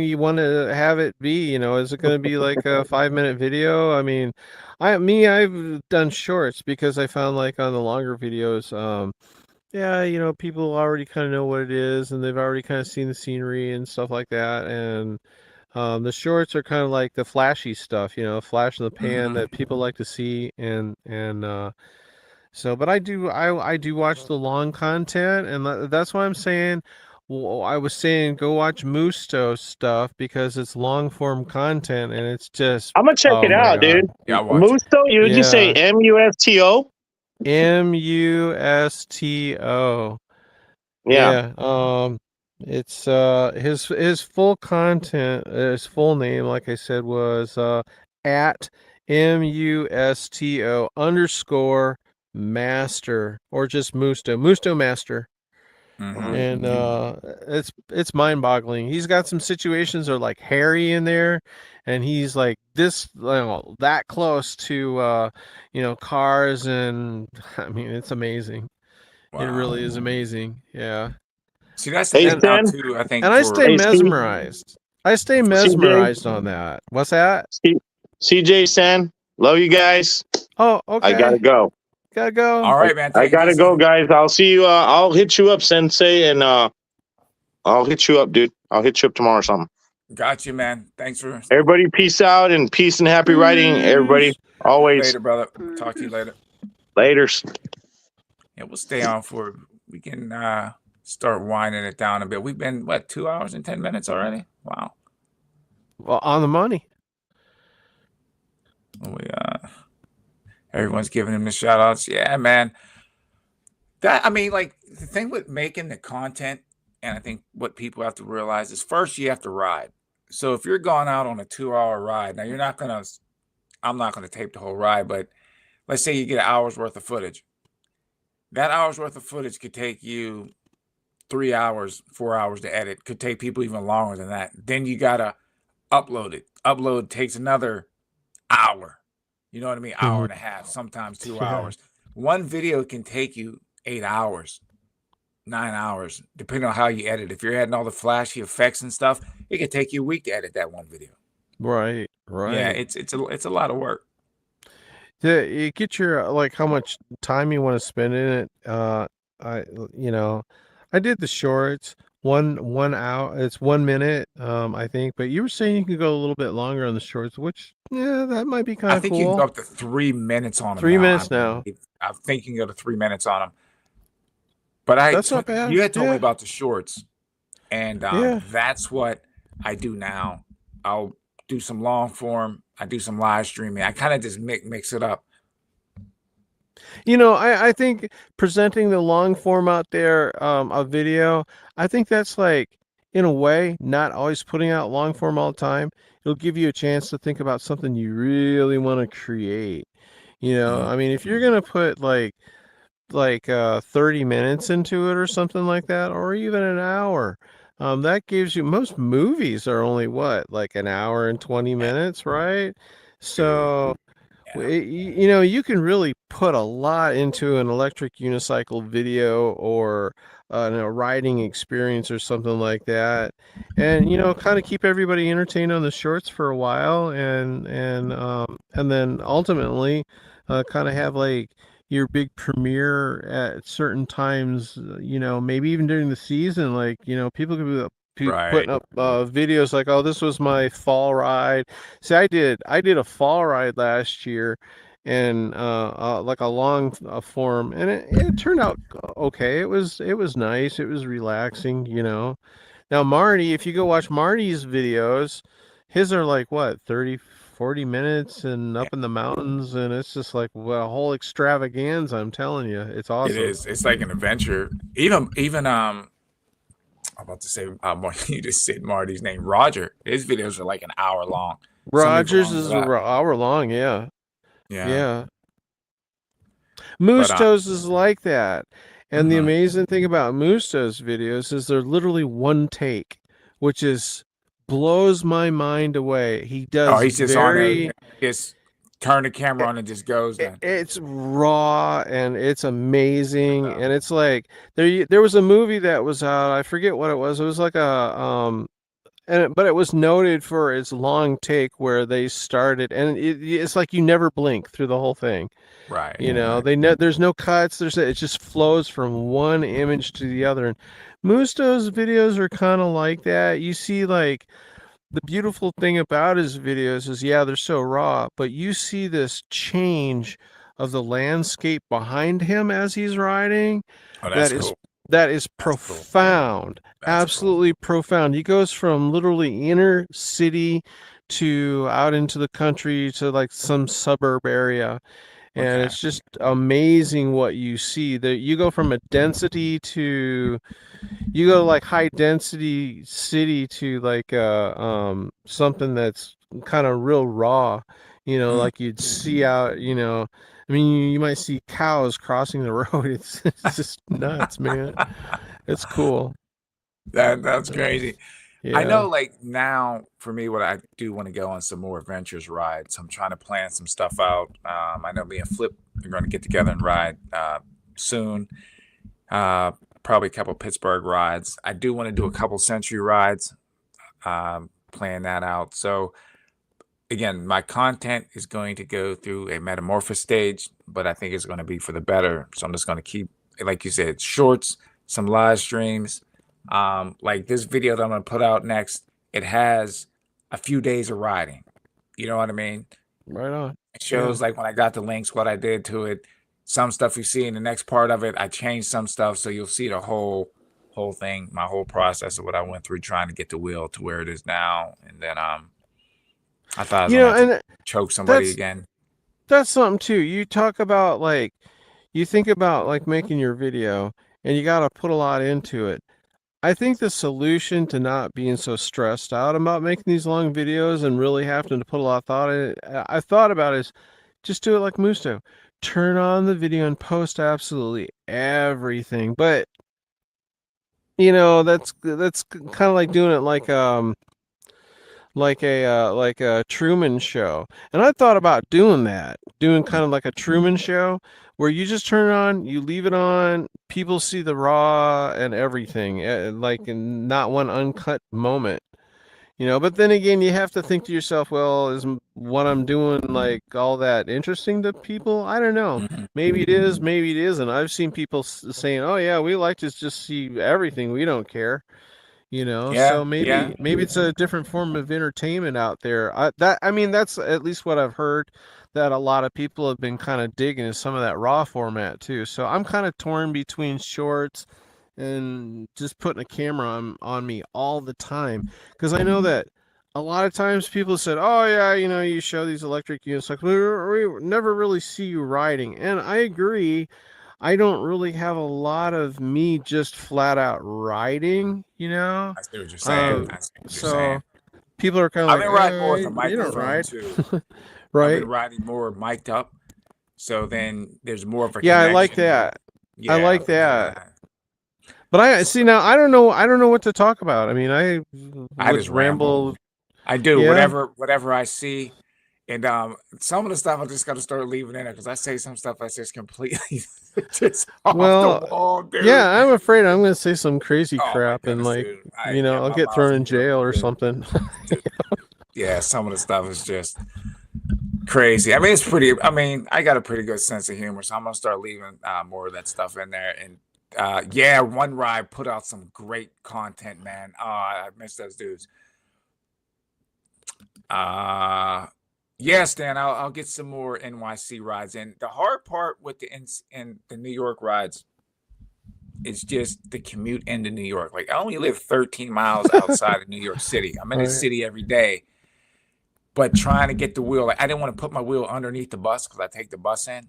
you want to have it be? Is it going to be like a 5-minute video? I mean, I've done shorts because I found on the longer videos, people already kind of know what it is, and they've already kind of seen the scenery and stuff like that, and the shorts are kind of like the flashy stuff, flash in the pan that people like to see, and so. But I do watch the long content, and that's why I'm saying. Well, I was saying go watch Musto stuff because it's long form content, and it's just. I'm gonna check it out, dude. Yeah, Musto. You just say MUSTO. MUSTO. Yeah. It's his full content, his full name, like I said, was at MUSTO_master, or just Musto Master. And it's mind-boggling. He's got some situations that are hairy in there, and he's that close to cars, and I mean, it's amazing. Wow. It really is amazing. Yeah. See, that's the thing now too. I think, and I stay mesmerized. I stay mesmerized on that. What's that? CJ, San, love you guys. Oh, okay. I gotta go. Gotta go. All right, man. I gotta go, guys. I'll see you. I'll hit you up, Sensei, and I'll hit you up, dude. I'll hit you up tomorrow or something. Got you, man. Thanks for everybody. Peace out and peace and happy writing, everybody. Always. Later, brother. Talk to you later. Laters. Yeah, we'll stay on for. We can start winding it down a bit. We've been what 2 hours and 10 minutes already. Wow. Well, on the money. We everyone's giving him the shout outs. Yeah, man. That, I mean, like, the thing with making the content, and I think what people have to realize is first you have to ride. So if you're going out on a 2-hour ride, now I'm not gonna tape the whole ride, but let's say you get an hour's worth of footage. That hour's worth of footage could take you 3 hours, 4 hours to edit. Could take people even longer than that. Then you gotta upload it. Upload takes another hour. You know what I mean? Hour and a half, sometimes 2 hours. One video can take you 8 hours, 9 hours, depending on how you edit. If you're adding all the flashy effects and stuff, it could take you a week to edit that one video. Right. Yeah, it's a lot of work. You get your like how much time you want to spend in it. I did the shorts. 1 hour. It's 1 minute, I think. But you were saying you could go a little bit longer on the shorts, which that might be kind of cool. I think you can go up to 3 minutes on them. 3 minutes now. I'm thinking go to 3 minutes on them. But that's not bad. You had told me about the shorts, and that's what I do now. I'll do some long form. I do some live streaming. I kind of just mix it up. I think presenting the long form out there, a video, I think that's like, in a way, not always putting out long form all the time. It'll give you a chance to think about something you really want to create. I mean, if you're going to put like 30 minutes into it or something like that, or even an hour, that gives you, most movies are only like an hour and 20 minutes, right? So you can really put a lot into an electric unicycle video or a riding experience or something like that, and kind of keep everybody entertained on the shorts for a while, and then ultimately kind of have like your big premiere at certain times, maybe even during the season, like people could be putting up videos like, oh, this was my fall ride. See, I did a fall ride last year, and like a long form, and it turned out okay. It was nice. It was relaxing. Now Marty, if you go watch Marty's videos, his are like what, 30-40 minutes and up in the mountains, and it's just like, well, a whole extravaganza. I'm telling you, it's awesome. It is. It's like an adventure. Even I'm about to say, you just said Marty's name. Roger, his videos are like an hour long. Rogers is an hour long. Yeah. Musto's is like that. And the amazing thing about Musto's videos is they're literally one take, which blows my mind away. He does. Oh, he's just just turn the camera on and just goes. It's raw and it's amazing, and it's like there was a movie that was out. I forget what it was. It was like but it was noted for its long take where they started, and it's like you never blink through the whole thing. Right. There's no cuts. It just flows from one image to the other. And Musto's videos are kind of like that. You see, like, the beautiful thing about his videos is, they're so raw, but you see this change of the landscape behind him as he's riding. Oh, that's cool. That is profound. Cool. Absolutely profound. He goes from literally inner city to out into the country to like some suburb area. And it's just amazing what you see. That you go from a density to, like high density city to like something that's kind of real raw, like you'd see out, I mean, you might see cows crossing the road. It's just nuts, man. It's cool. That's crazy. Yeah. I know, like, now for me, what I do want to go on some more adventures rides. I'm trying to plan some stuff out. I know me and Flip are going to get together and ride soon. probably a couple Pittsburgh rides. I do want to do a couple Century rides, plan that out. So again, my content is going to go through a metamorphosis stage, but I think it's going to be for the better. So I'm just going to keep, like you said, shorts, some live streams. Like this video that I'm going to put out next, it has a few days of riding. You know what I mean? Right on. It shows like when I got the links, what I did to it. Some stuff you see in the next part of it, I changed some stuff, so you'll see the whole thing, my whole process of what I went through trying to get the wheel to where it is now. And then I thought I was gonna have to choke somebody again. That's something too. You talk about like, you think about like making your video, and you got to put a lot into it. I think the solution to not being so stressed out about making these long videos and really having to put a lot of thought in it, I thought about is just do it like Musto. Turn on the video and post absolutely everything. But you know, that's kind of like doing it like a Truman Show. And I thought about doing that, doing kind of like a Truman Show where you just turn it on, you leave it on, people see the raw and everything, like not one uncut moment. You know, but then again, you have to think to yourself, well, is what I'm doing like all that interesting to people? I don't know. Maybe it is, maybe it isn't. I've seen people saying, "Oh yeah, we like to just see everything. We don't care." You know, so maybe it's a different form of entertainment out there. I mean, that's at least what I've heard that a lot of people have been kind of digging is some of that raw format too. So I'm kind of torn between shorts and just putting a camera on me all the time, because I know that a lot of times people said, "Oh yeah, you know, you show these electric units, like we never really see you riding," and I agree. I don't really have a lot of me just flat out riding, you know. I see what you're saying. So people are kind of I've like, been riding more with a you microphone don't ride. too. Right. I've been riding more mic'd up, so then there's more of a yeah. connection. I like that. Yeah, I like that. But I see now. I don't know what to talk about. I mean, I just ramble. I do whatever I see, and some of the stuff I just got to start leaving in there because I say some stuff that's just completely just off the wall, dude. Yeah, I'm afraid I'm going to say some crazy crap and like you know, I'll get thrown in jail or something. Yeah, some of the stuff is just crazy. I mean, it's pretty. I mean, I got a pretty good sense of humor, so I'm gonna start leaving more of that stuff in there. And yeah, One Ride put out some great content, man. I miss those dudes. Yeah, Stan, I'll get some more NYC rides. And the hard part with the New York rides is just the commute into New York. Like I only live 13 miles outside of New York City. I'm in the city every day, but trying to get the wheel, like I didn't want to put my wheel underneath the bus because I take the bus in.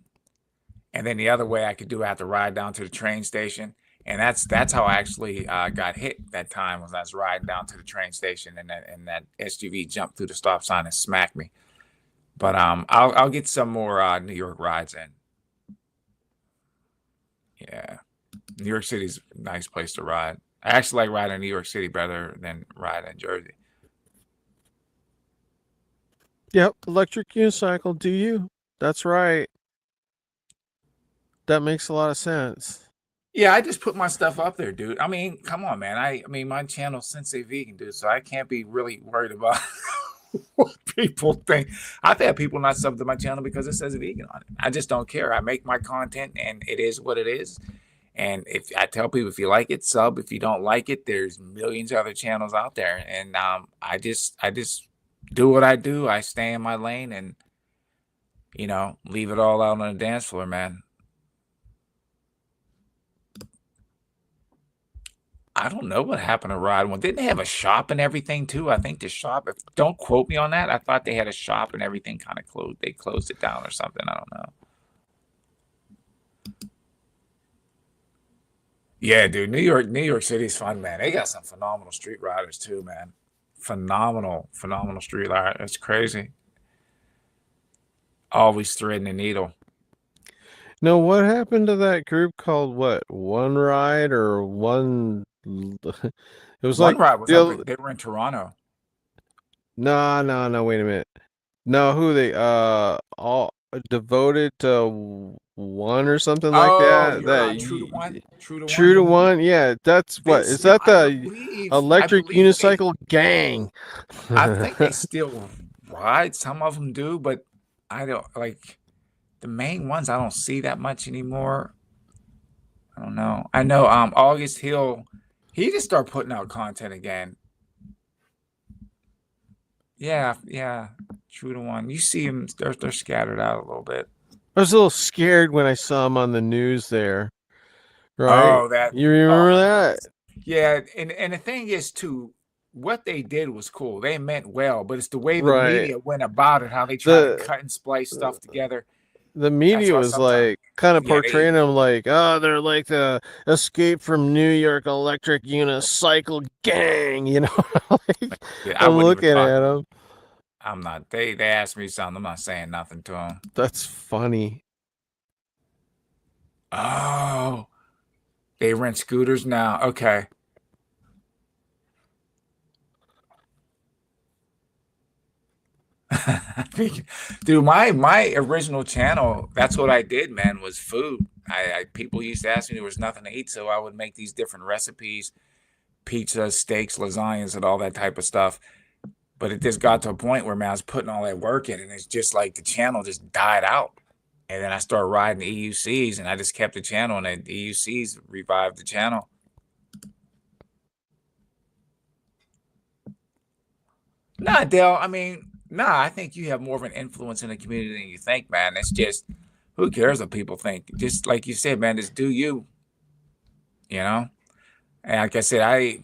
And then the other way I could do, I have to ride down to the train station. And that's how I actually got hit that time, was I was riding down to the train station and that SUV jumped through the stop sign and smacked me. But I'll get some more New York rides in. Yeah, New York City's a nice place to ride. I actually like riding in New York City better than riding in Jersey. Yep, electric unicycle. Do you? That's right. That makes a lot of sense. Yeah, I just put my stuff up there, dude. I mean, come on, man. I mean, my channel's Sensei Vegan, dude, so I can't be really worried about what people think. I've had people not sub to my channel because it says vegan on it. I just don't care. I make my content, and it is what it is. And if I tell people, if you like it, sub. If you don't like it, there's millions of other channels out there. And I just do what I do. I stay in my lane and, you know, leave it all out on the dance floor, man. I don't know what happened to Ride One. Didn't they have a shop and everything too? I think the shop, don't quote me on that. I thought they had a shop and everything kind of closed. They closed it down or something. I don't know. Yeah, dude. New York City's fun, man. They got some phenomenal street riders too, man. Phenomenal street riders. It's crazy. Always threading the needle. No, what happened to that group called what? One Ride or One? It was One like Ride was they were in Toronto. No. Wait a minute. No, who they? devoted to one or something like Oh, that. you're That True to One. True to One. Yeah, that's what is Still, that the I electric believe unicycle gang? I think they still ride. Some of them do, but I don't like the main ones. I don't see that much anymore. I don't know. I know August Hill, he just started putting out content again. Yeah, yeah. True to One. You see them, they're scattered out a little bit. I was a little scared when I saw him on the news there. Right? Oh, that You remember that? Yeah, and the thing is too, what they did was cool. They meant well, but it's the way the Right. media went about it, how they try to cut and splice stuff together. The media was like kind of portraying them like, oh, they're like the Escape from New York electric unicycle gang, you know. Like, I'm looking at them. I'm not. They asked me something. I'm not saying nothing to them. That's funny. Oh, they rent scooters now. Okay. Dude, my original channel, that's what I did, man, was food. People used to ask me there was nothing to eat, so I would make these different recipes, pizza, steaks, lasagnas, and all that type of stuff. But it just got to a point where, man, I was putting all that work in, and it's just like the channel just died out. And then I started riding the EUCs, and I just kept the channel, and the EUCs revived the channel. Nah, Dale, I mean, nah, I think you have more of an influence in the community than you think, man. It's just, who cares what people think? Just like you said, man, just do you. You know? And like I said,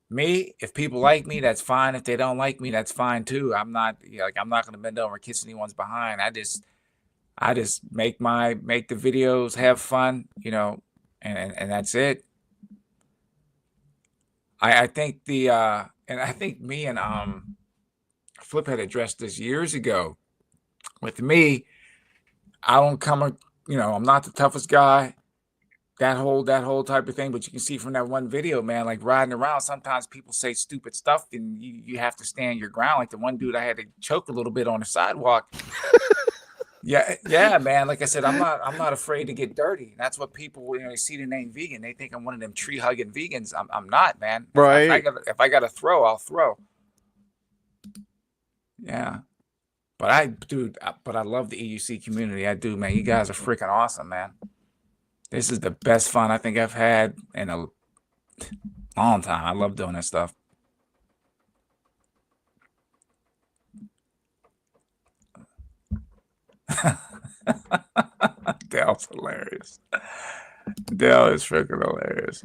if people like me, that's fine. If they don't like me, that's fine too. I'm not gonna bend over and kiss anyone's behind. I just make the videos, have fun, you know, and that's it. I think and I think me and Flip had addressed this years ago. With me, I don't come, you know, I'm not the toughest guy, that whole type of thing. But you can see from that one video, man, like riding around, sometimes people say stupid stuff and you have to stand your ground. Like the one dude I had to choke a little bit on the sidewalk. Yeah, man. Like I said, I'm not afraid to get dirty. That's what people, you know, they see the name vegan, they think I'm one of them tree hugging vegans. I'm not, man. Right. If I gotta throw, I'll throw. Yeah. But I love the EUC community. I do, man. You guys are freaking awesome, man. This is the best fun I think I've had in a long time. I love doing this stuff. Dale's hilarious. Dale is freaking hilarious.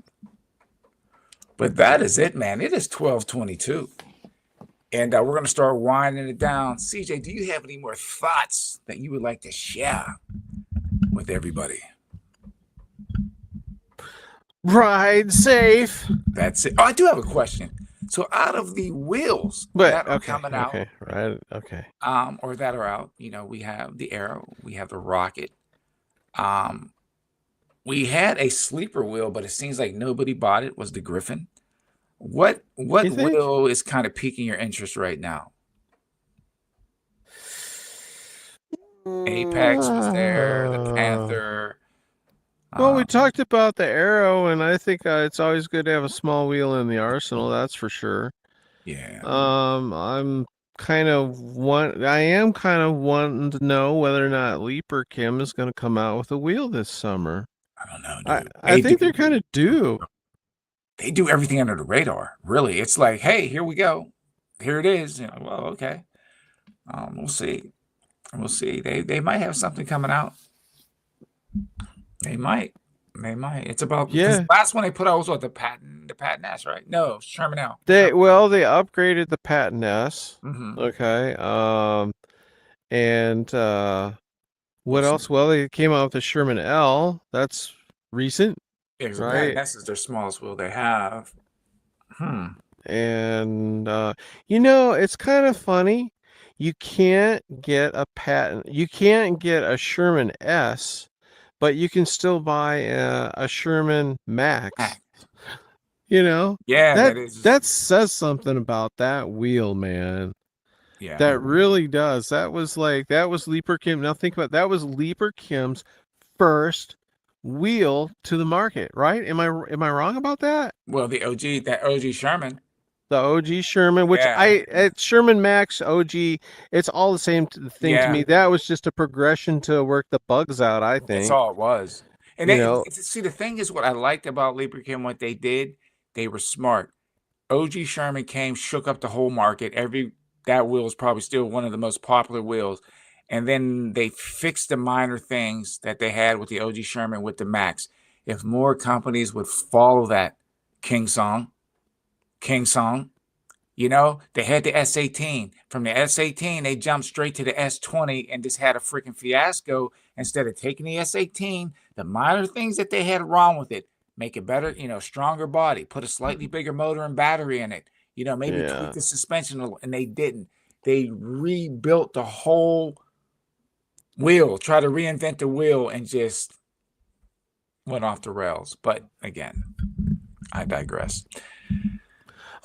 But that is it, man. It is 12:22. And we're going to start winding it down. CJ, do you have any more thoughts that you would like to share with everybody? Ride safe. That's it. Oh, I do have a question. So out of the wheels that are coming out, right, okay, or that are out, you know, we have the Arrow, we have the Rocket. We had a sleeper wheel, but it seems like nobody bought it. Was the Griffin? What wheel is kind of piquing your interest right now? Apex was there, the Panther. Well, we talked about the Arrow, and I think it's always good to have a small wheel in the arsenal. That's for sure. Yeah. I am kind of wanting to know whether or not Leaper Kim is going to come out with a wheel this summer. I don't know, dude. I think they're kind of due. They do everything under the radar. Really, it's like, hey, here we go, here it is. You know, well, okay. We'll see. We'll see. They might have something coming out. They might. It's about the last one they put out was what, the Patent S, right? No, Sherman L. They upgraded the Patent S. Mm-hmm. Okay. And what else? Well, they came out with the Sherman L. That's recent. Yeah, right. This is their smallest wheel they have. And you know, it's kind of funny. You can't get a patent. You can't get a Sherman S, but you can still buy a Sherman Max. You know? Yeah, that says something about that wheel, man. Yeah. That really does. That was Leaper Kim. Now think about that was Leaper Kim's first wheel to the market, right? Am I wrong about that? Well, that OG Sherman. The OG Sherman, which Sherman Max OG, it's all the same thing to me. That was just a progression to work the bugs out, I think. That's all it was. And see, the thing is, what I liked about Leaper Kim, what they did, they were smart. OG Sherman came, shook up the whole market. That wheel is probably still one of the most popular wheels. And then they fixed the minor things that they had with the OG Sherman with the Max. If more companies would follow that King Song, you know, they had the S18. From the S18, they jumped straight to the S20 and just had a freaking fiasco. Instead of taking the S18, the minor things that they had wrong with it, make it better, you know, stronger body, put a slightly bigger motor and battery in it, you know, maybe tweak the suspension a little, and they didn't. They rebuilt the whole wheel, try to reinvent the wheel, and just went off the rails. But again, I digress.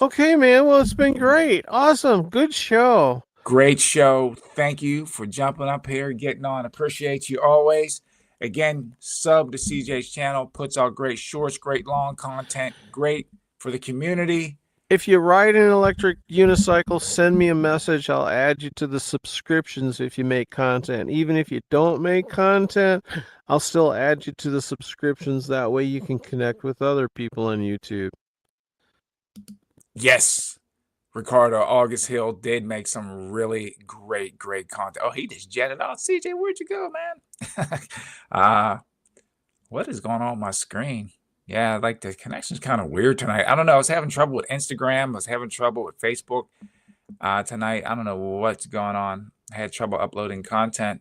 Okay, man. Well, it's been great. Awesome. Good show. Great show. Thank you for jumping up here, getting on. Appreciate you always. Again, sub to CJ's channel, puts out great shorts, great long content, great for the community. If you ride an electric unicycle, send me a message. I'll add you to the subscriptions if you make content. Even if you don't make content, I'll still add you to the subscriptions. That way you can connect with other people on YouTube. Yes. Ricardo August Hill did make some really great content. Oh, he just jetted out. CJ, where'd you go, man? What is going on my screen? Yeah, like the connection's kind of weird tonight. I don't know. I was having trouble with Instagram. I was having trouble with Facebook tonight. I don't know what's going on. I had trouble uploading content.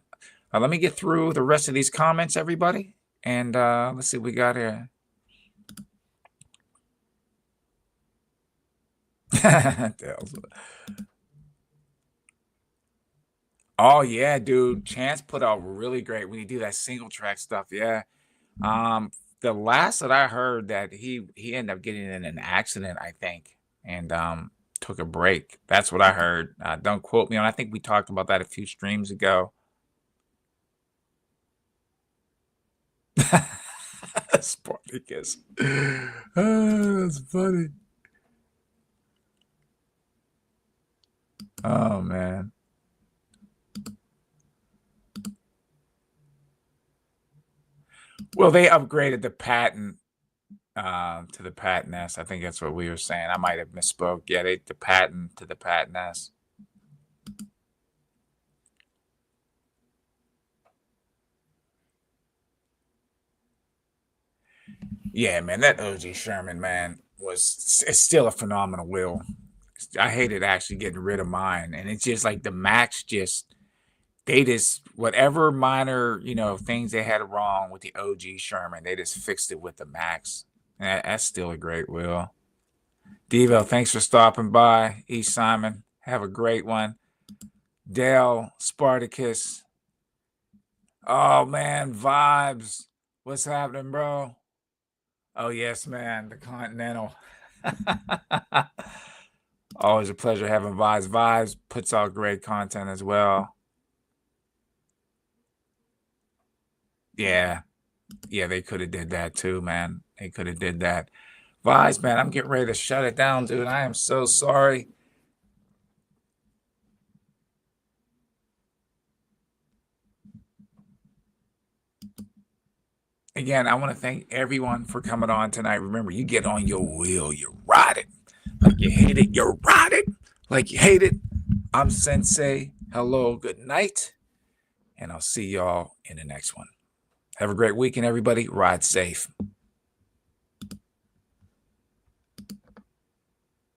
Let me get through the rest of these comments, everybody. And let's see what we got here. Oh yeah, dude. Chance put out really great when you do that single track stuff. Yeah. The last that I heard that he ended up getting in an accident, I think, and took a break. That's what I heard. Don't quote me on. I think we talked about that a few streams ago. Spartacus. Oh, that's funny. Oh man. Well, they upgraded the patent to the Patent S. I think that's what we were saying. I might have misspoke. Yeah, the patent to the Patent S. Yeah, man, that OG Sherman, man, it's still a phenomenal wheel. I hated actually getting rid of mine, and it's just like the Max they just whatever minor, you know, things they had wrong with the OG Sherman, they just fixed it with the Max. And that's still a great wheel. Devo, thanks for stopping by. E. Simon, have a great one. Dale, Spartacus. Oh man, Vibes. What's happening, bro? Oh yes, man, the Continental. Always a pleasure having Vibes. Vibes puts out great content as well. Yeah, they could have did that too, man. They could have did that. Vibes, man, I'm getting ready to shut it down, dude. I am so sorry. Again, I want to thank everyone for coming on tonight. Remember, you get on your wheel, you ride it. Like you hate it, you ride it. Like you hate it. I'm Sensei. Hello, good night. And I'll see y'all in the next one. Have a great weekend, everybody. Ride safe.